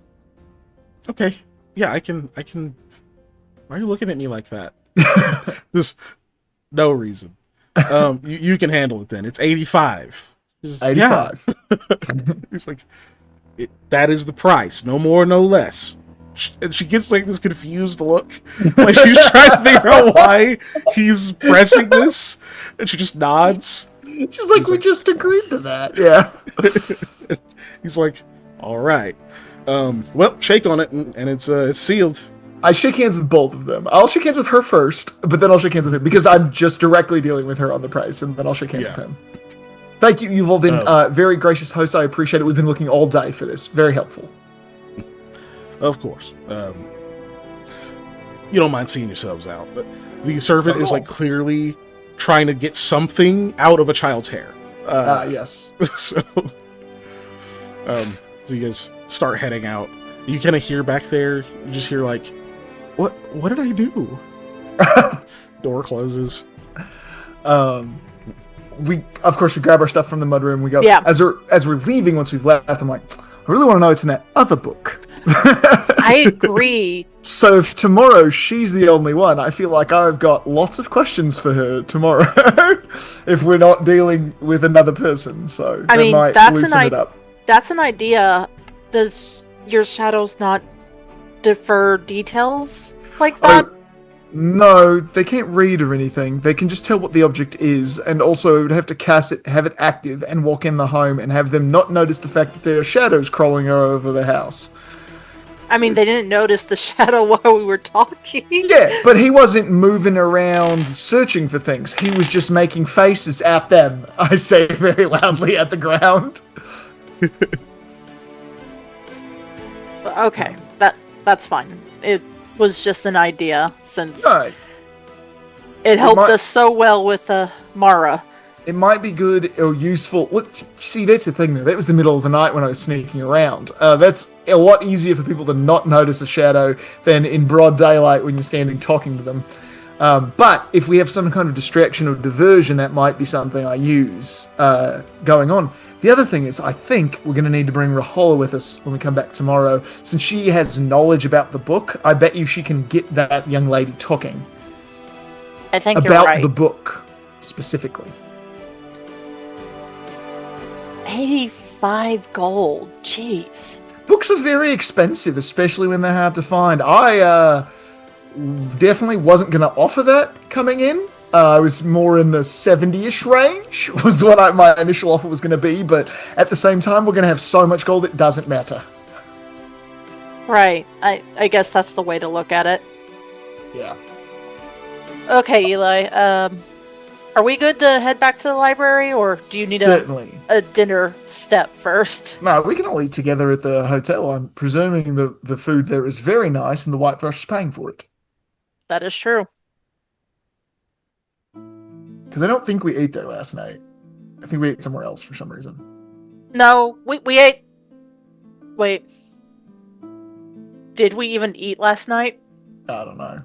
Okay. Yeah, I can... Why are you looking at me like that? Just no reason. You can handle it then. It's 85. 85. Yeah. He's like, that is the price. No more, no less. And she gets like this confused look. Like she's trying to figure out why he's pressing this. And she just nods. She's like, we just agreed to that. Yeah. He's like, all right. Well, shake on it and it's sealed. I shake hands with both of them. I'll shake hands with her first, but then I'll shake hands with him because I'm just directly dealing with her on the price, and then I'll shake hands with him. Thank you. You've all been very gracious hosts. I appreciate it. We've been looking all day for this. Very helpful. Of course. You don't mind seeing yourselves out, but the servant is like clearly trying to get something out of a child's hair. Yes. So you guys start heading out. You kind of hear back there, you just hear like, what did I do? Door closes. We grab our stuff from the mudroom. We go, as we're leaving, once we've left, I'm like, I really want to know what's in that other book. I agree. So if tomorrow she's the only one, I feel like I've got lots of questions for her tomorrow. If we're not dealing with another person, so I that mean, might that's loosen an it up. That's an idea. Does your shadows not defer details like that? Oh, no, they can't read or anything. They can just tell what the object is, and also would have to cast it, have it active, and walk in the home, and have them not notice the fact that there are shadows crawling over the house. I mean, they didn't notice the shadow while we were talking. Yeah, but he wasn't moving around searching for things. He was just making faces at them. I say very loudly at the ground. Okay, that's fine. It was just an idea since No, it helped might- us so well with Mara. it might be good or useful. Look, see, that's the thing, though. That was the middle of the night when I was sneaking around. That's a lot easier for people to not notice a shadow than in broad daylight when you're standing talking to them. But if we have some kind of distraction or diversion, that might be something I use going on. The other thing is, I think we're going to need to bring Rahola with us when we come back tomorrow. Since she has knowledge about the book, I bet you she can get that young lady talking I think you're about right. the book specifically. 85 gold. Jeez. Books are very expensive, especially when they're hard to find. I definitely wasn't going to offer that coming in. I was more in the 70-ish range, was what my initial offer was going to be, but at the same time, we're going to have so much gold, it doesn't matter. Right. I guess that's the way to look at it. Yeah. Okay, Eli. Are we good to head back to the library, or do you need Certainly. a dinner step first? No, we can all eat together at the hotel. I'm presuming the food there is very nice and the Whitethrush is paying for it. That is true. Because I don't think we ate there last night. I think we ate somewhere else for some reason. No, we ate. Wait. Did we even eat last night? I don't know.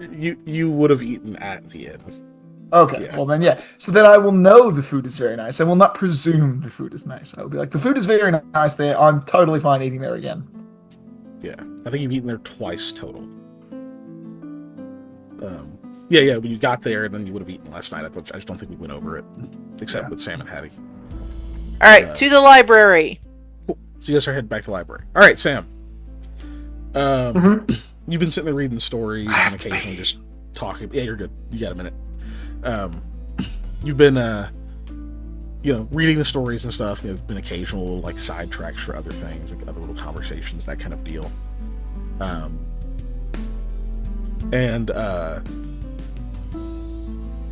You would have eaten at the inn. Okay, Yeah. well then, yeah. So then I will know the food is very nice. I will not presume the food is nice. I will be like, the food is very nice there. I'm totally fine eating there again. Yeah, I think you've eaten there twice total. Yeah. When you got there, then you would have eaten last night. I just don't think we went over it, except with Sam and Hattie. All right, to the library. Cool. So you guys are heading back to the library. All right, Sam. You've been sitting there reading the stories and occasionally just talking. Yeah, you're good. You got a minute. You've been, reading the stories and stuff. There's been occasional little, like, sidetracks for other things, like other little conversations, that kind of deal.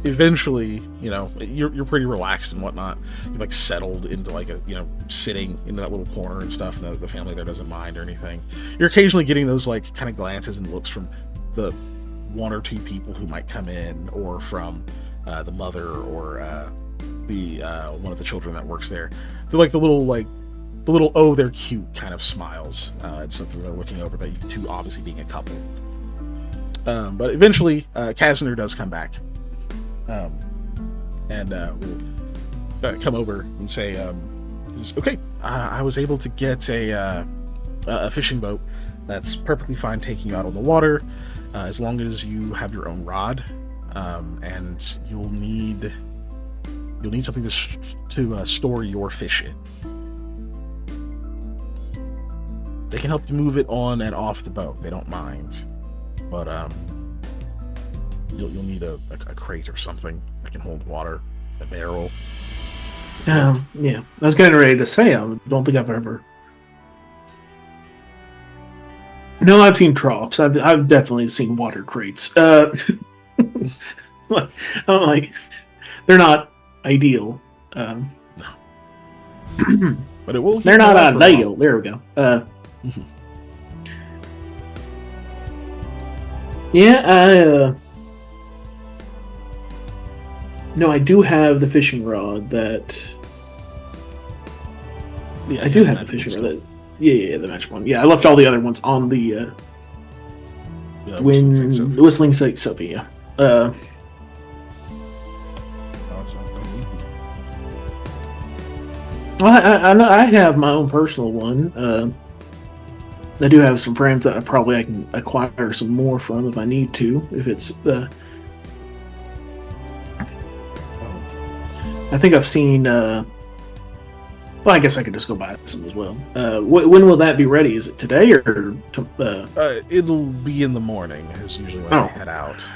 Eventually, you're pretty relaxed and whatnot. You've like settled into like sitting in that little corner and stuff, and the family there doesn't mind or anything. You're occasionally getting those like kind of glances and looks from the one or two people who might come in, or from the mother or the one of the children that works there. They're like the little oh they're cute kind of smiles. It's something they're looking over, that you two obviously being a couple. But eventually, Kazner does come back. Will come over and say, okay, I was able to get a fishing boat that's perfectly fine taking you out on the water, as long as you have your own rod, and you'll need something to store your fish in. They can help you move it on and off the boat. They don't mind, but you'll need a crate or something that can hold water, a barrel. Yeah, I was getting ready to say, I don't think I've ever. No, I've seen troughs. I've definitely seen water crates. I'm like, they're not ideal. But it will. They're not ideal. There we go. No, I do have the fishing rod that. Yeah, I do have the fishing rod. Yeah, the magic one. Yeah, I left all the other ones on the Whistling St. Sophia. I have my own personal one. I do have some friends that I can acquire some more from if I need to. If it's I think I've seen. Well, I guess I could just go buy some as well. When will that be ready? Is it today or? It'll be in the morning. Is usually when I head out.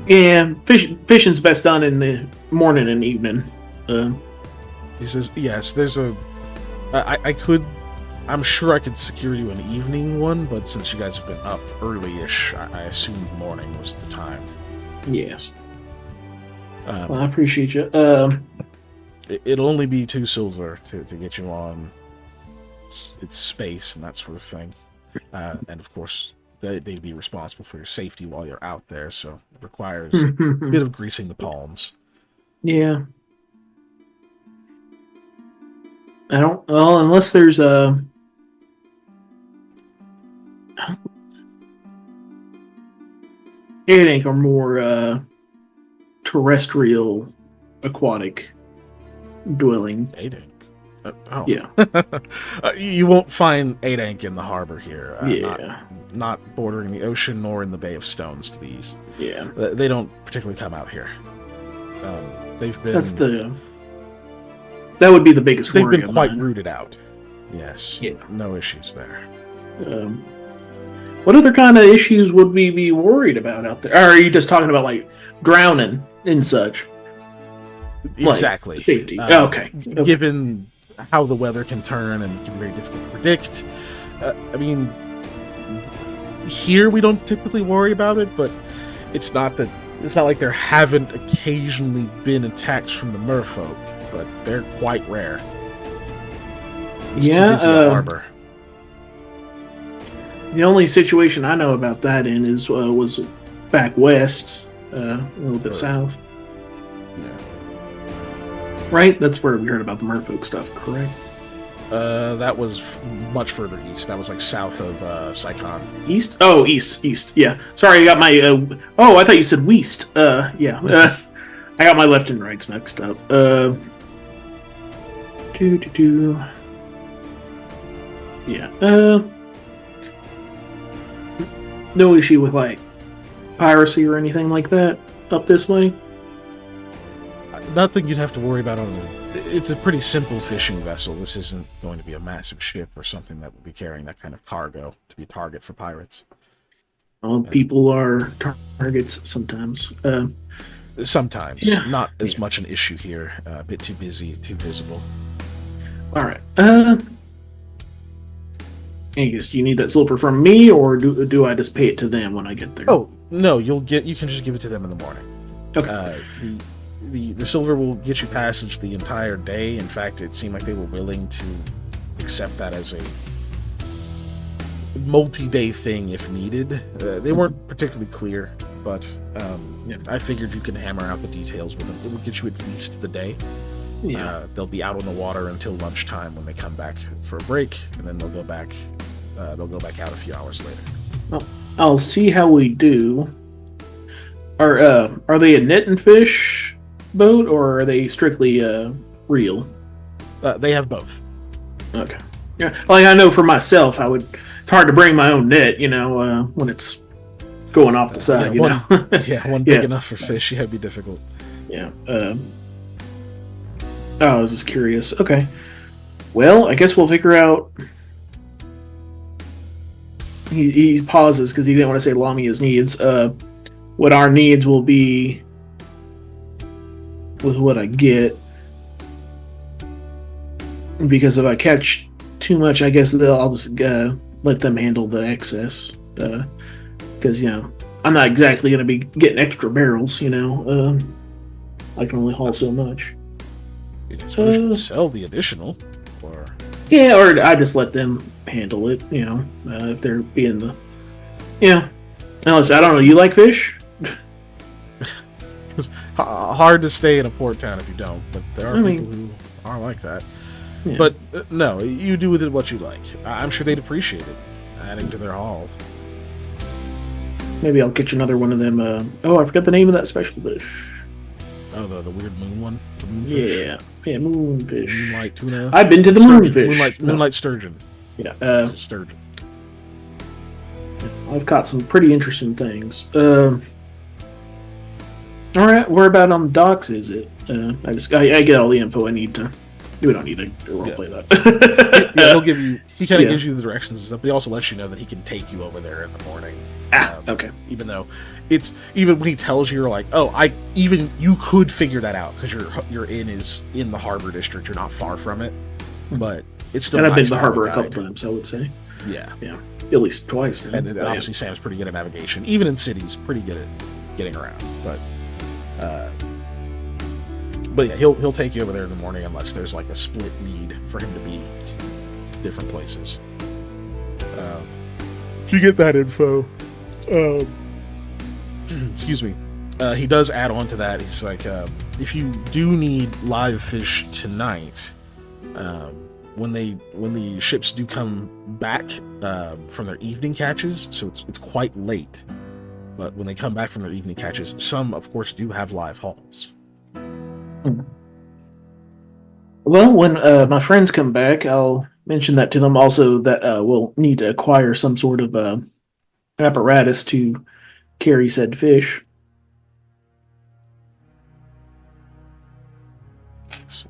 Yeah, fishing's best done in the morning and evening. He says, "Yes, there's a. I could. I'm sure I could secure you an evening one, but since you guys have been up early-ish, I assumed morning was the time." Yes. Well, I appreciate you. It'll only be 2 silver to get you on its space and that sort of thing. And of course, they'd be responsible for your safety while you're out there, so it requires a bit of greasing the palms. Yeah. I don't. Well, unless there's a. It ain't or more terrestrial, aquatic dwelling. 8-ink. Oh. Yeah. You won't find 8-ink in the harbor here. Yeah. Not bordering the ocean nor in the Bay of Stones to the east. Yeah. They don't particularly come out here. They've been. That would be the biggest. They've worry been of quite mine. rooted out. Yes. Yeah. No issues there. What other kind of issues would we be worried about out there? Or are you just talking about like drowning and such? Exactly. Like safety. Okay. Given how the weather can turn and it can be very difficult to predict, I mean, here we don't typically worry about it, but it's not like there haven't occasionally been attacks from the merfolk, but they're quite rare. It's too busy a harbor. The only situation I know about that was back west, a little bit south. Yeah. Right? That's where we heard about the merfolk stuff, correct? That was much further east. That was like south of Saigon. East? Oh, east. Yeah. Sorry, I got my. I thought you said west. Yeah. I got my left and rights mixed up. Yeah. No issue with like piracy or anything like that up this way. Nothing you'd have to worry about it's a pretty simple fishing vessel. This isn't going to be a massive ship or something that would be carrying that kind of cargo to be a target for pirates. Well, people are targets sometimes. Sometimes. Yeah. Not as much an issue here. A bit too busy, too visible. All right. Angus, do you need that silver from me, or do I just pay it to them when I get there? Oh, no, you can just give it to them in the morning. Okay. The silver will get you passage the entire day. In fact, it seemed like they were willing to accept that as a multi-day thing if needed. They weren't particularly clear, but I figured you can hammer out the details with them. It will get you at least the day. Yeah. They'll be out on the water until lunchtime when they come back for a break, and then they'll go back. They'll go back out a few hours later. Well, I'll see how we do. Are they a net and fish boat, or are they strictly reel? They have both. Okay. Yeah. Like I know for myself, it's hard to bring my own net. When it's going off the side. One big Yeah. enough for fish. Yeah, it'd be difficult. Yeah. I was just curious. Okay. Well, I guess we'll figure out. He pauses because he didn't want to say Lamia's needs. What our needs will be with what I get. Because if I catch too much, I guess I'll just let them handle the excess. Because, I'm not exactly going to be getting extra barrels, I can only haul so much. I suppose you could sell the additional, or Yeah, or I just let them handle it, if they're being the... Unless, I don't know, you like fish? it's hard to stay in a port town if you don't, but there are people who are like that. Yeah. But no, you do with it what you like. I'm sure they'd appreciate it, adding to their haul. Maybe I'll catch another one of them. I forgot the name of that special fish. Oh, the weird moon one? The moonfish? Yeah, moonfish. Moonlight tuna? I've been to the Sturgeon. moonfish. Moonlight sturgeon. Yeah. Sturgeon. I've caught some pretty interesting things. All right, where about on the docks is it? I get all the info I need to. We don't need to roleplay that. Yeah, he'll give you. He kind of Yeah. gives you the directions and stuff, but he also lets you know that he can take you over there in the morning. Okay. Even though it's even when he tells you, you're like, oh, you could figure that out because your inn is in the harbor district. You're not far from it, but it's still. And I've been nice to the have harbor a guide. couple times, I would say. Yeah, At least twice. Now. and then obviously Sam's pretty good at navigation. Even in cities, pretty good at getting around. But yeah, he'll take you over there in the morning unless there's like a split need for him to be different places. If you get that info, excuse me, he does add on to that. He's like, if you do need live fish tonight, when the ships do come back from their evening catches, so it's quite late. But when they come back from their evening catches, some of course do have live hauls. Well, when my friends come back, I'll mention that to them. Also, that we'll need to acquire some sort of apparatus to carry said fish.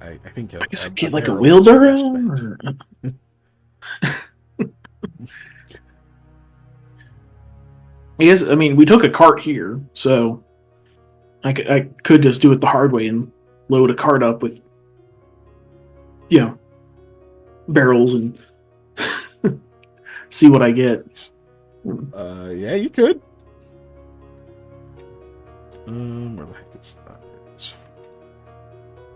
I think I guess get like a barrel wheelbarrow. is the best bet. Yes, I mean we took a cart here, so I could just do it the hard way and load a cart up with, barrels and see what I get. Yeah, you could. Where the heck is that?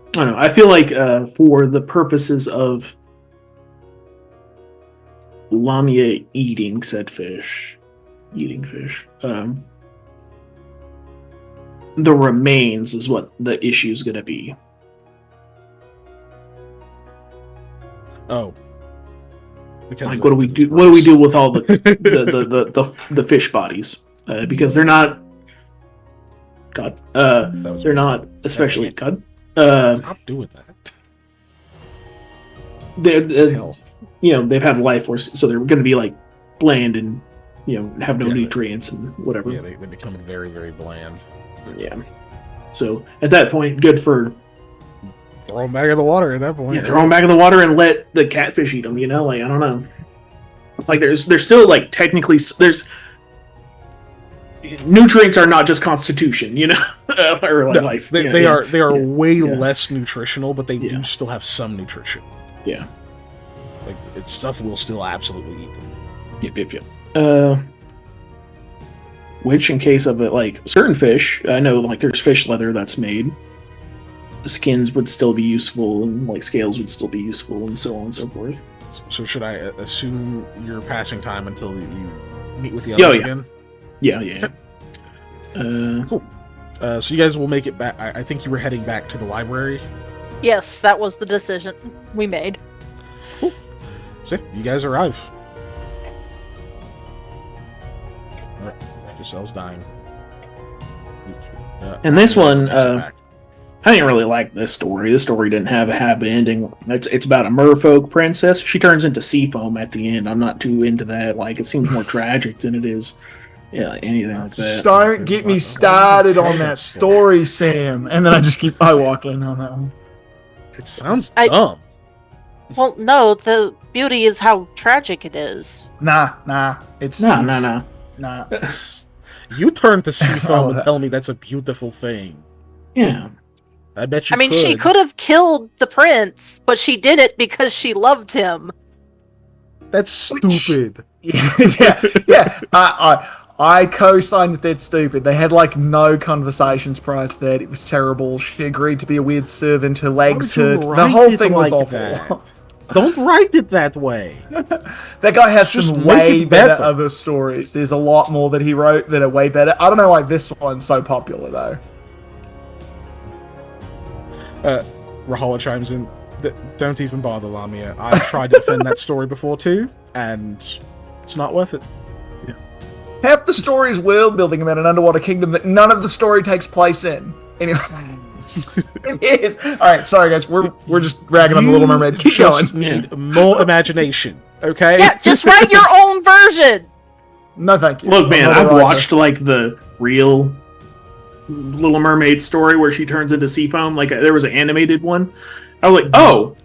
I don't know. I feel like for the purposes of Lamia eating fish, the remains is what the issue is going to be. Oh, because Like, what do we do? What do we do with all the fish bodies? Because they're not. God, they're not especially God. Stop doing that. They're Hell. They've had life force, so they're going to be like bland and have no Yeah, nutrients and whatever. Yeah, they become very, very bland. Yeah. So at that point, good for Throw them back in the water at that point. throw them back in the water and let the catfish eat them. Like I don't know. Like there's still like technically there's nutrients are not just constitution, or like No, life. they are way Yeah. less nutritional, but they Yeah. do still have some nutrition. Yeah. Like it's stuff will still absolutely eat them. Yep. Which, in case of it, like certain fish, I know like there's fish leather that's made. The skins would still be useful, and like scales would still be useful, and so on and so forth. So should I assume you're passing time until you meet with the Yeah, others yeah. again? Yeah. Cool. So you guys will make it back. I think you were heading back to the library. Yes, that was the decision we made. So you guys arrive. Alright, Giselle's dying. And this one, back. I didn't really like this story. This story didn't have a happy ending. It's about a merfolk princess. She turns into sea foam at the end. I'm not too into that. Like, it seems more tragic than it is anything like that. Don't get me started on that story, Sam. And then I walk in on that one. It sounds I- dumb. Well, no, the beauty is how tragic it is. Nah. No. Nah. You turn to sea foam and that. tell me that's a beautiful thing. Yeah. I bet you. I mean, she could have killed the prince, but she did it because she loved him. That's stupid. yeah. I co-signed that that's stupid. They had like no conversations prior to that. It was terrible. She agreed to be a weird servant. Her legs Why would hurt. you The write whole it thing was like awful. that? Don't write it that way. That guy has Just some make way it better better. other stories. There's a lot more that he wrote that are way better. I don't know why this one's so popular though. Rahala chimes in. Don't even bother, Lamia. I've tried to defend that story before too, and it's not worth it. Half the story is world building about an underwater kingdom that none of the story takes place in. Anyway, it is. All right, sorry guys, we're just ragging on the Little Mermaid. Keep going. Just need more imagination, okay? Yeah, just write your own version. No, thank you. Look, man, I'm not I've a writer. watched like the real Little Mermaid story where she turns into sea foam. Like there was an animated one. I was like, oh,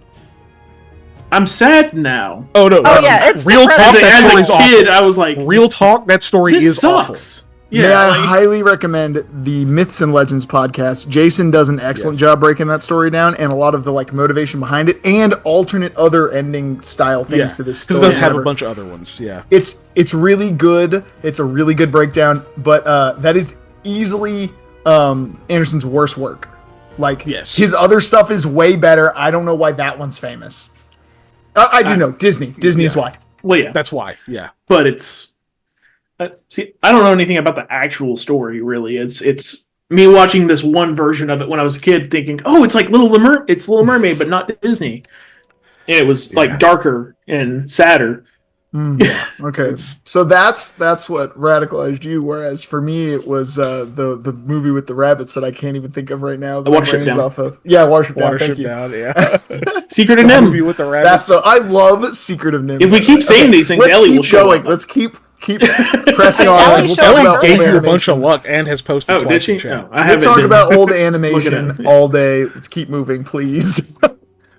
I'm sad now. Oh no! Oh, yeah, it's real talk. depressing. That As story's a kid, awful. I was like, Real talk. That story this is awful. sucks. May Yeah, I like, highly recommend the Myths and Legends podcast. Jason does an excellent job breaking that story down and a lot of the like motivation behind it and alternate other ending style things Yeah, to this because story. it does have a Whatever. bunch of other ones. Yeah. It's really good. It's a really good breakdown, but that is easily Anderson's worst work. Like Yes. his other stuff is way better. I don't know why that one's famous. I do know Disney. Disney is why. well, yeah, That's why. Yeah. but it's see, I don't know anything about the actual story really. It's me watching this one version of it when I was a kid, thinking, oh, it's like it's Little Mermaid, but not Disney. And it was like darker and sadder. Okay, so that's what radicalized you. Whereas for me, it was the movie with the rabbits that I can't even think of right now. that my Watership brain's Down. Off of. Yeah, Watership Down. Thank Watership you. down. Yeah. Secret of Movie Nim. with the That's rabbits. I love Secret of Nim. If we keep saying these things, let's Ellie keep will show going. up. Let's keep pressing on. Ellie We'll showed talk up about Ellie old gave you a bunch animation. of luck and has posted Oh, did twice she? in chat. No, I We'll haven't talk been about old looking at animation it. all day. Let's keep moving, please.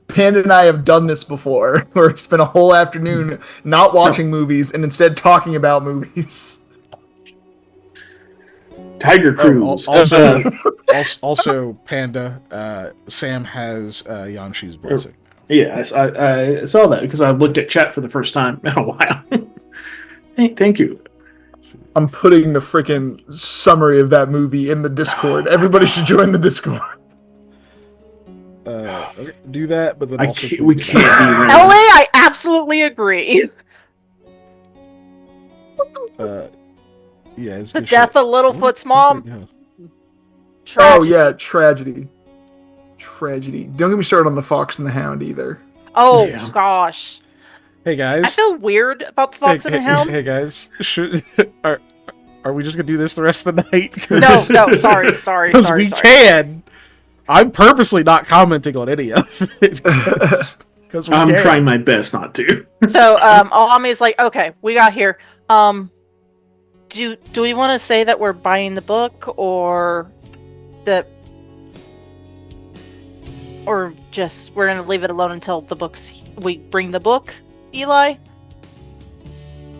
Panda and I have done this before. Where we spent a whole afternoon not watching movies and instead talking about movies. Tiger Cruise. Also, Panda. Sam has Yanshi's blessing. yeah, I saw that because I looked at chat for the first time in a while. Thank you. I'm putting the freaking summary of that movie in the Discord. Everybody should join the Discord. Okay, do that, but then I also can't, we please can't get be LA, wrong. I absolutely agree. back. Yeah, it's The good death shit. of Littlefoot's mom. Yeah. Oh yeah, tragedy. Don't get me started on the Fox and the Hound either. Oh Yeah. gosh, Hey guys. I feel weird about the Fox and the Hound. Hey guys. Are we just gonna do this the rest of the night? No, sorry. Because we can. I'm purposely not commenting on any of it. Because I'm trying my best not to. So, Alami's like, okay, we got here. Do we want to say that we're buying the book, or that, or just we're gonna leave it alone until we bring the book, Eli?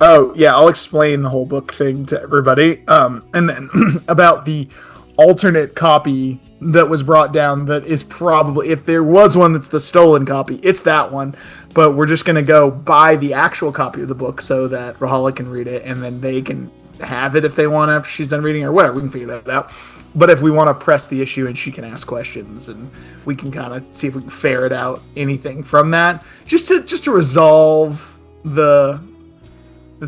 Oh yeah, I'll explain the whole book thing to everybody. And then about the alternate copy that was brought down that is probably, if there was one that's the stolen copy, it's that one. But we're just gonna go buy the actual copy of the book so that Rahala can read it, and then they can have it if they want after she's done reading or whatever. We can figure that out. But if we want to press the issue and she can ask questions and we can kind of see if we can ferret out anything from that, just to resolve the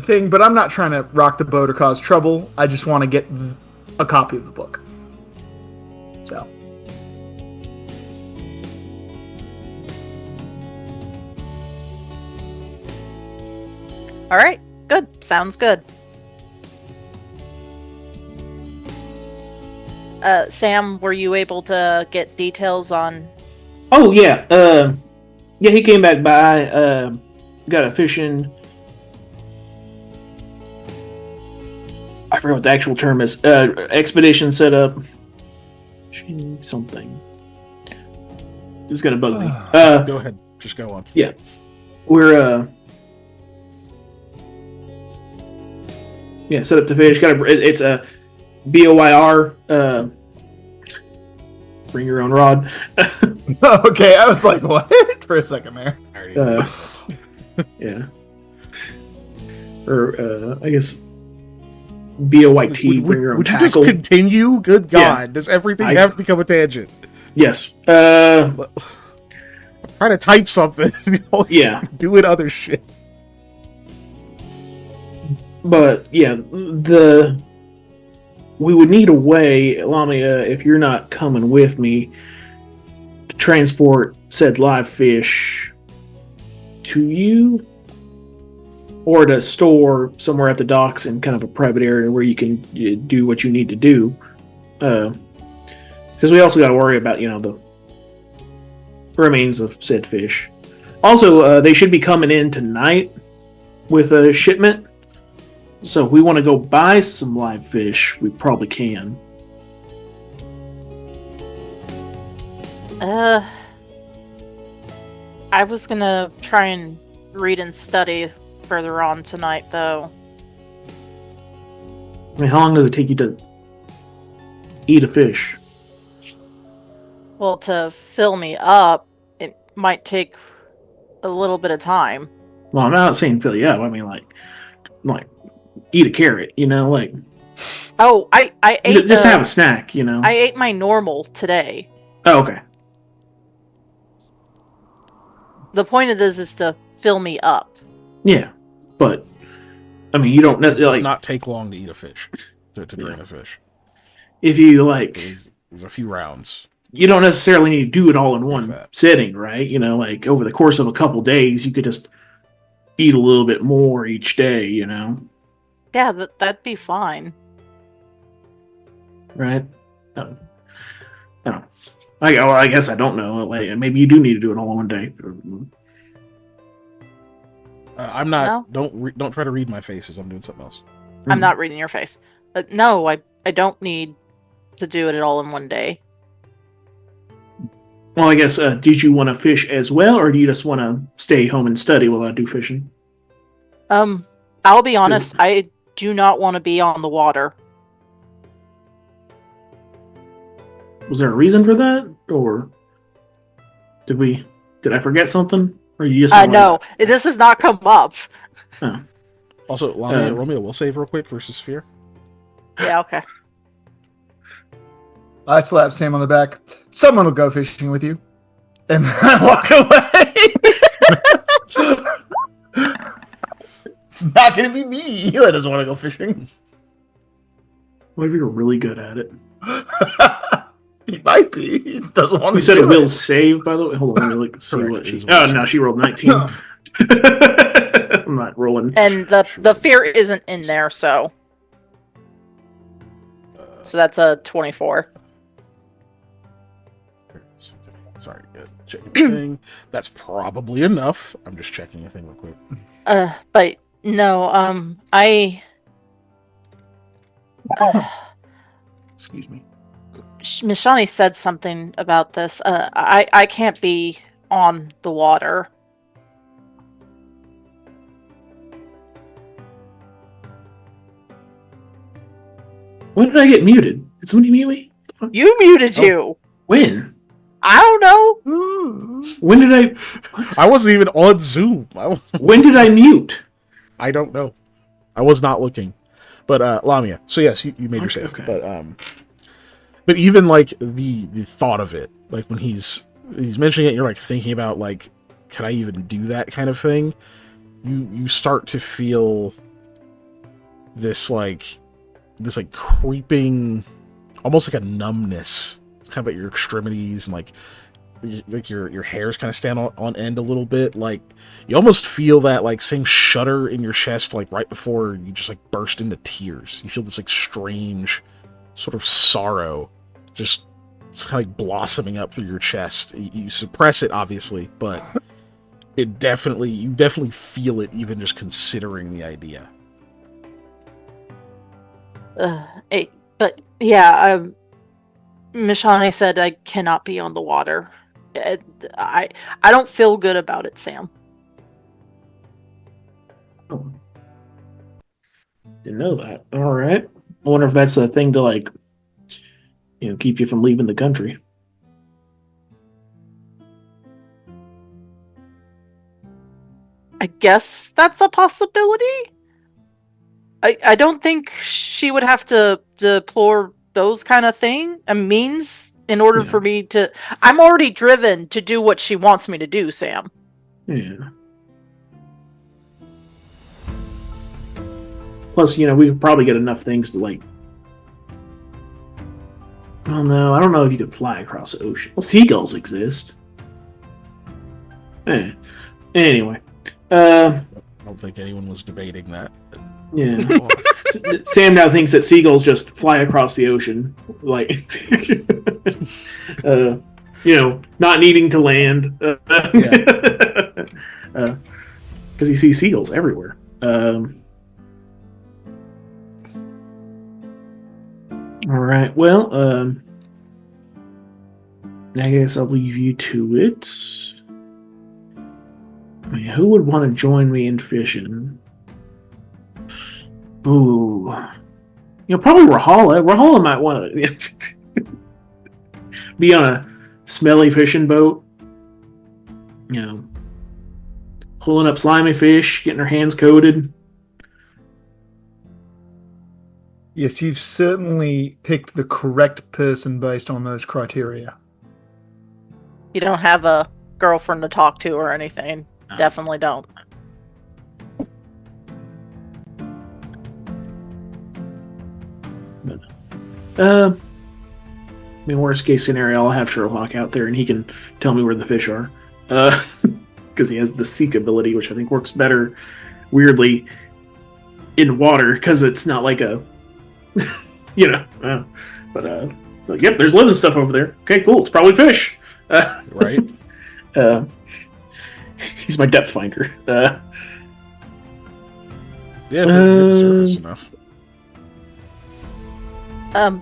thing. But I'm not trying to rock the boat or cause trouble. I just want to get a copy of the book. So. All right, good. Sounds good. Sam, were you able to get details on? Oh yeah, yeah. He came back by. Got a fishing. I forget what the actual term is. Expedition set up. Fishing something. It's gonna bug me. Go ahead. Just go on. Yeah, we're yeah, set up to fish. It's a BOYR. Bring your own rod. Okay, I was like, what? For a second there. Yeah. Or I guess BOYT. Bring your own Would you tackle. just continue? Good God. Yeah. Does everything have to become a tangent? Yes. I'm trying to type something. Yeah. Doing other shit. But yeah, we would need a way, Lamia, if you're not coming with me, to transport said live fish to you, or to store somewhere at the docks in kind of a private area where you can do what you need to do. Because we also got to worry about, the remains of said fish. Also, they should be coming in tonight with a shipment. So if we want to go buy some live fish, we probably can. I was gonna try and read and study further on tonight, though. I mean, how long does it take you to eat a fish? Well, to fill me up, it might take a little bit of time. Well, I'm not saying fill you up. I mean, like eat a carrot. Like Oh, I ate just to have a snack. I ate my normal today. Oh, okay. The point of this is to fill me up. Yeah, but I mean, you don't It does like not take long to eat a fish, to drain a fish. if you like. There's a few rounds. You don't necessarily need to do it all in If one that. sitting, right? Like over the course of a couple days, you could just eat a little bit more each day. Yeah, that'd be fine. Right? I don't. I guess I don't know. Like maybe you do need to do it all in one day. I'm not. Don't try to read my faces. I'm doing something else. I'm not reading your face. No, I don't need to do it all in one day. Well, I guess, did you want to fish as well, or do you just want to stay home and study while I do fishing? I'll be honest, I do not want to be on the water. Was there a reason for that, or did I forget something, or you just No, this has not come up. Oh. Also, Lamia and Romeo, we'll save real quick versus Sphere. Yeah, okay. I slap Sam on the back. Someone will go fishing with you. And then I walk away. It's not going to be me. He doesn't want to go fishing. What if you're really good at it? He might be. He just doesn't want to. You said it will save, by the way. Hold on, let me see Correct, what she. it is Oh will no, save. she rolled 19. I'm not rolling. And the fear isn't in there, so that's a 24. Sorry, checking the thing. That's probably enough. I'm just checking a thing real quick. But no, Excuse me. Mishani said something about this. I can't be on the water. When did I get muted? Did somebody mute me? You muted you. When? I don't know. When did I? I wasn't even on Zoom. When did I mute? I don't know. I was not looking. But Lamia, so yes, you made your save. Okay. But even like the thought of it, like when he's mentioning it, you're like thinking about like, could I even do that kind of thing? You start to feel this creeping, almost like a numbness, kind of at your extremities, and like your hairs kind of stand on end a little bit. Like you almost feel that like same shudder in your chest, like right before you just like burst into tears. You feel this like strange sort of sorrow, just it's kind of like blossoming up through your chest. You suppress it obviously, but you definitely feel it even just considering the idea. But yeah, Mishani said I cannot be on the water. I don't feel good about it, Sam. Oh. Didn't know that. All right. I wonder if that's a thing to like, keep you from leaving the country. I guess that's a possibility. I don't think she would have to deplore those kind of means in order for me to. I'm already driven to do what she wants me to do, Sam. Yeah. Plus, we could probably get enough things to like. Well, no, I don't know if you could fly across the ocean. Well, seagulls exist. Anyway, I don't think anyone was debating that. Yeah. Sam now thinks that seagulls just fly across the ocean, like, not needing to land, because he sees seagulls everywhere. All right. Well, I guess I'll leave you to it. I mean, who would want to join me in fishing? Ooh, probably Rahala. Rahala might want to be on a smelly fishing boat. Pulling up slimy fish, getting her hands coated. Yes, you've certainly picked the correct person based on those criteria. You don't have a girlfriend to talk to or anything. Definitely don't. I mean, worst case scenario, I'll have Sherlock out there and he can tell me where the fish are. Because he has the seek ability, which I think works better, weirdly, in water, because it's not like a, but yep, there's living stuff over there. Okay, cool, it's probably fish. Right? He's my depth finder. Yeah, if we can get the surface enough.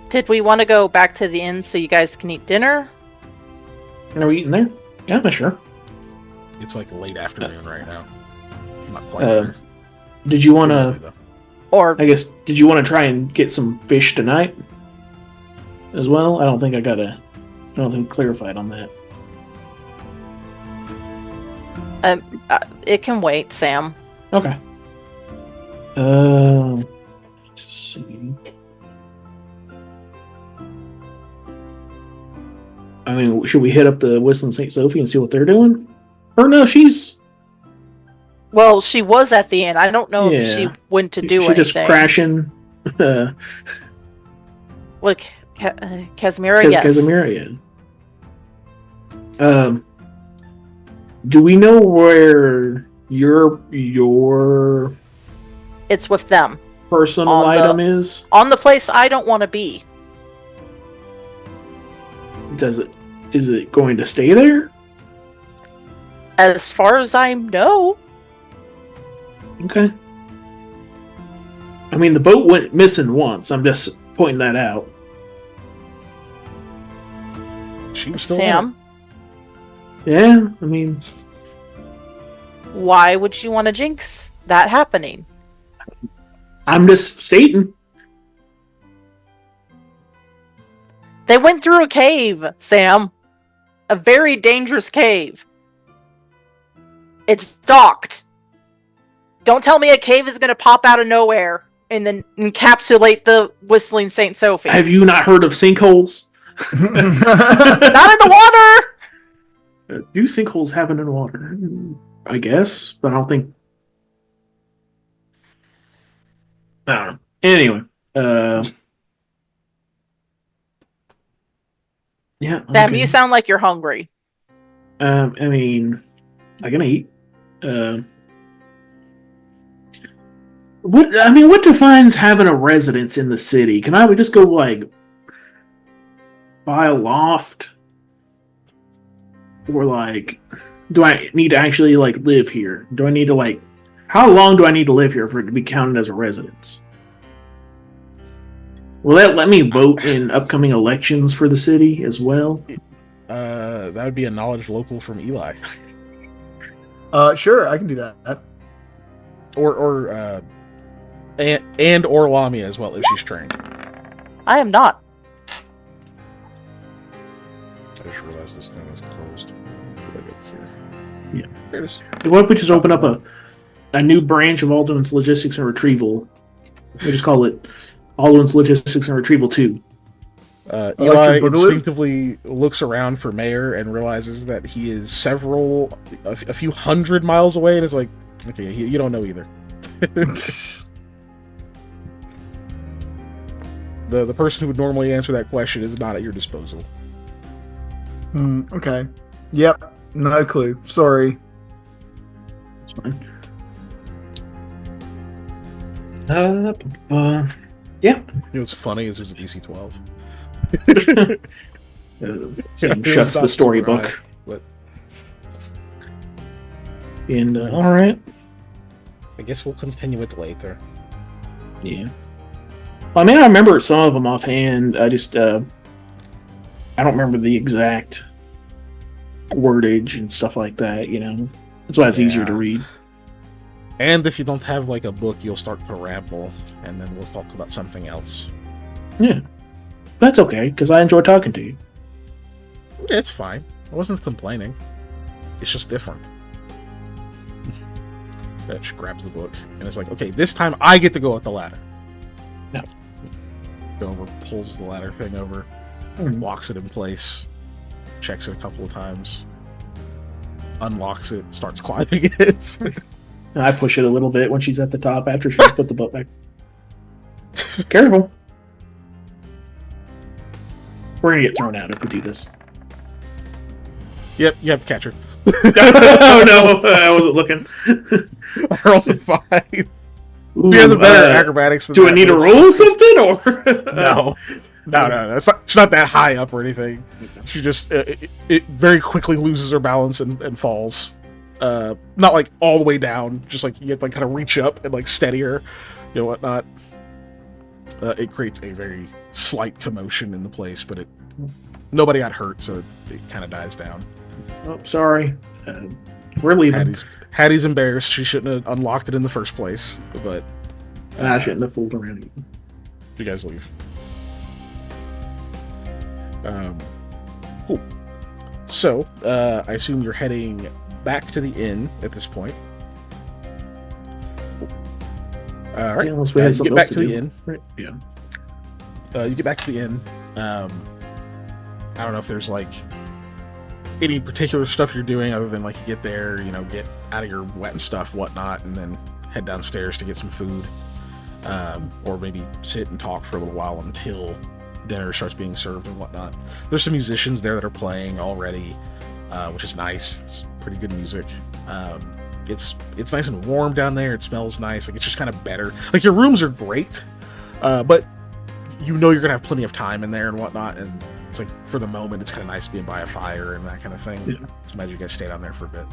Did we want to go back to the inn so you guys can eat dinner? Are we eating there? Yeah, sure. It's like late afternoon right now. Not quite there. Did you want to... Or I guess, did you want to try and get some fish tonight as well? I don't think clarified on that. it can wait, Sam. Okay. Just see. I mean, should we hit up the Whistling St. Sophie and see what they're doing? Or no, she's... Well, she was at the inn. I don't know if she went to do anything. She just crashing. Look, Casimira, yes. Casimira, yeah. Do we know where your It's with them. personal item is? On the place I don't want to be. Is it going to stay there? As far as I know. Okay. I mean, the boat went missing once. I'm just pointing that out. She was still Sam, Yeah, I mean, why would you want to jinx that happening? I'm just stating. They went through a cave, Sam. A very dangerous cave. It's docked. Don't tell me a cave is going to pop out of nowhere and then encapsulate the Whistling St. Sophie. Have you not heard of sinkholes? Not in the water! Do sinkholes happen in water? I guess, but I don't think... I don't know. Anyway. Yeah. Sam, okay. you sound like you're hungry. I mean, I can eat. What defines having a residence in the city? Can I just go like buy a loft, or like, do I need to actually like live here? Do I need to like, how long do I need to live here for it to be counted as a residence? Will that let me vote in upcoming elections for the city as well? That would be a knowledge local from Eli. Sure, I can do that. Or Lamia as well, if she's trained. I am not. I just realized this thing is closed. What do I get here? Yeah. There it is. What if we just open up a new branch of Alduin's Logistics and Retrieval? We just call it Alduin's Logistics and Retrieval 2. Eli instinctively looks around for Mayor and realizes that he is a few hundred miles away, and is like, okay, you don't know either. The person who would normally answer that question is not at your disposal. Okay. Yep. No clue. Sorry. It's fine. Yeah. You know what's funny is there's a DC 12. Shuts the storybook. But And all right. I guess we'll continue it later. Yeah. I mean, I remember some of them offhand. I just I don't remember the exact wordage and stuff like that. You know, that's why it's easier to read. And if you don't have like a book, you'll start to ramble, and then we'll talk about something else. Yeah, that's okay because I enjoy talking to you. Yeah, it's fine. I wasn't complaining. It's just different. She grabs the book and it's like, okay, this time I get to go up the ladder. No. Go over, pulls the ladder thing over, locks it in place, checks it a couple of times, unlocks it, starts climbing it. And I push it a little bit when she's at the top after she's put the book back. Careful. We're gonna get thrown out if we do this. Yep, you have to catch her. Oh no, I wasn't looking. I rolled a 5. Ooh, She has a better acrobatics than do that, I need to but roll something or No. No. She's not that high up or anything. She just it very quickly loses her balance and falls. Not like all the way down, just like you have to like kind of reach up and like steady her, you know, whatnot. It creates a very slight commotion in the place, but nobody got hurt, so it kind of dies down. Oh, sorry. We're leaving. Hattie's embarrassed. She shouldn't have unlocked it in the first place, but I shouldn't have fooled around either. you guys leave. Cool. So, I assume you're heading back to the inn at this point. Cool. All right. Yeah, unless we had you something get back else to the do. inn. Right. Yeah. You get back to the inn. I don't know if there's like any particular stuff you're doing other than like you get there, you know, get out of your wet and stuff, whatnot, and then head downstairs to get some food, or maybe sit and talk for a little while until dinner starts being served and whatnot. There's some musicians there that are playing already, which is nice. It's pretty good music. It's nice and warm down there. It smells nice. Like it's just kind of better. Like your rooms are great, but you know you're gonna have plenty of time in there and whatnot, and it's like for the moment it's kind of nice being by a fire and that kind of thing. Yeah. So imagine you guys stay down there for a bit.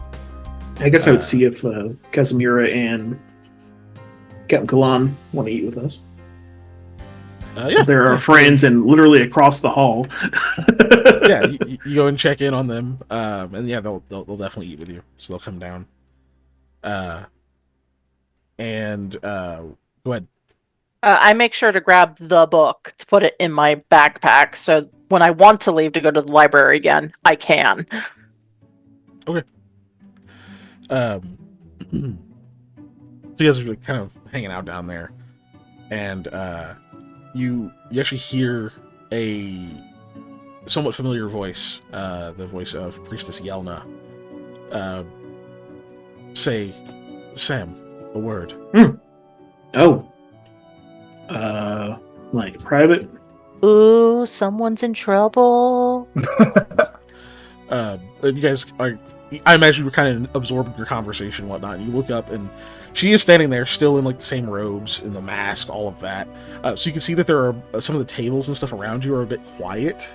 I guess I would see if Casimira and Captain Kalan want to eat with us. Yeah, They're our friends and literally across the hall. yeah. You go and check in on them, and yeah, they'll definitely eat with you. So they'll come down. Go ahead. I make sure to grab the book to put it in my backpack, so when I want to leave to go to the library again, I can. Okay. So you guys are kind of hanging out down there, and you actually hear a somewhat familiar voice, the voice of Priestess Yelna, say, "Sam, a word." Oh. Like private? Ooh, someone's in trouble. You guys are, I imagine you were kind of absorbed in your conversation and whatnot, and you look up and she is standing there still in like the same robes and the mask, all of that. So you can see that there are some of the tables and stuff around you are a bit quiet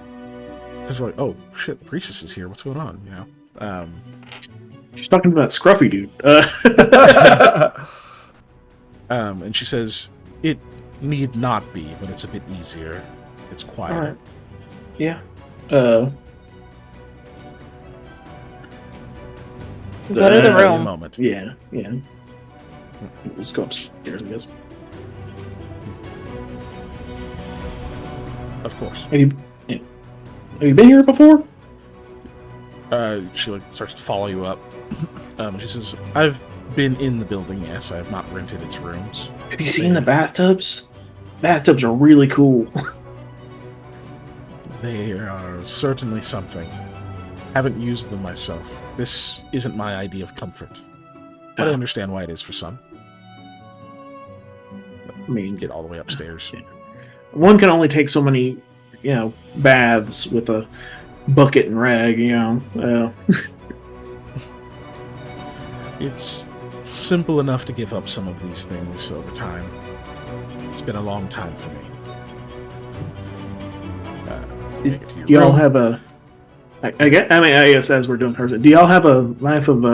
because you're like, oh shit, the priestess is here, what's going on, you know? She's talking about Scruffy dude. And she says, it need not be, but it's a bit easier. It's quieter. All right. Yeah. Go to the In a room. moment. Yeah. Let's go upstairs, I guess. Of course. Have you been here before? She like starts to follow you up. She says, I've been in the building, yes. I have not rented its rooms. Have you seen the bathtubs? Bathtubs are really cool. They are certainly something. Haven't used them myself. This isn't my idea of comfort. But I understand why it is for some. I mean, Get all the way upstairs. one can only take so many, baths with a bucket and rag, It's simple enough to give up some of these things over time. It's been a long time for me. Make it to your Do y'all room. have a? I guess as we're doing hers, do y'all have a life of?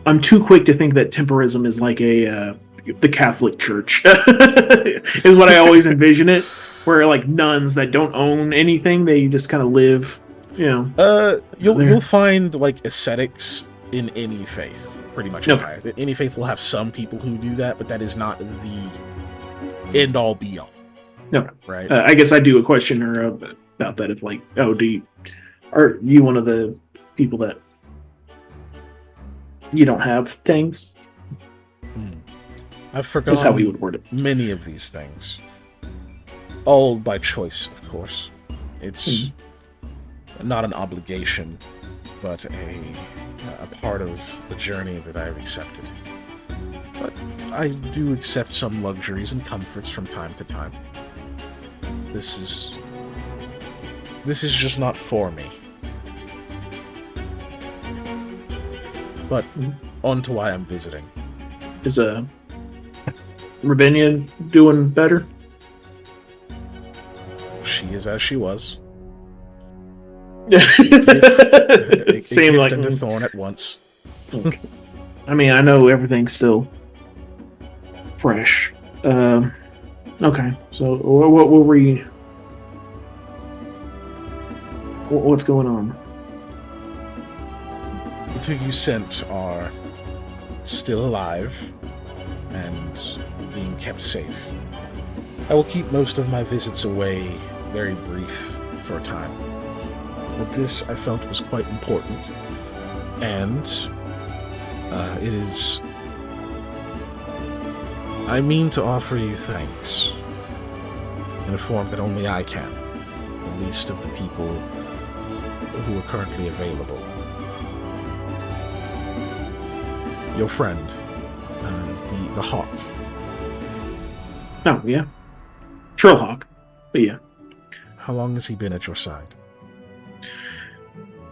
I'm too quick to think that temporism is like a the Catholic Church is what I always envision it, where like nuns that don't own anything, they just kind of live, you know. You'll find like ascetics in any faith, pretty much. Okay. Any faith will have some people who do that, but that is not the end all be all. No, right. I guess I do a question or about that. If like, oh, are you one of the people that you don't have things? I've forgotten That's how we would word it. Many of these things, all by choice, of course. It's not an obligation, but a part of the journey that I have accepted. But I do accept some luxuries and comforts from time to time. This is just not for me. But on to why I'm visiting. Is Ravinia doing better? She is as she was. Same like and a thorn at once. Okay. I mean, I know everything's still fresh. Okay, so what were we? What's going on? The two you sent are still alive and being kept safe. I will keep most of my visits away very brief for a time. But this I felt was quite important, and it is... I mean to offer you thanks in a form that only I can, at least of the people who are currently available. Your friend, the Hawk. Oh, yeah. Trailhawk. But yeah. How long has he been at your side?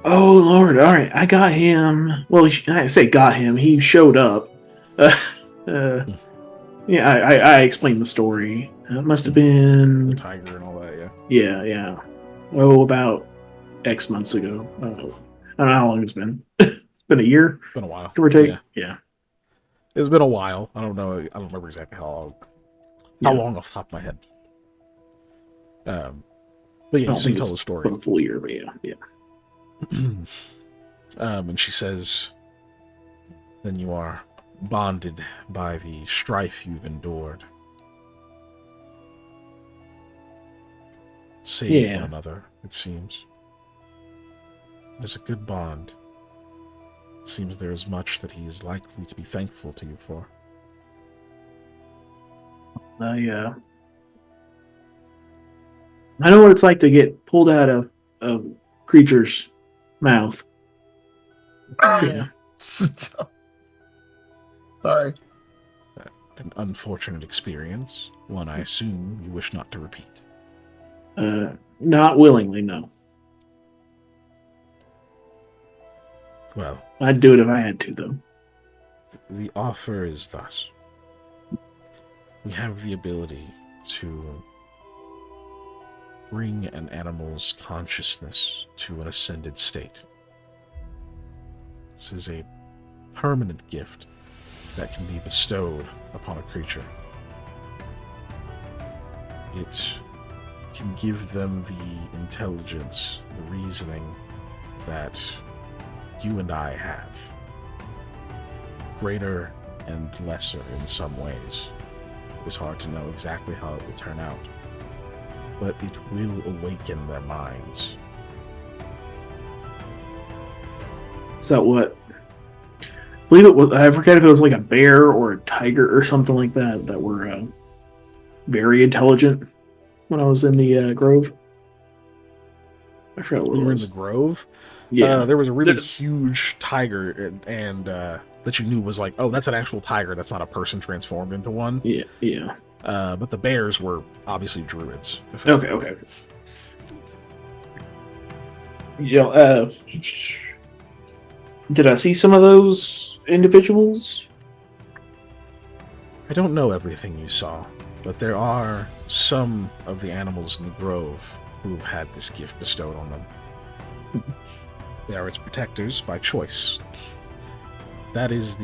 Oh, Lord. All right. I got him. Well, I say got him. He showed up. Yeah, I explained the story. It must have been... The tiger and all that, yeah. Yeah, yeah. Oh, about X months ago. I don't know how long it's been. It's been a year? Been a while. Give or take? Yeah. Yeah. It's been a while. I don't know. I don't remember exactly how long off the top of my head. But yeah, so you tell the story. For a full year, but yeah. And she says, then you are bonded by the strife you've endured. Saved one another, it seems. It is a good bond. It seems there is much that he is likely to be thankful to you for. I know what it's like to get pulled out of a creature's mouth. Yeah. Sorry. An unfortunate experience, one I assume you wish not to repeat. Not willingly, no. Well, I'd do it if I had to, though. The offer is thus. We have the ability to bring an animal's consciousness to an ascended state. This is a permanent gift that can be bestowed upon a creature. It can give them the intelligence, the reasoning that you and I have. Greater and lesser in some ways. It is hard to know exactly how it will turn out, but it will awaken their minds. Is that what? I believe it was. I forget if it was like a bear or a tiger or something like that that were very intelligent when I was in the grove. I forgot what it was. You were in the grove? Yeah. There was a really huge tiger, and that you knew was like, oh, that's an actual tiger. That's not a person transformed into one. Yeah, yeah. But the bears were obviously druids. Okay. Yeah. Did I see some of those individuals? I don't know everything you saw, but there are some of the animals in the grove who have had this gift bestowed on them. They are its protectors by choice. That is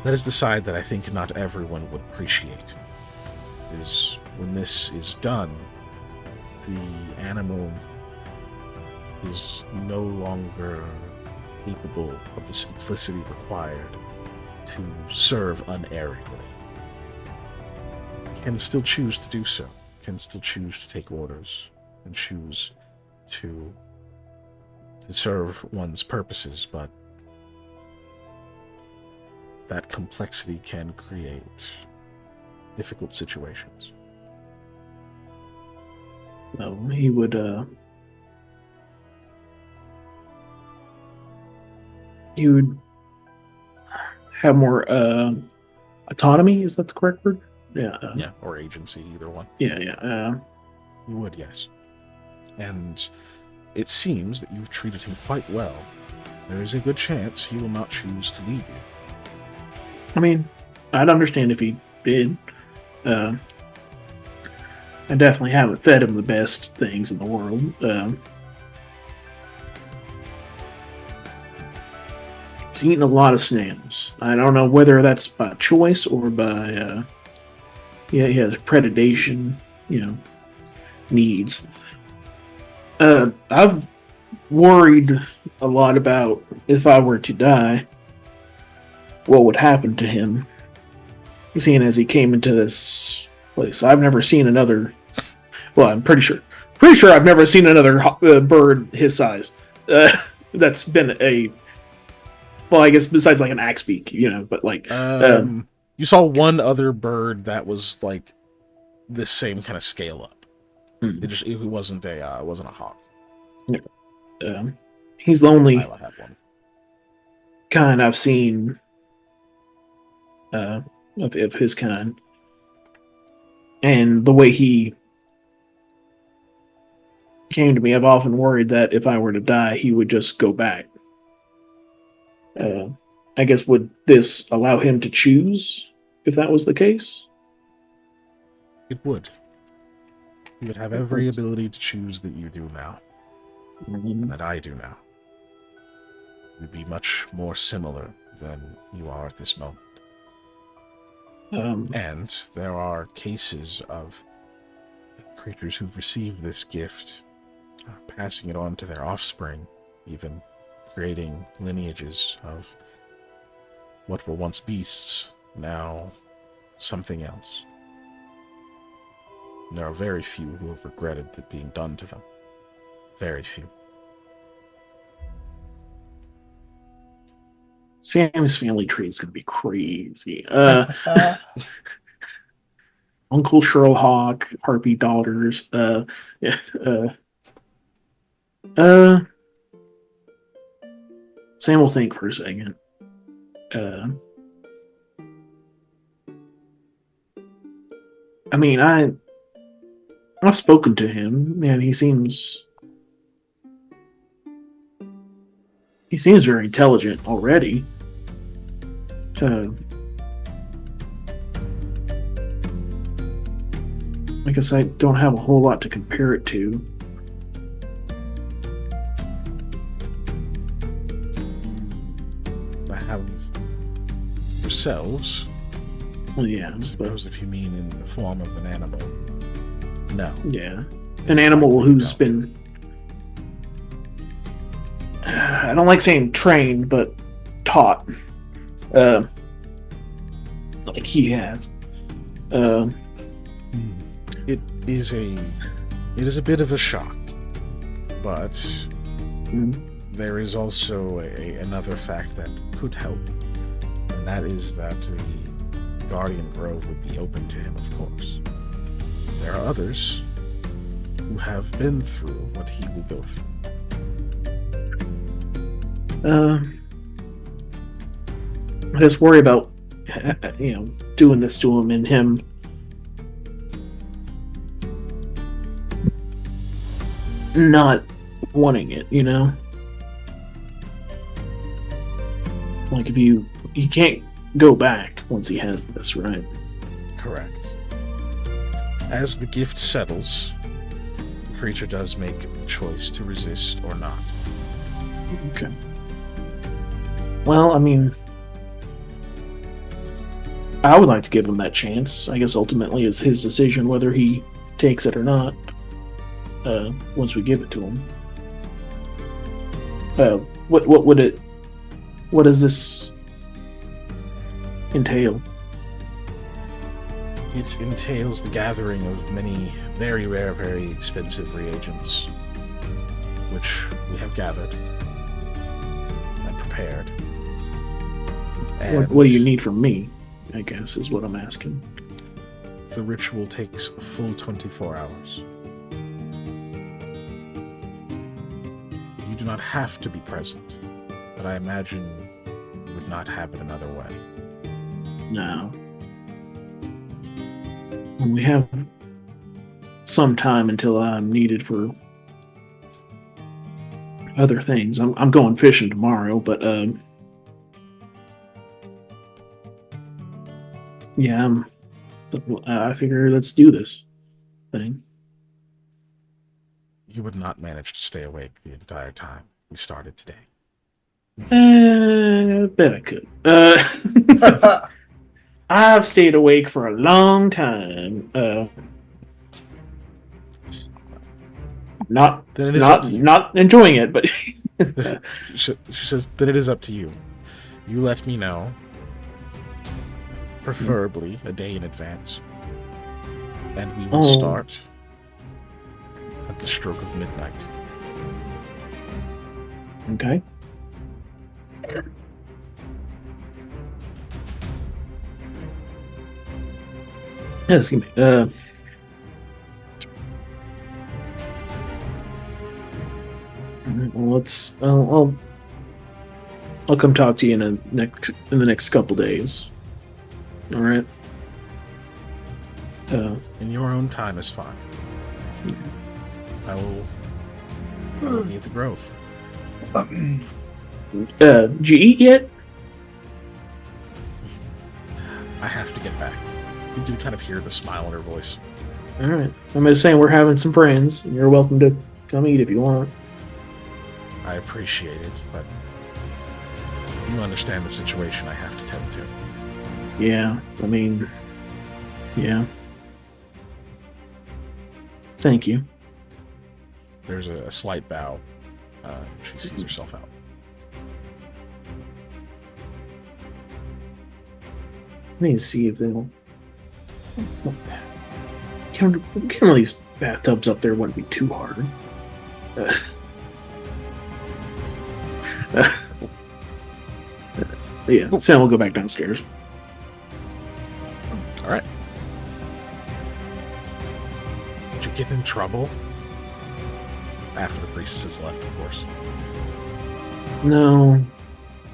That is the side that I think not everyone would appreciate. Is when this is done, the animal is no longer capable of the simplicity required to serve unerringly. Can still choose to do so, can still choose to take orders, and choose to serve one's purposes, but that complexity can create difficult situations. So he would have more autonomy. Is that the correct word? Yeah. Yeah, or agency, either one. Yeah, yeah. You would, yes. And it seems that you've treated him quite well. There is a good chance he will not choose to leave you. I mean, I'd understand if he did. I definitely haven't fed him the best things in the world. He's eaten a lot of snails. I don't know whether that's by choice or by he has predation, needs. I've worried a lot about if I were to die, what would happen to him, seeing as he came into this place. I've never seen another. Well, I'm pretty sure I've never seen another bird his size. That's been a. Well, I guess besides like an axe beak, but like. You saw one other bird that was like this same kind of scale up. It wasn't a hawk. He's the only Lila had one. kind I've seen of his kind, and the way he came to me, I've often worried that if I were to die, he would just go back. I guess, would this allow him to choose if that was the case? It would. You would have every ability to choose that you do now, and that I do now. You'd be much more similar than you are at this moment. And there are cases of creatures who've received this gift, passing it on to their offspring, even creating lineages of what were once beasts, now something else. And there are very few who have regretted that being done to them. Very few. Sam's family tree is going to be crazy. Uncle Sherlhawk, Harpy daughters. Sam will think for a second. I mean, I've spoken to him, and he seems very intelligent already. I guess I don't have a whole lot to compare it to. I have yourselves. Well, yeah, I suppose if you mean in the form of an animal. No. Yeah. An animal who's been... I don't like saying trained, but taught. Like he has. It is a bit of a shock, but there is also another fact that could help, and that is that the Guardian Grove would be open to him, of course. There are others who have been through what he will go through. I just worry about, doing this to him and him not wanting it, Like he can't go back once he has this, right? Correct. As the gift settles, the creature does make the choice to resist or not. Okay. Well, I mean, I would like to give him that chance. I guess ultimately it's his decision whether he takes it or not. Once we give it to him. What would it? What does this entail? It entails the gathering of many very rare, very expensive reagents, which we have gathered and prepared. And What do you need from me? I guess is what I'm asking. the ritual takes a full 24 hours. You do not have to be present, but I imagine you would not have it another way. No. We have some time until I'm needed for other things. I'm going fishing tomorrow, but yeah, I figure let's do this thing. You would not manage to stay awake the entire time we started today. Bet I could. I've stayed awake for a long time. Not Then it is up to you. not enjoying it, but She says, then it is up to you. You let me know, preferably a day in advance, and we will start at the stroke of midnight. okay. Yeah, excuse me. Well, I'll come talk to you in the next couple days. All right. In your own time is fine. I will be at the Grove. Did you eat yet? I have to get back. You can kind of hear the smile in her voice. All right. I'm just saying we're having some friends, and you're welcome to come eat if you want. I appreciate it, but you understand the situation I have to tend to. Yeah. I mean, yeah. Thank you. There's a slight bow. She sees herself out. I need to see if they'll. Getting one of these bathtubs up there wouldn't be too hard. Yeah, Sam will go back downstairs. All right. Did you get in trouble? After the priestess has left, of course. No.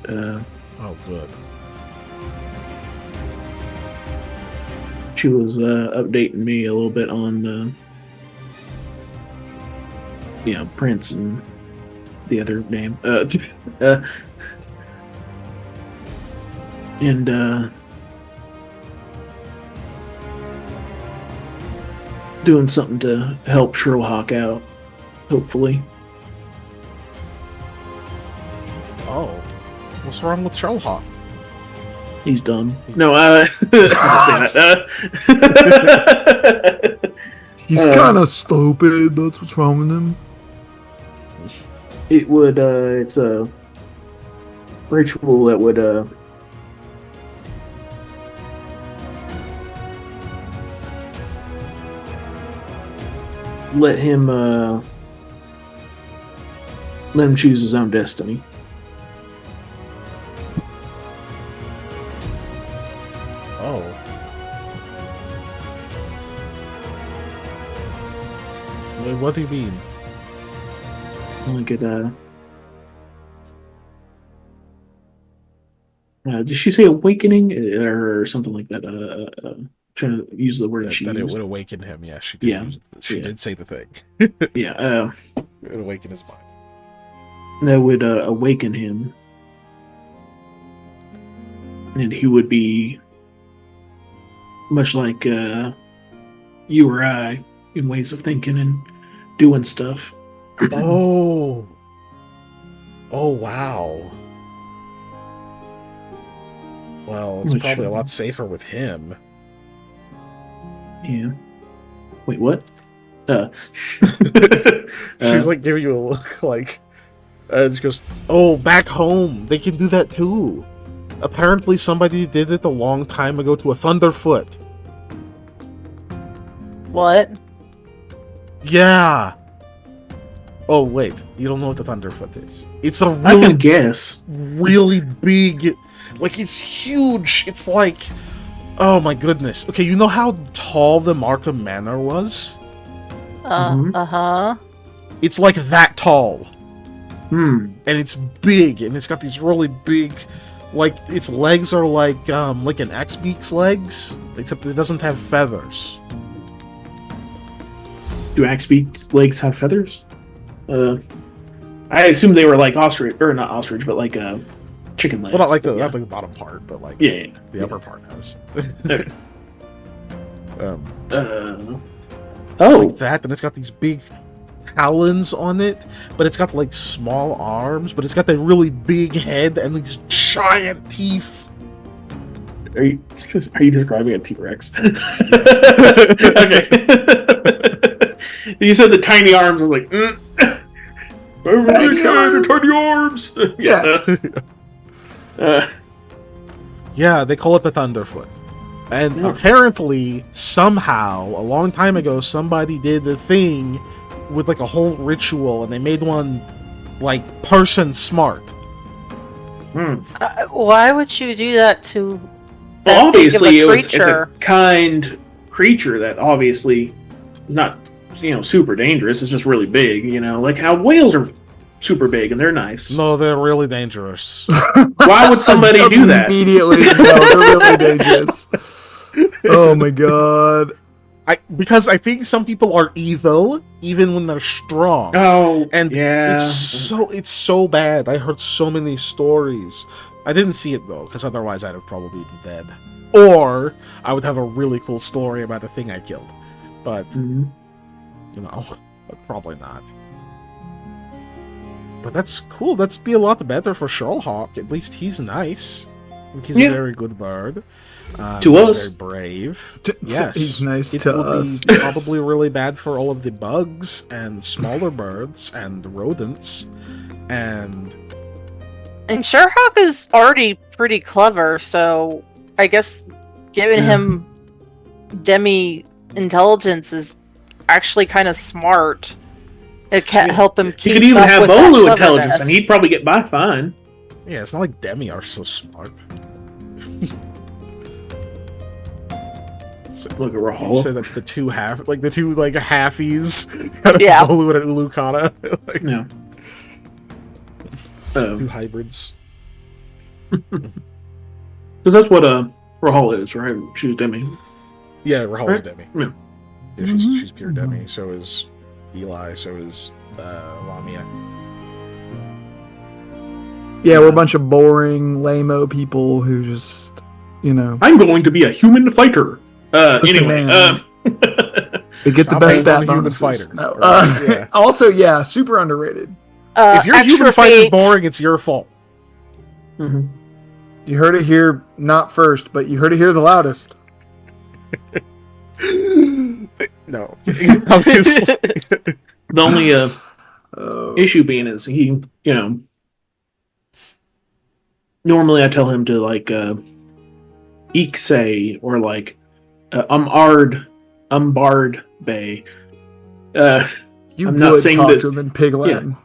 Oh, good. She was updating me a little bit on Prince and the other name. And doing something to help Sherlock out, hopefully. Oh. What's wrong with Sherlock? He's dumb. No, I didn't say that. He's kind of stupid. That's what's wrong with him. It would, it's a ritual that would, let him choose his own destiny. Oh. Wait, what do you mean? Look at did she say awakening or something like that? Trying to use the word she That it used. would awaken him. Yeah, she did. Yeah. She Yeah. did say the thing. Yeah, It would awaken his mind. that would awaken him, and he would be much like you or I in ways of thinking and doing stuff. Oh. Oh, wow. Well, it's Which- probably a lot safer with him. Yeah. Wait, what? She's like giving you a look like, she goes, "Oh, back home they can do that too. Apparently, somebody did it a long time ago to a Thunderfoot. What? Yeah. Oh wait, you don't know what the Thunderfoot is? It's a I really, can guess. really big, like it's huge. It's like, oh my goodness. Okay, you know how tall the Markham Manor was? Mhm. Uh-huh. It's like that tall. Hmm. And it's big, and it's got these really big, like its legs are like an X-Beak's legs, except it doesn't have feathers. Do Axebeak's legs have feathers? I assume they were like ostrich, or not ostrich, but like chicken legs. Well, not like the yeah. not like the bottom part, but like Yeah. the upper part has. Okay. It's Oh, like that, and it's got these big talons on it, but it's got like small arms, but it's got that really big head and these giant teeth. are you describing a T-Rex? Okay. You said the tiny arms. I was like, Tiny arms. tiny arms. Yeah. Yeah, they call it the Thunderfoot. And Yeah. apparently, somehow, a long time ago, somebody did the thing with like a whole ritual, and they made one like person smart. Why would you do that to Well, that big of obviously, a it's a creature? kind creature that obviously not super dangerous. It's just really big. Like how whales are super big and they're nice. No, they're really dangerous. Why would somebody do that? Immediately. No, they're really dangerous. Oh my god. Because I think some people are evil even when they're strong. Oh, And yeah. it's so bad. I heard so many stories. I didn't see it though, because otherwise I'd have probably been dead. Or I would have a really cool story about a thing I killed. But Mhm. probably not. But that's cool. That's be a lot better for Sherlock. At least he's nice. Like, he's Yeah. a very good bird. To he's us. very brave. T- Yes, he's nice it to would us. be probably really bad for all of the bugs and smaller birds and rodents. And And Sherlock is already pretty clever, so I guess giving Yeah. him demi intelligence is actually kind of smart. It can help him He keep could even up have with that Bolu intelligence, and cleverness. he'd probably get by fine. yeah, it's not like Demi are so smart. Look at You Rahul. say that's the two halfies. Yeah. Bolu and Lucana. Like, Yeah. two hybrids. Because that's what Rahul is, right? She's Demi. Yeah, Rahul is Right? Demi. Yeah. Yeah, she's pure Demi. So is Eli. So is Lamia. Yeah, we're a bunch of boring, lame-o people who just, I'm going to be a human fighter. Listen, Anyway. man. They get Stop the best hating on stat the human bonuses. fighter. No. Right, yeah. Also, yeah, super underrated. If your Extra human fighter is fates. boring, it's your fault. Mhm. You heard it here, not first, but you heard it here the loudest. No, obviously. The only Oh. issue being is he, normally I tell him to like Ikse or like Umbard Bay. You I'm would not saying talk that- to him in Pig Latin.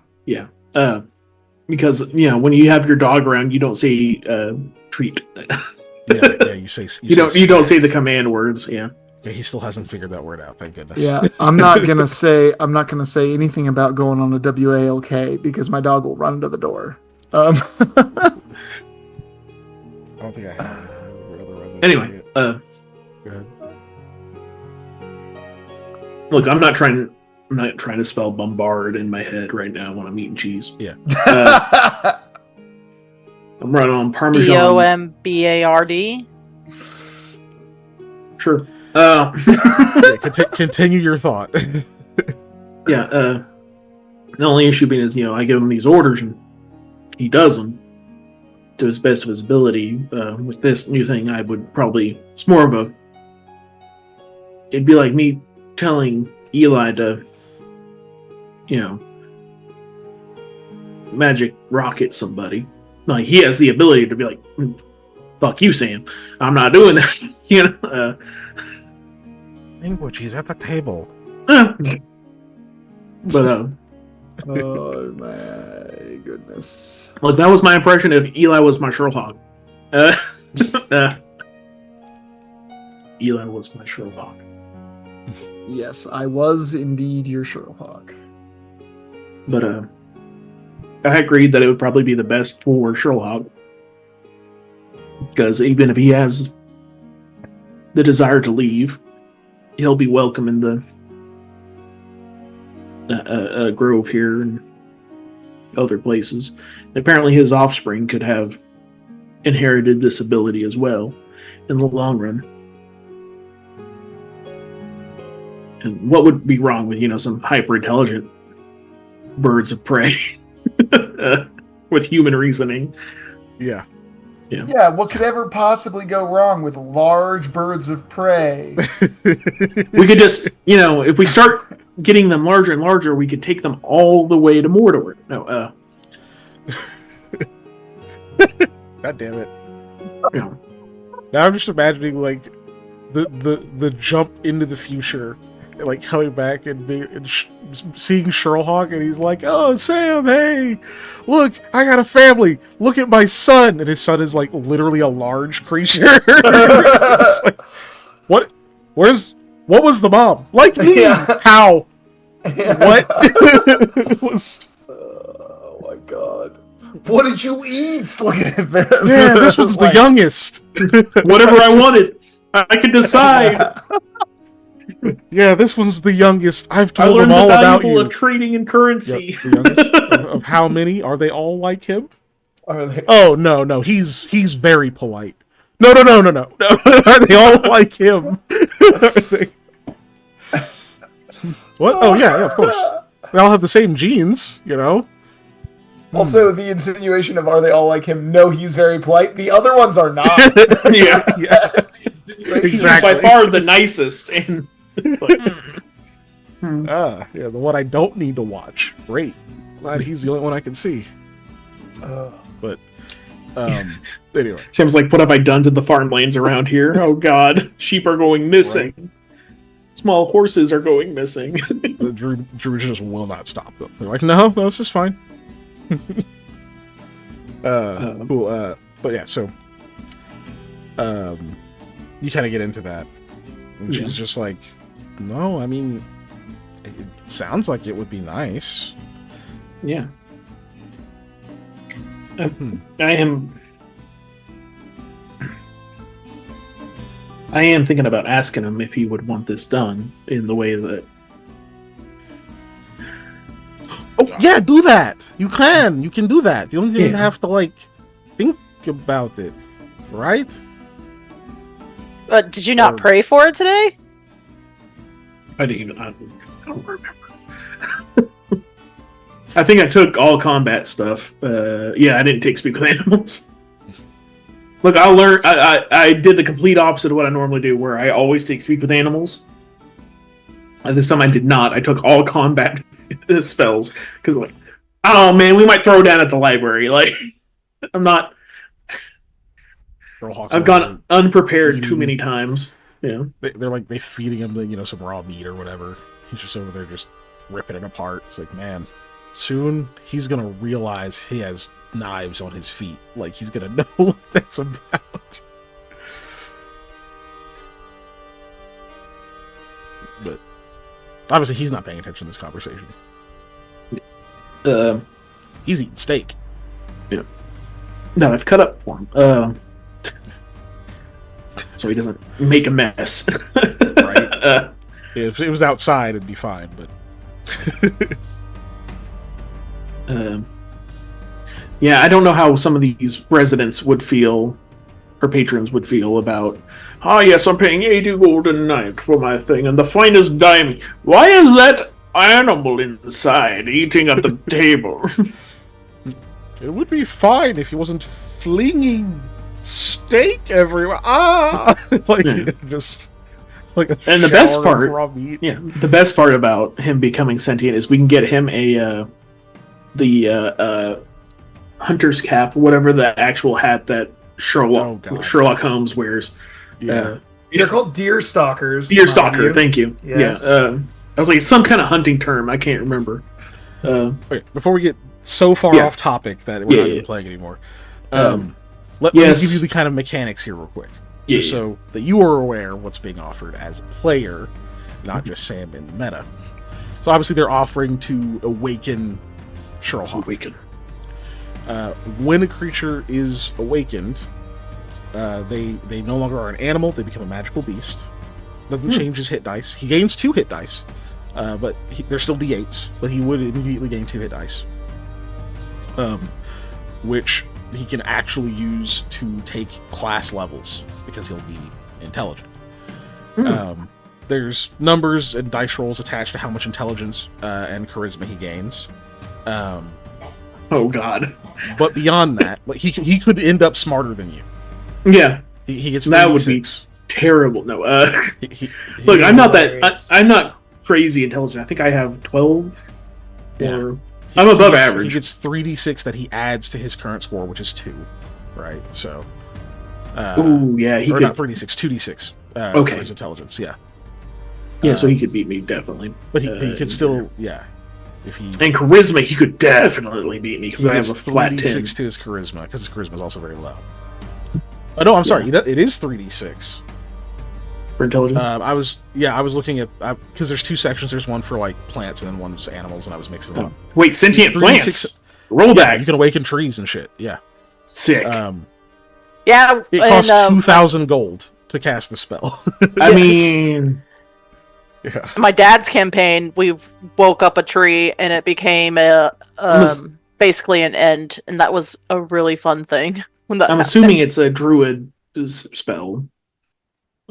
Because when you have your dog around, you don't say treat. yeah, you say You don't say the command words. Yeah. Yeah, he still hasn't figured that word out. Thank goodness. Yeah, I'm not gonna say anything about going on a WALK because my dog will run to the door. I don't think I have. Anyway, Go ahead. look, I'm not trying to spell bombard in my head right now when I'm eating cheese. Yeah. I'm running on Parmesan. Bombard. Sure. Yeah, continue your thought. Yeah. The only issue being is, I give him these orders and he does them, to his best of his ability. With this new thing, I would probably... It's more of a... It'd be like me telling Eli to, magic rocket somebody. Like, he has the ability to be like, fuck you, Sam. I'm not doing that. Language, he's at the table. But, Oh my goodness. look, that was my impression if Eli was my Sherlock. Eli was my Sherlock. Yes, I was indeed your Sherlock. But I agreed that it would probably be the best for Sherlock. Because even if he has the desire to leave, he'll be welcome in the grove here and other places. And apparently his offspring could have inherited this ability as well in the long run. And what would be wrong with, some hyper-intelligent birds of prey with human reasoning? Yeah. Yeah, what could ever possibly go wrong with large birds of prey? We could just, if we start getting them larger and larger, we could take them all the way to Mordor. No, God damn it. Yeah. Now I'm just imagining, like, the jump into the future, and, like, coming back and seeing Sherlock, and he's like, "Oh, Sam, hey, look, I got a family. Look at my son," and his son is like literally a large creature. It's like, what? What was the mom? Like me? Yeah. How? Yeah. What? It was. Oh my god. What did you eat? Look at them. Yeah, this was the youngest. Whatever I wanted, I could decide. Yeah, this one's the youngest. I've I told learned them all the about valuable you. of trading in currency. Yep, the youngest of how many? Are they all like him? Are they? Oh no, he's very polite. No. Are they all like him? What? Oh yeah, of course. They all have the same genes, Also, the insinuation of are they all like him? No, he's very polite. The other ones are not. Yeah. That's the insinuation. Exactly. He's by far the nicest. And Yeah, the one I don't need to watch. Great. Glad he's the only one I can see. But anyway. Sam's like, what have I done to the farmlands around here? Oh god, sheep are going missing. Right. Small horses are going missing. The Drew just will not stop them. They're like, no, this is fine. Cool. But yeah, so you kind of get into that, and she's just like, no, I mean, it sounds like it would be nice. Yeah. I am thinking about asking him if he would want this done in the way that... Oh, yeah, do that! You can do that. You don't even have to, like, think about it, right? But did you not pray for it today? I don't remember. I think I took all combat stuff. I didn't take speak with animals. Look, I did the complete opposite of what I normally do, where I always take speak with animals. And this time I did not. I took all combat spells because, like, oh man, we might throw down at the library. Like, I'm not. I've gone unprepared too many times. Yeah, they're like they feeding him, some raw meat or whatever. He's just over there just ripping it apart. It's like, man, soon he's gonna realize he has knives on his feet. Like, he's gonna know what that's about. But obviously he's not paying attention to this conversation. He's eating steak. Yeah. That I've cut up for him. So he doesn't make a mess. Right. If it was outside, it'd be fine, but yeah, I don't know how some of these residents would feel, or patrons would feel about, oh yes, I'm paying 80 gold a night for my thing, and the finest diamond. Why is that animal inside eating at the table? It would be fine if he wasn't flinging steak everywhere. Ah, like just like a and the best shower part, of raw meat. yeah, the best part about him becoming sentient is we can get him the hunter's cap, whatever the actual hat that Sherlock Holmes wears. Yeah. They're called deer stalkers. Deer stalker, thank you. Yes. Yeah. I was like, it's some kind of hunting term. I can't remember. Okay, before we get so far off topic that we're not even playing anymore, let me give you the kind of mechanics here real quick. Just so that you are aware of what's being offered as a player, not just Sam in the meta. So obviously they're offering to awaken Sherlock. When a creature is awakened, they no longer are an animal, they become a magical beast. Doesn't change his hit dice. He gains 2 hit dice, but they're still d8s, but he would immediately gain 2 hit dice. Which he can actually use to take class levels, because he'll be intelligent. There's numbers and dice rolls attached to how much intelligence and charisma he gains. Oh god. But beyond that, like he could end up smarter than you. Yeah. He gets 36. That would be terrible. No. Look, I'm not crazy intelligent. I think I have 12. Or I'm above average. He gets 3d6 that he adds to his current score, which is 2. Right? So ooh, yeah, he or could not 3d6, 2d6 okay. for his intelligence, yeah. Yeah, so he could beat me definitely. But he could still, if he and charisma, he could definitely beat me because I have a flat 10 to his charisma, because his charisma is also very low. Oh no, I'm sorry. It is 3d6 for intelligence. I was looking at because there's 2 sections. There's one for like plants and then one's animals, and I was mixing them up. Wait, sentient plants. Roll back. You can awaken trees and shit. Yeah. Sick. It costs 2,000 gold to cast the spell. I mean, yeah. My dad's campaign, we woke up a tree and it became basically an end, and that was a really fun thing. When that I'm assuming it's a druid spell.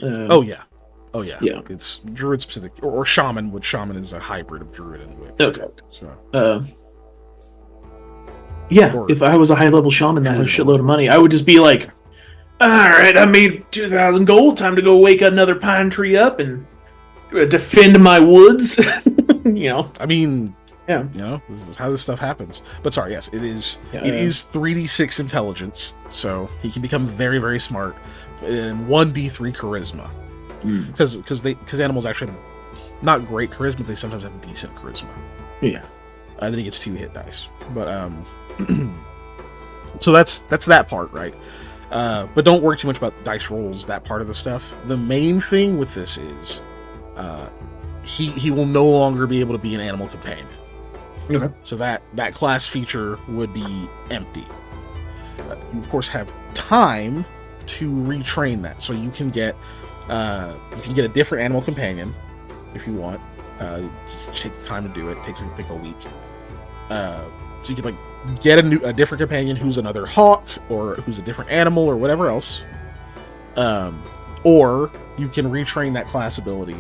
Oh yeah. Yeah. It's druid specific or shaman. Which shaman is a hybrid of druid and witch. Okay. So. If I was a high level shaman that had a shitload of money, I would just be like, all right, I made 2,000 gold. Time to go wake another pine tree up and defend my woods. I mean, yeah. This is how this stuff happens. But sorry, yes, it is. It is 3d6 intelligence, so he can become very, very smart, and 1d3 charisma. Because animals actually have not great charisma, they sometimes have decent charisma. Yeah. Then he gets 2 hit dice. But so that's that part, right? But don't worry too much about dice rolls, that part of the stuff. The main thing with this is he will no longer be able to be an animal companion. Okay. So that class feature would be empty. You of course have time to retrain that, so you can get a different animal companion if you want. Just take the time to do it. It takes I think a week. So you can like get a different companion who's another hawk or who's a different animal or whatever else. Or you can retrain that class ability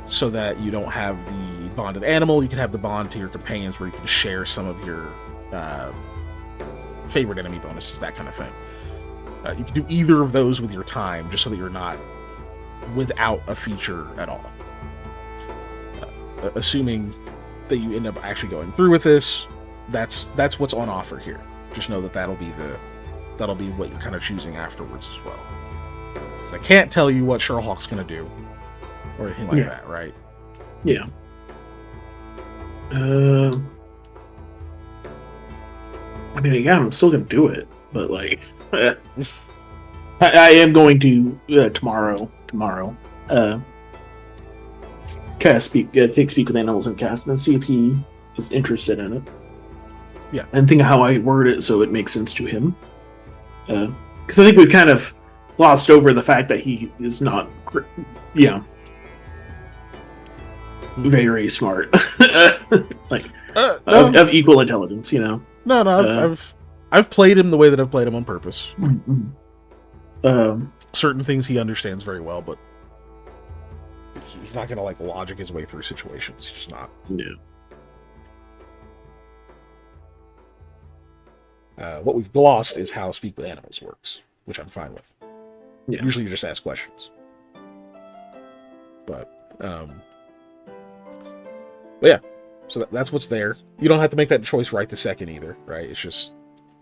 so that you don't have the bonded animal. You can have the bond to your companions where you can share some of your favorite enemy bonuses, that kind of thing. You can do either of those with your time, just so that you're not without a feature at all. Assuming that you end up actually going through with this, that's what's on offer here. Just know that that'll be what you're kind of choosing afterwards as well. Because I can't tell you what Sherlock's going to do or anything like that, right? Yeah. I mean, I'm still going to do it, but like, I am going to tomorrow. Take speak with animals and cast and see if he is interested in it. Yeah, and think of how I word it so it makes sense to him. Because I think we've kind of glossed over the fact that he is not, very smart, like no. of equal intelligence. No, I've played him the way that I've played him on purpose. Mm-hmm. Certain things he understands very well, but he's not gonna like logic his way through situations. He's just not. Yeah. What we've lost is how Speak with Animals works, which I'm fine with. Yeah. Usually you just ask questions. But yeah, so that's what's there. You don't have to make that choice right this second either, right? It's just,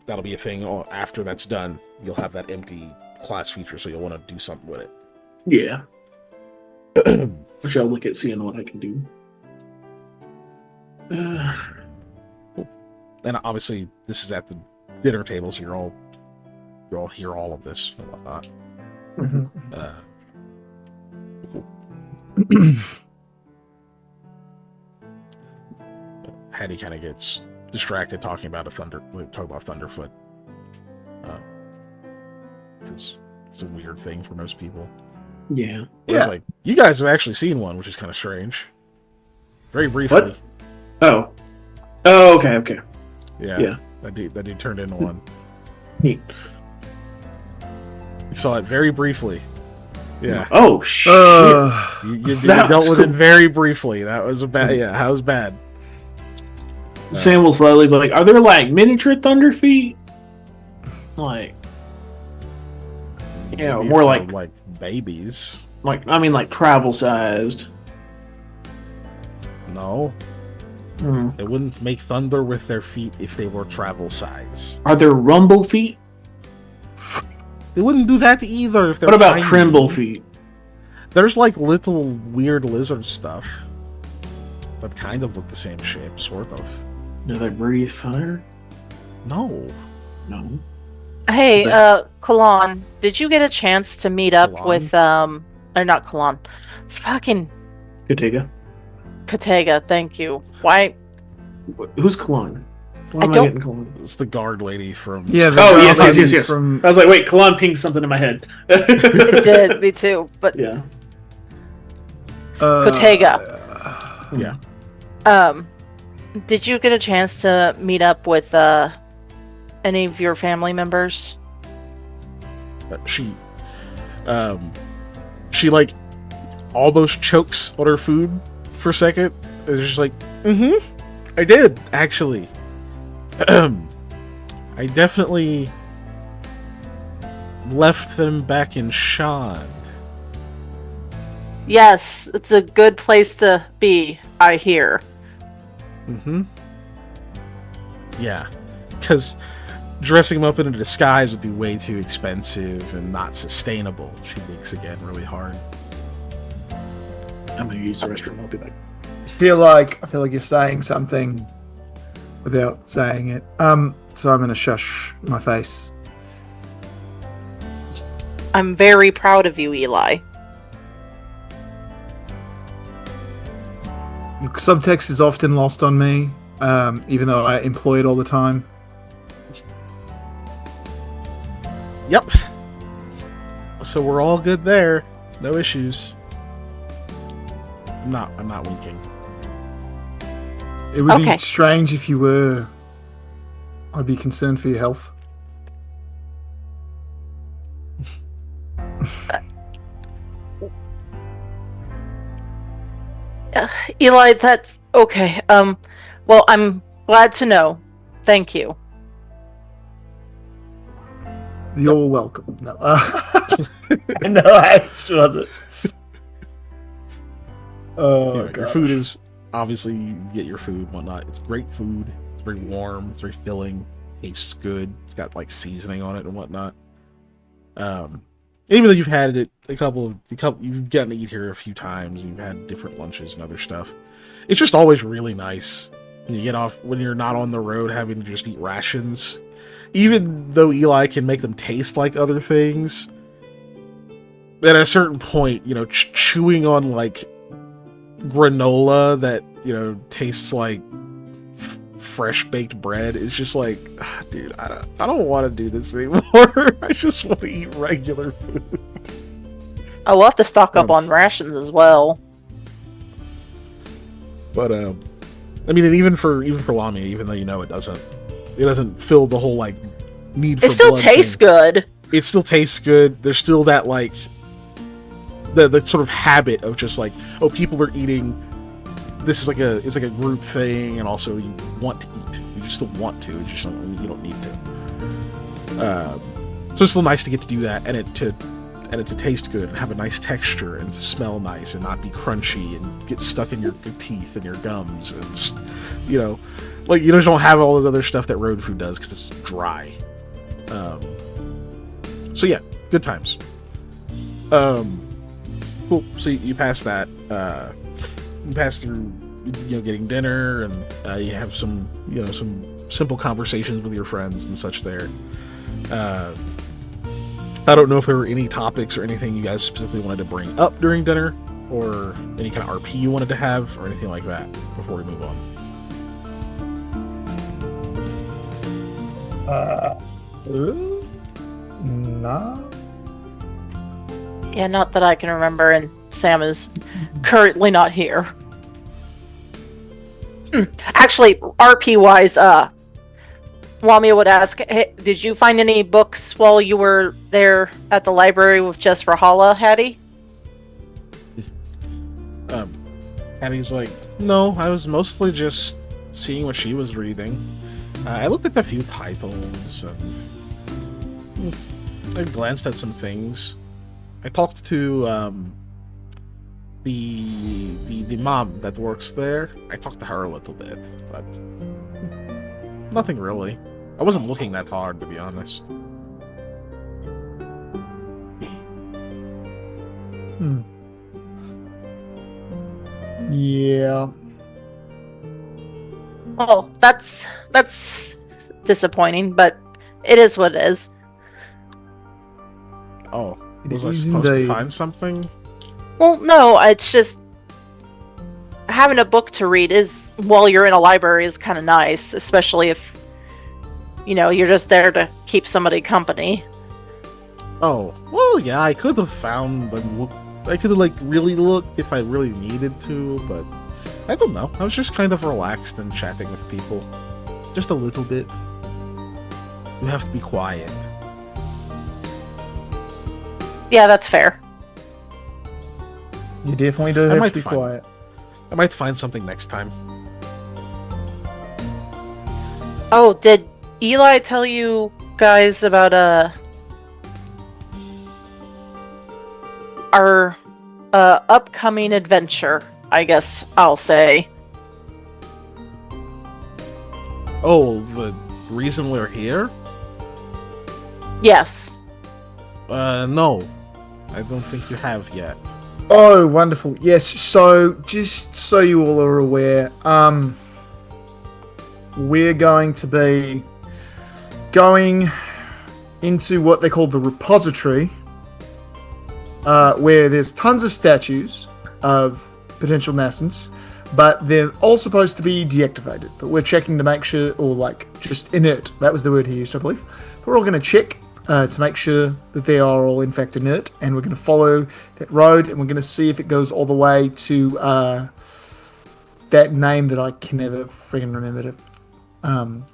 that'll be a thing after that's done. You'll have that empty class feature, so you'll want to do something with it. Yeah. I shall look at seeing what I can do. And obviously, this is at the dinner table, so you're all hear all of this and whatnot. Hattie kind of gets distracted talking about Thunderfoot, because it's a weird thing for most people. Yeah. It's like, you guys have actually seen one, which is kind of strange. Very briefly. What? Oh, okay. Yeah. That dude turned into one. Neat. You saw it very briefly. Yeah. Oh shit. You dealt with it very briefly. That was that was bad. Sam will slowly be like, are there like miniature thunder feet? Like, yeah, Maybe more for, like babies. like travel sized. No. Hmm. They wouldn't make thunder with their feet if they were travel size. Are there rumble feet? They wouldn't do that either if they're What about tiny. tremble feet? There's like little weird lizard stuff that kind of look the same shape, sort of. Do they breathe fire? No. No. Hey, Okay. Kalon, did you get a chance to meet up Kalon? with or not Kalon, fucking Katega. Katega? Thank you. Why? Who's Kalon? Why I am don't- getting Kalon? It's the guard lady from... Yeah, the Oh, girl yes. lady from- I was like, wait, Kalon pinged something in my head. It did, me too. But Yeah. Katega. Yeah. Did you get a chance to meet up with any of your family members? She like almost chokes on her food for a second. It's just like, I did, actually. I definitely left them back in Shand. Yes, it's a good place to be, I hear. Yeah, because dressing them up in a disguise would be way too expensive and not sustainable. She thinks again really hard. I'm gonna use the restroom. I'll be back. I feel like you're saying something without saying it. So I'm gonna shush my face. I'm very proud of you, Eli. Subtext is often lost on me, even though I employ it all the time. Yep. So we're all good there. No issues. I'm not winking. It would Okay. be strange if you were. I'd be concerned for your health. Eli, that's okay. Well, I'm glad to know. Thank you. You're welcome. No. No, I wasn't. Oh, Your God. food is, obviously, you get your food and whatnot. It's great food. It's very warm. It's very filling. Tastes good. It's got like seasoning on it and whatnot. Even though you've had it you've gotten to eat here a few times. You've had different lunches and other stuff. It's just always really nice when you get off, when you're not on the road having to just eat rations. Even though Eli can make them taste like other things, at a certain point, chewing on like granola that tastes like fresh baked bread is just like, dude, I don't want to do this anymore. I just want to eat regular food. I will have to stock up on rations as well. But I mean, and even for Lamia, even though it doesn't fill the whole like need for It still blood tastes thing. good. It still tastes good. There's still that like the sort of habit of just like, oh, people are eating. This is it's like a group thing, and also you want to eat. You just don't want to. You don't need to. So it's still nice to get to do that, and it to taste good and have a nice texture and to smell nice and not be crunchy and get stuck in your teeth and your gums and like you just don't have all this other stuff that road food does because it's dry. So yeah, good times. Cool. So you pass that. You pass through, getting dinner, and you have some simple conversations with your friends and such there. I don't know if there were any topics or anything you guys specifically wanted to bring up during dinner, or any kind of RP you wanted to have, or anything like that before we move on. Nah. Yeah, not that I can remember, and Sam is currently not here. Actually, RP-wise, Lamia would ask, hey, did you find any books while you were there at the library with Just Rahala, Hattie? Hattie's like, no, I was mostly just seeing what she was reading. I looked at a few titles, and I glanced at some things. I talked to the mom that works there. I talked to her a little bit, but nothing really. I wasn't looking that hard, to be honest. Yeah. Oh, that's disappointing, but it is what it is. Oh, It was I is supposed to indeed. find something? Well, no, it's just having a book to read is while you're in a library is kind of nice, especially if you're just there to keep somebody company. Oh, well, yeah, I could have found I could have really looked if I really needed to, but I don't know. I was just kind of relaxed and chatting with people, just a little bit. You have to be quiet. Yeah, that's fair. You definitely do I have might to be find- quiet. I might find something next time. Oh, did Eli tell you guys about our upcoming adventure? I guess I'll say. Oh, the reason we're here? Yes. No. I don't think you have yet. Oh, wonderful. Yes, so just so you all are aware, we're going to be going into what they call the repository, where there's tons of statues of potential nascents, but they're all supposed to be deactivated. But we're checking to make sure, or just inert. That was the word he used, I believe. We're all going to check to make sure that they are all in fact inert, and we're going to follow that road, and we're going to see if it goes all the way to that name that I can never friggin' remember,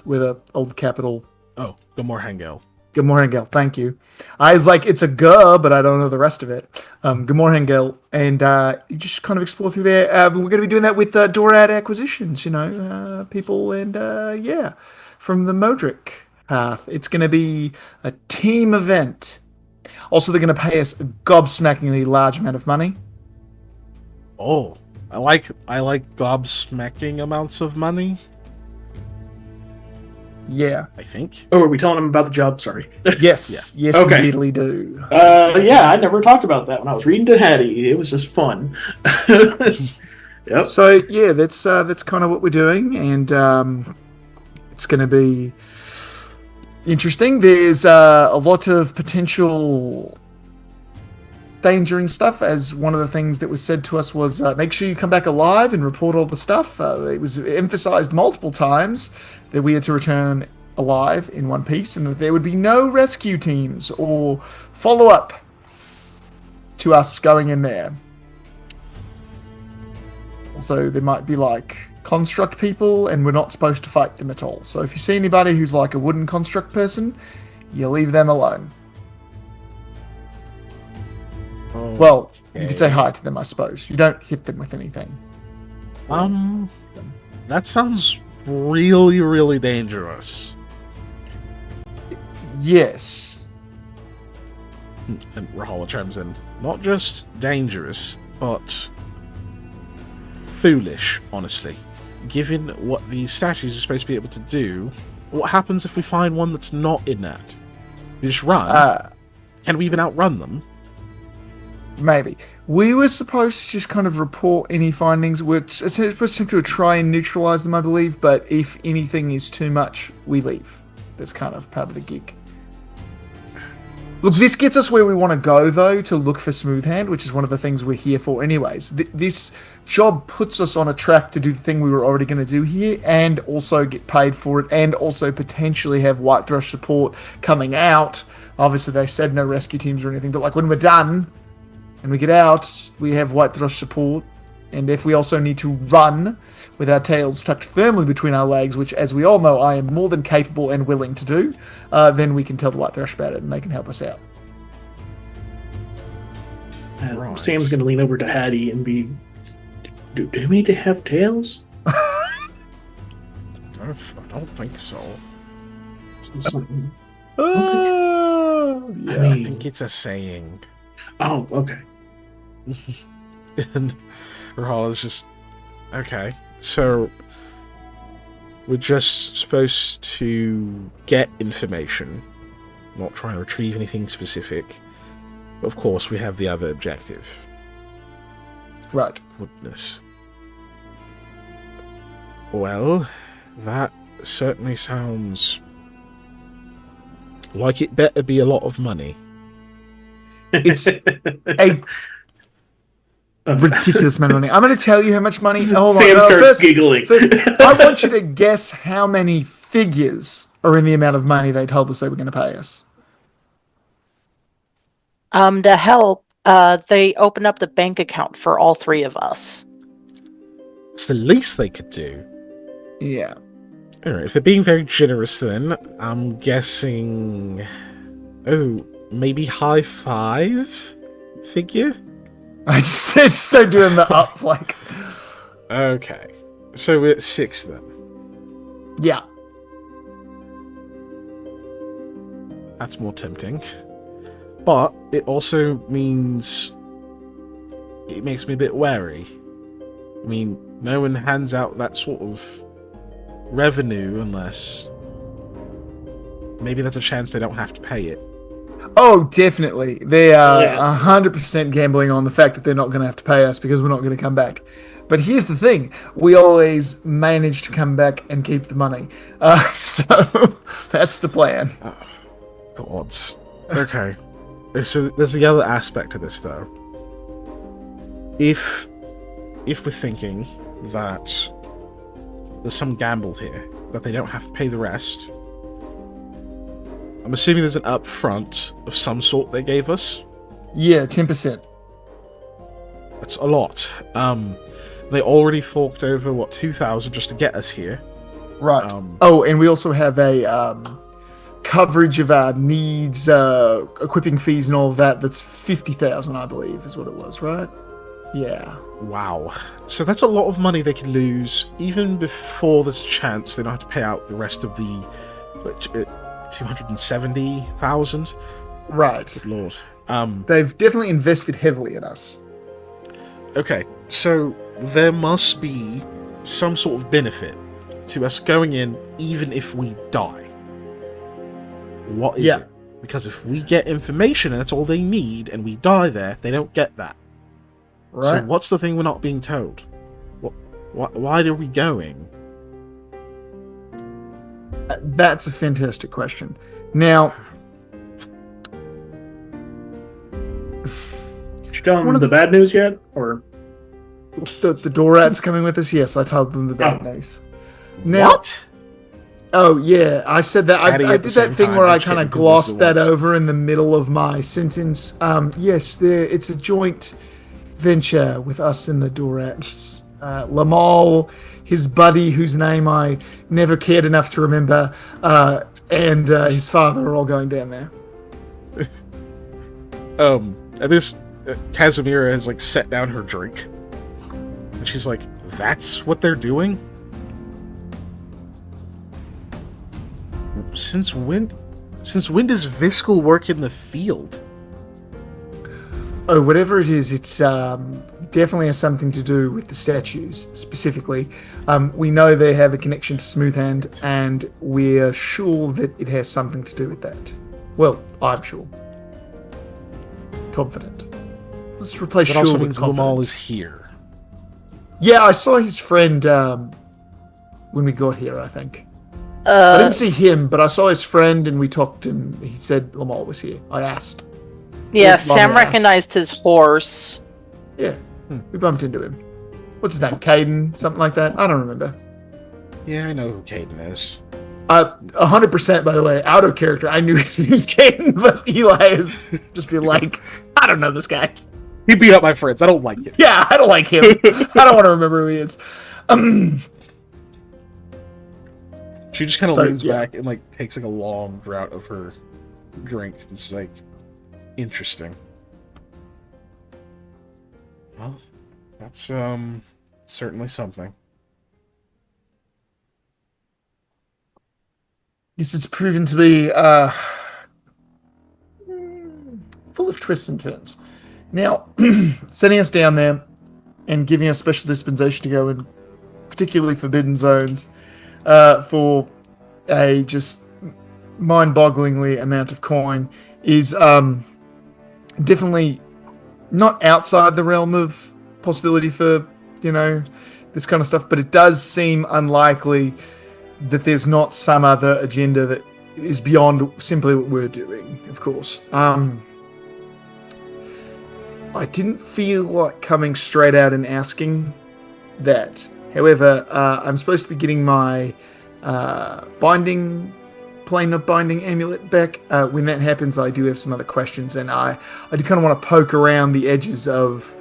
with a old capital. Oh, Gamor Hangel. Gamorhangel, thank you. I was like, it's a G, but I don't know the rest of it. Gamorhangel, and you just kind of explore through there. We're going to be doing that with Dorad acquisitions, people, and yeah, from the Modric path. It's going to be a team event. Also, they're going to pay us a gobsmackingly large amount of money. Oh, I like gobsmacking amounts of money. Yeah. I think. Oh, are we telling them about the job? Sorry. Yes. Yes, Okay. indeedly do. Yeah, I never talked about that when I was reading to Hattie. It was just fun. Yep. So yeah, that's kind of what we're doing, and it's going to be interesting. There's a lot of potential danger and stuff, as one of the things that was said to us was make sure you come back alive and report all the stuff. It was emphasized multiple times that we had to return alive in one piece, and that there would be no rescue teams or follow-up to us going in there. Also, there might be construct people, and we're not supposed to fight them at all. So if you see anybody who's like a wooden construct person, you leave them alone. Oh, Well, you could say hi to them, I suppose. You don't hit them with anything. That sounds really, really dangerous. Yes. And Rahala chimes in. Not just dangerous, but foolish, honestly. Given what these statues are supposed to be able to do, what happens if we find one that's not in that? We just run? Can we even outrun them? Maybe. We were supposed to just kind of report any findings, which it's supposed to try and neutralize them, I believe, but if anything is too much, we leave. That's kind of part of the gig. Look, this gets us where we want to go, though, to look for Smooth Hand, which is one of the things we're here for anyways. This job puts us on a track to do the thing we were already going to do here, and also get paid for it, and also potentially have White Thrush support coming out. Obviously, they said no rescue teams or anything, but like when we're done, and we get out, we have White Thrush support, and if we also need to run with our tails tucked firmly between our legs, which, as we all know, I am more than capable and willing to do, then we can tell the White Thrush about it, and they can help us out. Right. Sam's going to lean over to Hattie and be, do we need to have tails? I don't think so. Yeah. I think it's a saying. Oh, okay. And Rahal is just... Okay, so... We're just supposed to get information, not trying to retrieve anything specific. But of course, we have the other objective. Right. Goodness. Well, that certainly sounds like it better be a lot of money. It's a ridiculous amount of money. I'm going to tell you how much money. Oh my Sam God. starts giggling. First, I want you to guess how many figures are in the amount of money they told us they were going to pay us. To help, they opened up the bank account for all three of us. It's the least they could do. Yeah. Alright, if they're being very generous then, I'm guessing... Oh, maybe high five figure? I just start doing the up, like... Okay, so we're at 6 then. Yeah. That's more tempting. But it also means... It makes me a bit wary. I mean, no one hands out that sort of revenue unless... Maybe there's a chance they don't have to pay it. Oh, definitely. They are 100% gambling on the fact that they're not going to have to pay us because we're not going to come back. But here's the thing. We always manage to come back and keep the money. So that's the plan. Gods. Okay. So there's the other aspect to this, though. If we're thinking that there's some gamble here, that they don't have to pay the rest, I'm assuming there's an upfront of some sort they gave us. Yeah, 10%. That's a lot. They already forked over, what, 2,000 just to get us here. Right. And we also have a coverage of our needs, equipping fees and all of that. That's 50,000, I believe, is what it was, right? Yeah. Wow. So that's a lot of money they could lose, even before there's a chance they don't have to pay out the rest of the 270,000. Right. Good lord. They've definitely invested heavily in us. Okay, so there must be some sort of benefit to us going in, even if we die. What is it? Because if we get information and that's all they need, and we die there, they don't get that. Right. So what's the thing we're not being told? Why are we going? That's a fantastic question. Now, Did you tell them the bad news yet? Or the Dorats coming with us? Yes, I told them the bad news. Now, What? Oh, yeah, I said that. Addie I at the did that same thing time, where I each kind of getting glossed confused that at once. over in the middle of my sentence. Yes, it's a joint venture with us and the Dorats. Lamal, his buddy, whose name I never cared enough to remember, and his father are all going down there. And this Casimira has like set down her drink, and she's like, "That's what they're doing? Since when Since when does Viscal work in the field? Oh, whatever it is, it's definitely has something to do with the statues specifically. We know they have a connection to Smoothhand, and we're sure that it has something to do with that. Well, I'm sure. Confident. Let's replace That sure also with means confident. Lamal is here. Yeah, I saw his friend when we got here, I think. I didn't see him, but I saw his friend and we talked and he said Lamal was here. I asked. Yeah, Well, Sam long ass. recognized his horse. Yeah, we bumped into him. What's his name? Caden? Something like that? I don't remember. Yeah, I know who Caden is. 100%, by the way, out of character. I knew he was Caden, but Eli is just be like, I don't know this guy. He beat up my friends. I don't like it. Yeah, I don't like him. I don't want to remember who he is. She just kind of So, leans yeah. back and like takes like a long draught of her drink. It's like interesting. Well, that's certainly something. Yes, it's proven to be full of twists and turns. Now, sending us down there and giving us special dispensation to go in particularly forbidden zones for a just mind-bogglingly amount of coin is definitely not outside the realm of possibility for, this kind of stuff, but it does seem unlikely that there's not some other agenda that is beyond simply what we're doing, of course. I didn't feel like coming straight out and asking that. However, I'm supposed to be getting my plain not binding amulet back. When that happens, I do have some other questions, and I do kind of want to poke around the edges of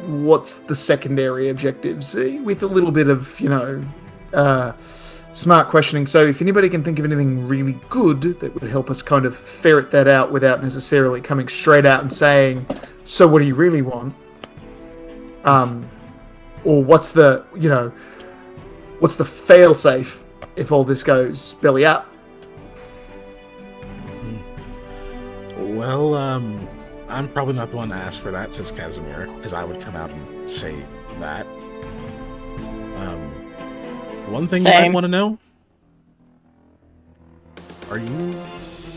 what's the secondary objectives with a little bit of, smart questioning. So if anybody can think of anything really good that would help us kind of ferret that out without necessarily coming straight out and saying, so what do you really want? Or what's the fail-safe if all this goes belly up? Well, I'm probably not the one to ask for that, says Casimir, because I would come out and say that. One thing you might Same. want to know: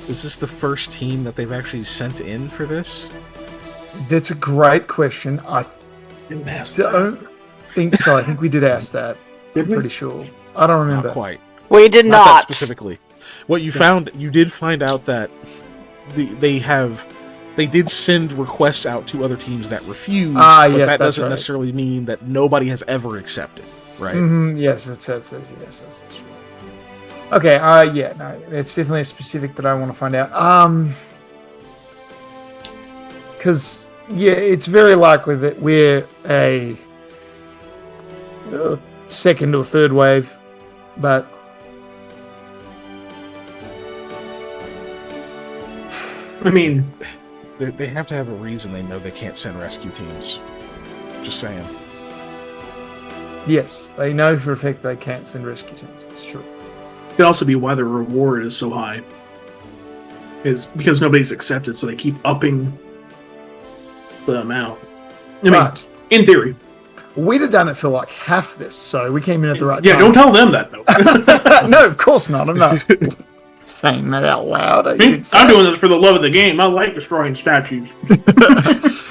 is this the first team that they've actually sent in for this? That's a great question. I Didn't ask that. don't think so. I think we did ask that. Did I'm we? pretty sure. I don't remember. Not quite. We did Not that not. specifically. What you found, you did find out that they did send requests out to other teams that refused, Ah, but yes, that that's doesn't right. necessarily mean that nobody has ever accepted, right? Yes, that's yes, that's true. Okay, yeah, no, it's definitely a specific that I want to find out. Because yeah, it's very likely that we're a second or third wave, but I mean, They have to have a reason they know they can't send rescue teams. Just saying. yes, they know for a fact they can't send rescue teams. It's true. it could also be why the reward is so high. Is because nobody's accepted, so they keep upping the amount. I mean, But in theory. we'd have done it for like half this, so we came in at the right Yeah, time. don't tell them that, though. No, of course not. I'm not saying that out loud. I mean, I'm doing this for the love of the game. I like destroying statues.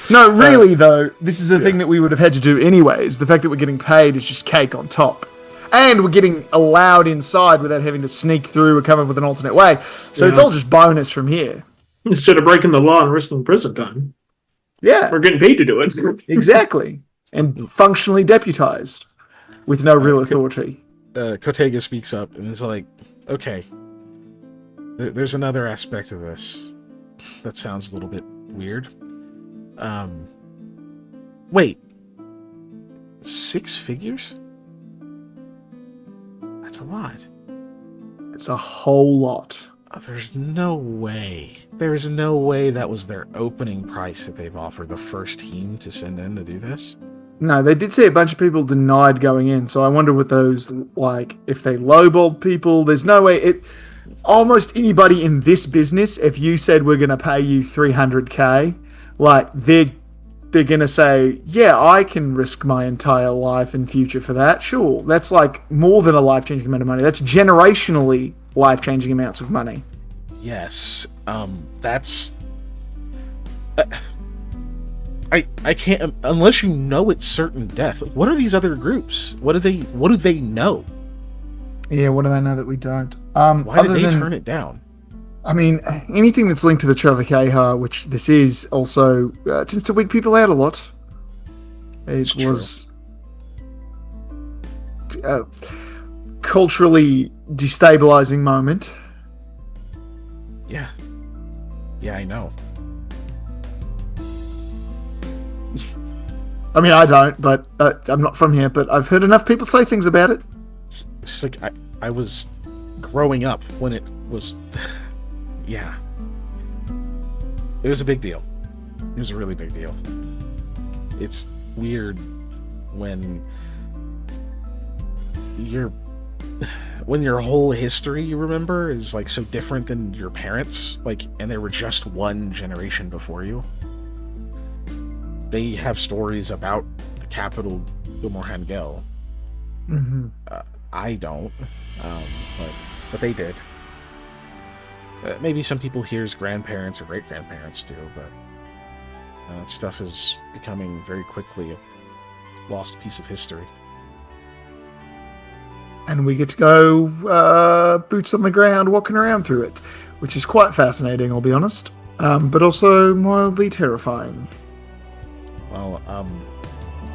No, really, though, this is a thing that we would have had to do anyways. The fact that we're getting paid is just cake on top. And we're getting allowed inside without having to sneak through or come up with an alternate way. So it's Yeah. all just bonus from here. Instead of breaking the law and risking prison time, Yeah, we're getting paid to do it. exactly. And functionally deputized with no real authority. Kotega speaks up and is like, okay, there's another aspect of this that sounds a little bit weird. Wait, 6 figures? That's a lot. It's a whole lot. There's no way. There's no way that was their opening price that they've offered the first team to send in to do this. No, they did say a bunch of people denied going in, so I wonder what those, like, if they lowballed people. There's no way. almost anybody in this business, if you said we're going to pay you 300K, like they're going to say, yeah, I can risk my entire life and future for that. Sure. That's like more than a life-changing amount of money. That's generationally life-changing amounts of money. Yes. That's... I can't... Unless you know it's certain death. Like, what are these other groups? What do they know? Yeah, what do they know that we don't? Why did they turn it down? I mean, anything that's linked to the Travakeha, which this is, also tends to weak people out a lot. It was a culturally destabilizing moment. Yeah. Yeah, I know. I mean, I don't, but I'm not from here, but I've heard enough people say things about it. It's like I was growing up when it was... Yeah. It was a big deal. It was a really big deal. It's weird when your whole history, you remember, is like so different than your parents, like, and they were just one generation before you. They have stories about the capital, Gilmorhangel. Mm-hmm. I don't, but they did. Maybe some people here's grandparents or great-grandparents do, but that stuff is becoming very quickly a lost piece of history. And we get to go boots on the ground walking around through it, which is quite fascinating, I'll be honest, but also mildly terrifying. Well,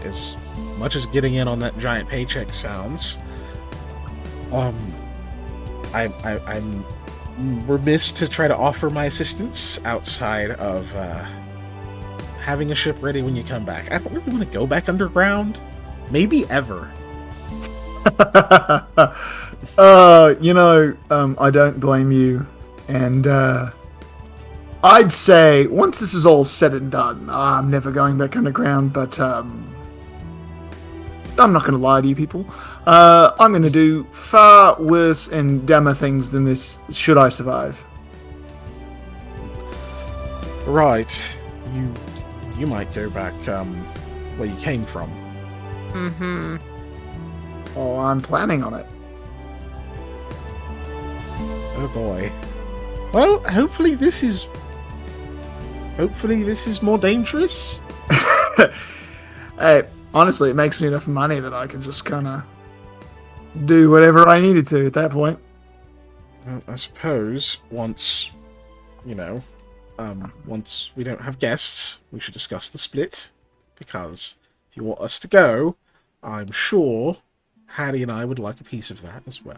as much as getting in on that giant paycheck sounds, I'm remiss to try to offer my assistance outside of having a ship ready when you come back. I don't really want to go back underground. Maybe ever. I don't blame you. And I'd say once this is all said and done, I'm never going back underground, but I'm not going to lie to you people. I'm going to do far worse and dumber things than this should I survive. Right. You might go back where you came from. Mm-hmm. Oh, I'm planning on it. Oh boy. Well, hopefully this is more dangerous. Hey, honestly, it makes me enough money that I can just kind of do whatever I needed to at that point. I suppose once we don't have guests, we should discuss the split. Because if you want us to go, I'm sure Hattie and I would like a piece of that as well.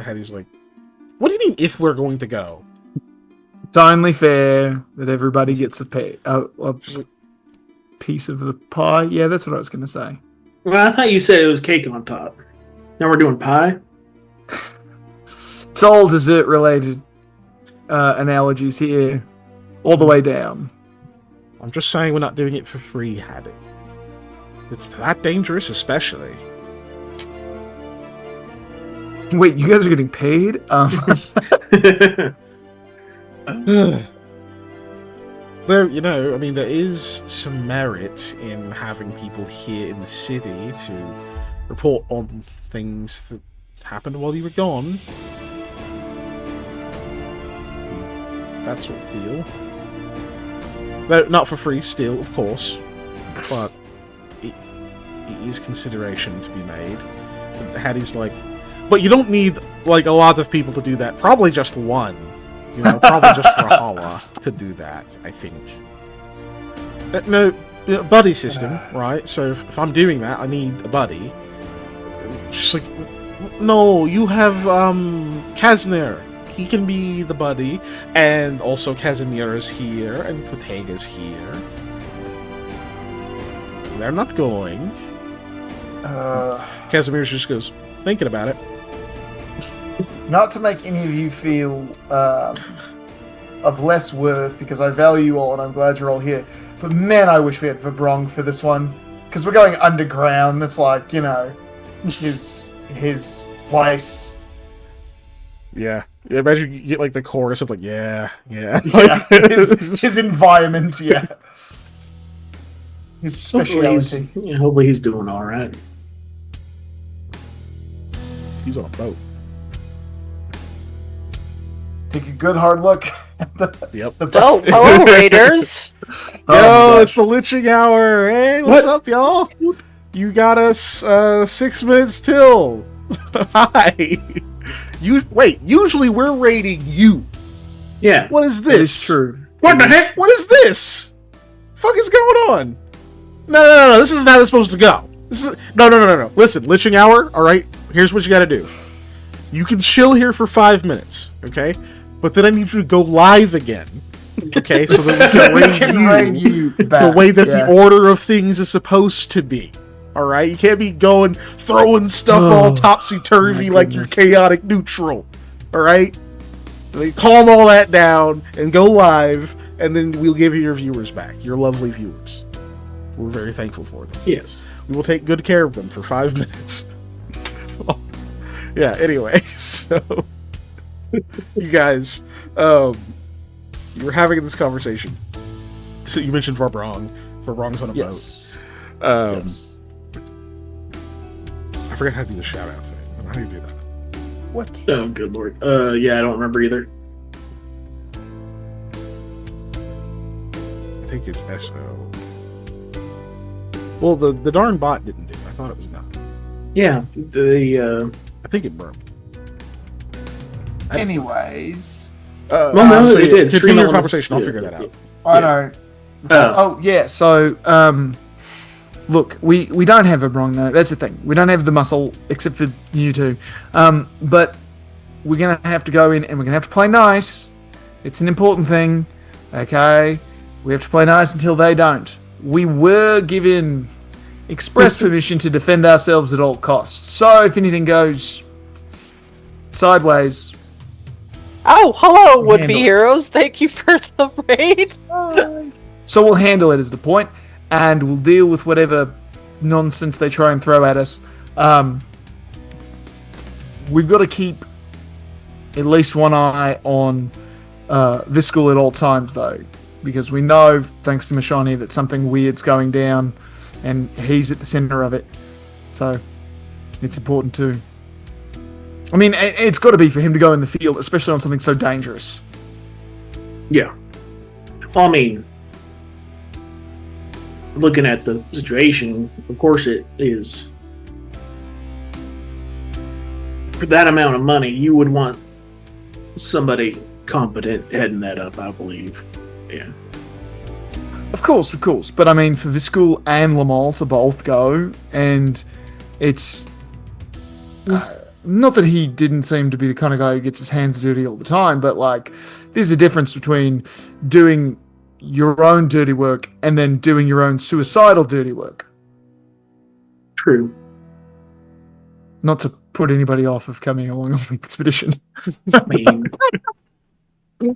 Hattie's like, what do you mean if we're going to go? It's only fair that everybody gets a piece of the pie. Yeah, that's what I was going to say. Well, I thought you said it was cake on top. Now we're doing pie? It's all dessert-related analogies here, all the way down. I'm just saying we're not doing it for free, Hattie. It's that dangerous, especially. Wait, you guys are getting paid? Though, there is some merit in having people here in the city to report on things that happened while you were gone. That sort of deal. Though not for free still, of course. But it is consideration to be made. And Hattie's like, but you don't need, like, a lot of people to do that. Probably just one. Probably just Rahala could do that, I think. No, buddy system, right? So if I'm doing that, I need a buddy. She's like, no, you have Kazner. He can be the buddy. And also Casimir is here, and Kotega's here. They're not going. Casimir just goes, thinking about it. Not to make any of you feel of less worth, because I value you all and I'm glad you're all here. But man, I wish we had Vibrong for this one. Because we're going underground. That's like, his place. Yeah. Imagine you get like the chorus of like, yeah. Yeah, Like, his environment, yeah. His speciality. Hopefully he's doing all right. he's on a boat. Take a good hard look at Yep. the Oh, hello, Raiders. Yo, Oh, it's the lynching hour. Hey, what's What? up, y'all? You got us 6 minutes till. Hi. Usually we're rating you. Yeah. What is That this? is true. What the heck? What is this? Fuck is going on? No. This is how it's supposed to go. This is no. Listen, lynching hour. All right. Here's what you got to do. You can chill here for 5 minutes, okay? But then I need you to go live again, okay? So that we We can can rate rate you you back. the way that yeah. the order of things is supposed to be. All right. You can't be throwing stuff all Oh, topsy turvy my like you're goodness. chaotic neutral. All right. Like, calm all that down and go live, and then we'll give you your viewers back, your lovely viewers. We're very thankful for them. Yes. We will take good care of them for 5 minutes. Yeah, anyway, so you guys, you were having this conversation. So you mentioned Varbrong's on a Yes. boat. Yes. I forget how to do the shout out thing. How do you do that? What? Oh, good lord. Yeah, I don't remember either. I think it's SO. Well, the darn bot didn't do it. I thought it was not. Yeah, I think it broke. Anyways, Well, no, so it did. Stream Continue your elements- conversation. I'll yeah, figure that yeah. out. I Yeah. don't. Oh. Oh yeah. So look, we don't have a wrong though. That's the thing. We don't have the muscle except for you two. But we're gonna have to go in and we're gonna have to play nice. It's an important thing. Okay. We have to play nice until they don't. We were given express permission to defend ourselves at all costs. So if anything goes sideways, Oh, hello, would-be Handle it. heroes. Thank you for the raid. so we'll handle it is the point, and we'll deal with whatever nonsense they try and throw at us. We've got to keep at least one eye on Viscal at all times, though, because we know, thanks to Mashani, that something weird's going down, and he's at the center of it. So it's important too. I mean, it's got to be for him to go in the field, especially on something so dangerous. Yeah. Well, I mean, looking at the situation, of course it is. For that amount of money, you would want somebody competent heading that up, I believe. Yeah. Of course. But I mean, for Viscool and Lamal to both go, and it's not that he didn't seem to be the kind of guy who gets his hands dirty all the time, but like, there's a difference between doing your own dirty work and then doing your own suicidal dirty work. True. Not to put anybody off of coming along on the expedition. I mean, yeah,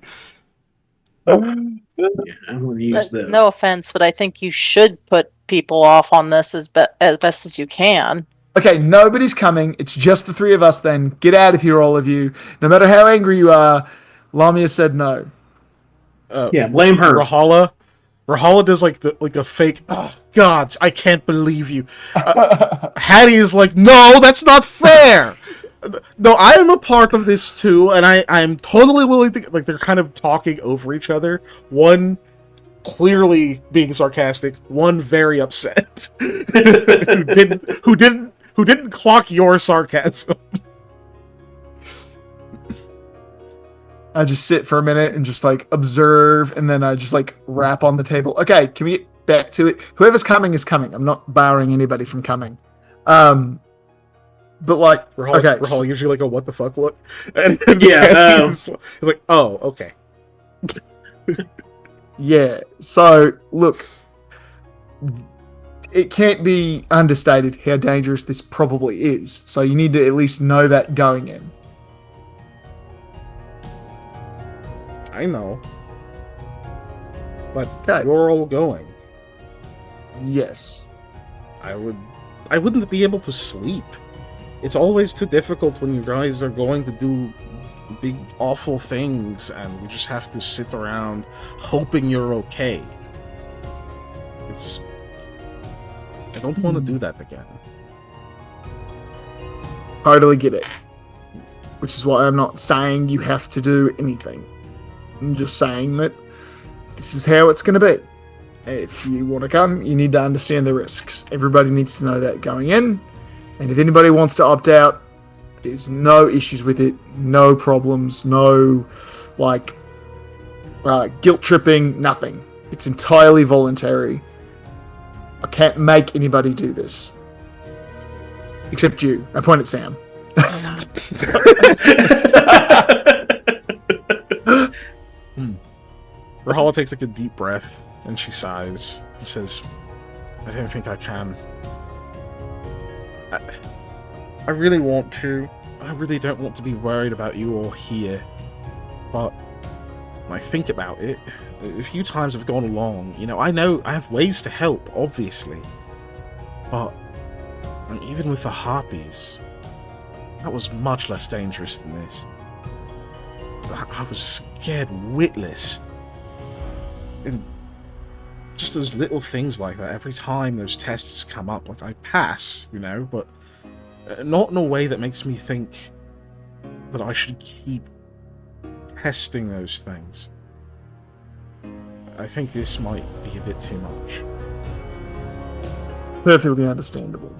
I'm going to use the. No offense, but I think you should put people off on this as best as you can. Okay, nobody's coming. It's just the three of us then. Get out of here, all of you. No matter how angry you are, Lamia said no. Yeah, blame her. Rahala does like a fake. Oh gods, I can't believe you. Hattie is like, no, that's not fair. No, I am a part of this too, and I'm totally willing to. Like, they're kind of talking over each other. One clearly being sarcastic, one very upset, who didn't clock your sarcasm. I just sit for a minute and just like observe, and then I just like rap on the table. Okay, can we get back to it? Whoever's coming is coming. I'm not barring anybody from coming. But like, Rahal usually like a what the fuck look. And Yeah, he's like, oh, okay. yeah. So look, it can't be understated how dangerous this probably is. So you need to at least know that going in. I know. But Okay. you're all going. Yes. I wouldn't be able to sleep. It's always too difficult when you guys are going to do big awful things, and we just have to sit around hoping you're okay. I don't want to do that again. Totally get it. Which is why I'm not saying you have to do anything. I'm just saying that this is how it's going to be. If you want to come, you need to understand the risks. Everybody needs to know that going in. And if anybody wants to opt out, there's no issues with it, no problems, no guilt tripping, nothing. It's entirely voluntary. I can't make anybody do this. Except you. I point at Sam. Rahala takes like a deep breath and she sighs and says, I don't think I can. I really want to. I really don't want to be worried about you all here. But when I think about it, a few times I've gone along. I know I have ways to help, obviously. But even with the harpies, that was much less dangerous than this. I was scared witless. And just those little things like that, every time those tests come up, I pass, but not in a way that makes me think that I should keep testing those things. I think this might be a bit too much. Perfectly understandable.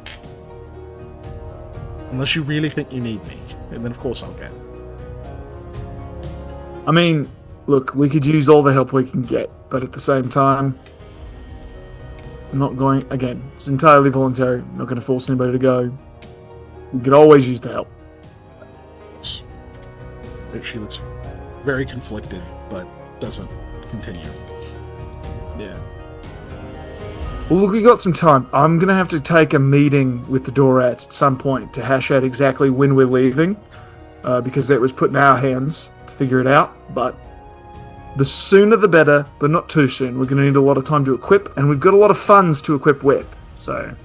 Unless you really think you need me, and then of course I'll get. I mean, look, we could use all the help we can get, but at the same time, I'm not going, again, it's entirely voluntary. I'm not going to force anybody to go. We could always use the help. She looks very conflicted, but doesn't continue. Yeah. Well, look, we got some time. I'm going to have to take a meeting with the Dorats at some point to hash out exactly when we're leaving, because that was put in our hands to figure it out. But the sooner the better, but not too soon. We're going to need a lot of time to equip, and we've got a lot of funds to equip with. So,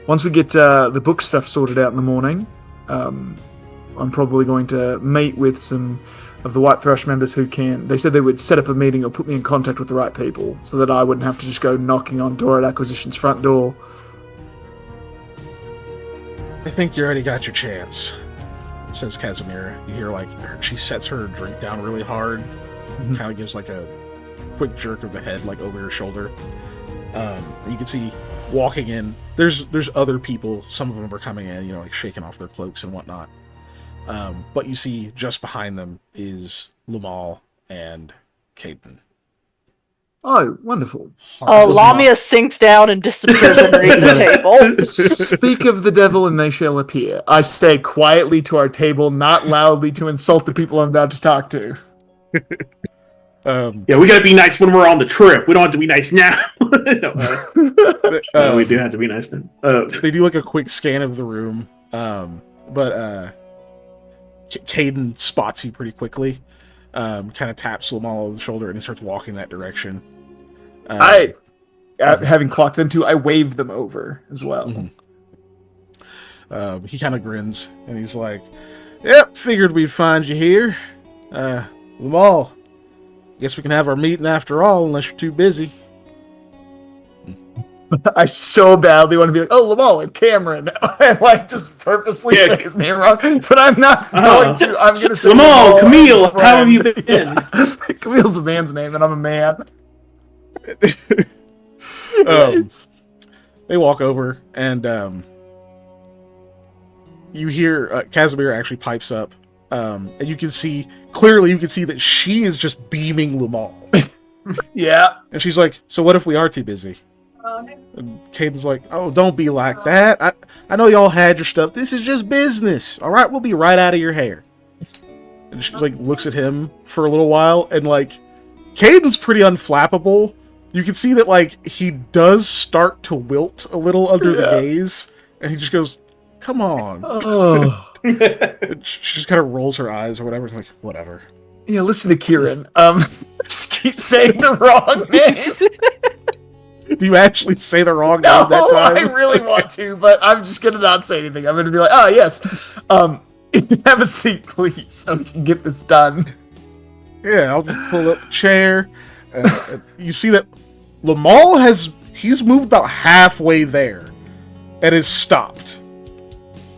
once we get the book stuff sorted out in the morning, I'm probably going to meet with some of the White Thrush members who can. They said they would set up a meeting or put me in contact with the right people so that I wouldn't have to just go knocking on Dorat Acquisition's front door. I think you already got your chance, says Casimir. You hear she sets her drink down really hard, kind of gives a quick jerk of the head over her shoulder. You can see walking in, there's other people. Some of them are coming in, shaking off their cloaks and whatnot. But you see just behind them is Lumal and Caden. Oh, wonderful. Lamia sinks down and disappears underneath the table. Speak of the devil and they shall appear. I stay quietly to our table, not loudly to insult the people I'm about to talk to. Yeah, we gotta be nice when we're on the trip. We don't have to be nice now. No, we do have to be nice now. They do a quick scan of the room, but Caden spots you pretty quickly, kind of taps Lamal on the shoulder, and he starts walking that direction. Having clocked them too, I wave them over as well. Mm-hmm. He kind of grins, and he's like, "Yep, figured we'd find you here. Lamal, guess we can have our meeting after all, unless you're too busy." I so badly want to be like, "Oh, Lamal and Cameron," and just purposely say his name wrong, but I'm not going to. I'm going to say Lamal, Camille. How have you been? Yeah. Camille's a man's name, and I'm a man. They walk over, and you hear Casimir actually pipes up, and you can see that she is just beaming Lamal. Yeah, and she's like, "So what if we are too busy?" And Caden's like, "Oh, don't be like that. I know y'all had your stuff. This is just business. All right, we'll be right out of your hair." And she looks at him for a little while, and Caden's pretty unflappable. You can see that he does start to wilt a little under the gaze, and he just goes, "Come on." Oh. And she just kind of rolls her eyes or whatever. It's whatever. Yeah, listen to Kieran. Just keep saying the wrong name. Do you actually say the wrong name that time? I really want to, but I'm just gonna not say anything. I'm gonna be like, "Oh yes." Have a seat, please, so we can get this done. Yeah, I'll just pull up a chair. And you see that Lamal he's moved about halfway there and is stopped.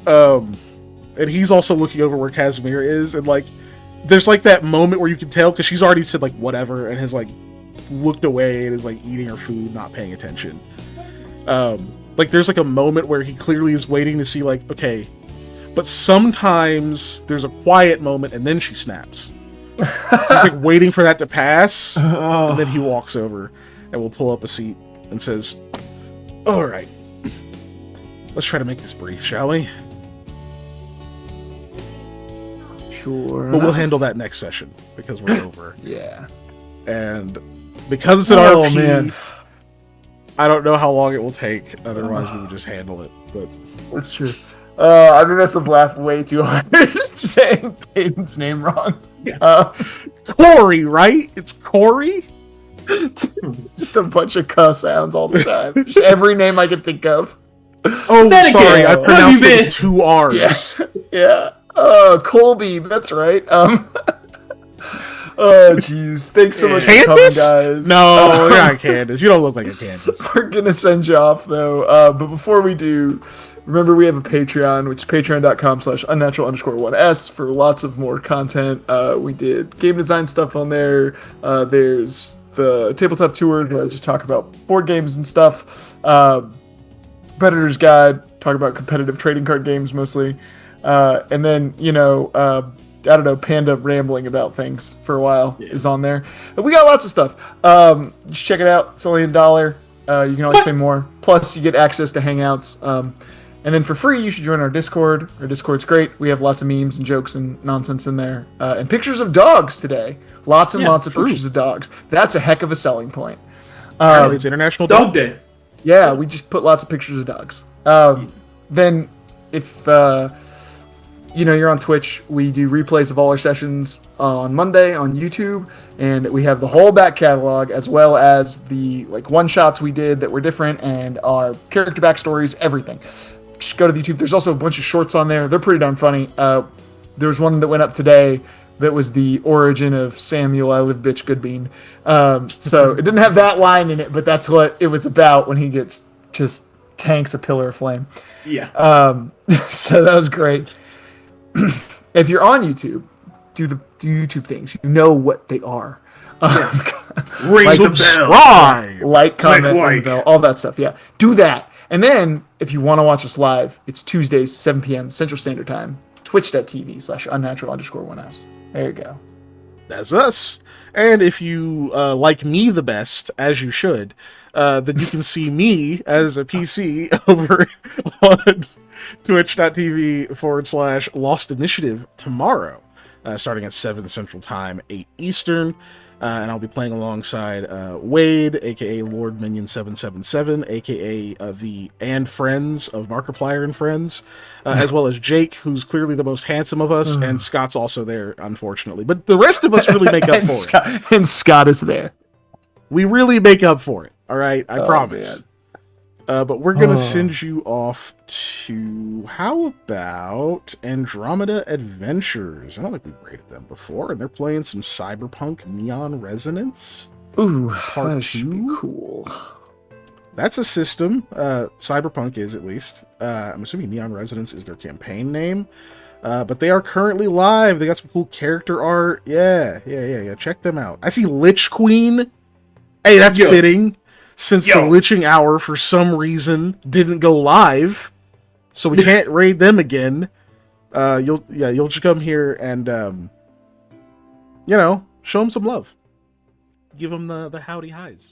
And he's also looking over where Casimir is, and like there's like that moment where you can tell because she's already said like whatever and has like looked away and is like eating her food, not paying attention. Like there's like a moment where he clearly is waiting to see like, okay, but sometimes there's a quiet moment and then she snaps. He's like waiting for that to pass, and then he walks over and will pull up a seat and says, all right, let's try to make this brief, shall we? Sure. But we'll handle that next session because we're over. Yeah. And because it's an Oh, RP, man. I don't know how long it will take. Otherwise, we would just handle it. But That's true. I made myself laugh way too hard saying Caden's name wrong. Yeah. Corey, right? It's Corey? Just a bunch of cuss sounds all the time. Just every name I could think of. Oh, Then sorry. again, I what pronounced have you it been? with 2 R's. Yeah. Yeah. Colby, that's right. Oh, jeez. Thanks so much for coming, Candace? guys. No, you're not Candace. You don't look like a Candace. We're gonna send you off though. But before we do, remember we have a Patreon, which is patreon.com/unnatural_1s for lots of more content. We did game design stuff on there. There's the tabletop tour where I just talk about board games and stuff. Predator's Guide, talk about competitive trading card games mostly. And then, I don't know, Panda rambling about things for a while is on there. But we got lots of stuff. Just check it out. It's only $1. You can always pay more. Plus, you get access to Hangouts. And then for free, you should join our Discord. Our Discord's great. We have lots of memes and jokes and nonsense in there. And pictures of dogs today. Lots and lots of pictures of dogs. That's a heck of a selling point. It's International Dog Day. Yeah, we just put lots of pictures of dogs. Then, if you're on Twitch, we do replays of all our sessions on Monday on YouTube, and we have the whole back catalog as well as the one shots we did that were different and our character backstories, everything. Just go to the YouTube. There's also a bunch of shorts on there. They're pretty darn funny. There was one that went up today that was the origin of Samuel I Live Bitch Goodbean. So it didn't have that line in it, but that's what it was about when he gets just tanks a pillar of flame. Yeah. So that was great. If you're on YouTube, do YouTube things. You know what they are. Ring the bell. Subscribe! Like, comment, Like. ring the bell, all that stuff. Yeah, do that. And then, if you want to watch us live, it's Tuesdays, 7 p.m. Central Standard Time. Twitch.tv/unnatural_1s. There you go. That's us. And if you like me the best, as you should, then you can see me as a PC over on twitch.tv/Lost Initiative tomorrow, starting at 7 Central Time, 8 Eastern. And I'll be playing alongside Wade, aka Lord Minion 777, aka the and friends of Markiplier and Friends, as well as Jake, who's clearly the most handsome of us, and Scott's also there, unfortunately. But the rest of us really make up for it. And Scott is there. We really make up for it. All right, I promise. Man. But we're gonna send you off to, how about Andromeda Adventures? I don't think we've rated them before, and they're playing some Cyberpunk Neon Resonance. Ooh, Part that should be 2? cool. That's a system. Cyberpunk is, at least. I'm assuming Neon Resonance is their campaign name. But they are currently live. They got some cool character art. Yeah. Check them out. I see Lich Queen. Hey, that's fitting. Since the Liching Hour, for some reason, didn't go live. So we can't raid them again. You'll just come here and, show them some love. Give them the howdy highs.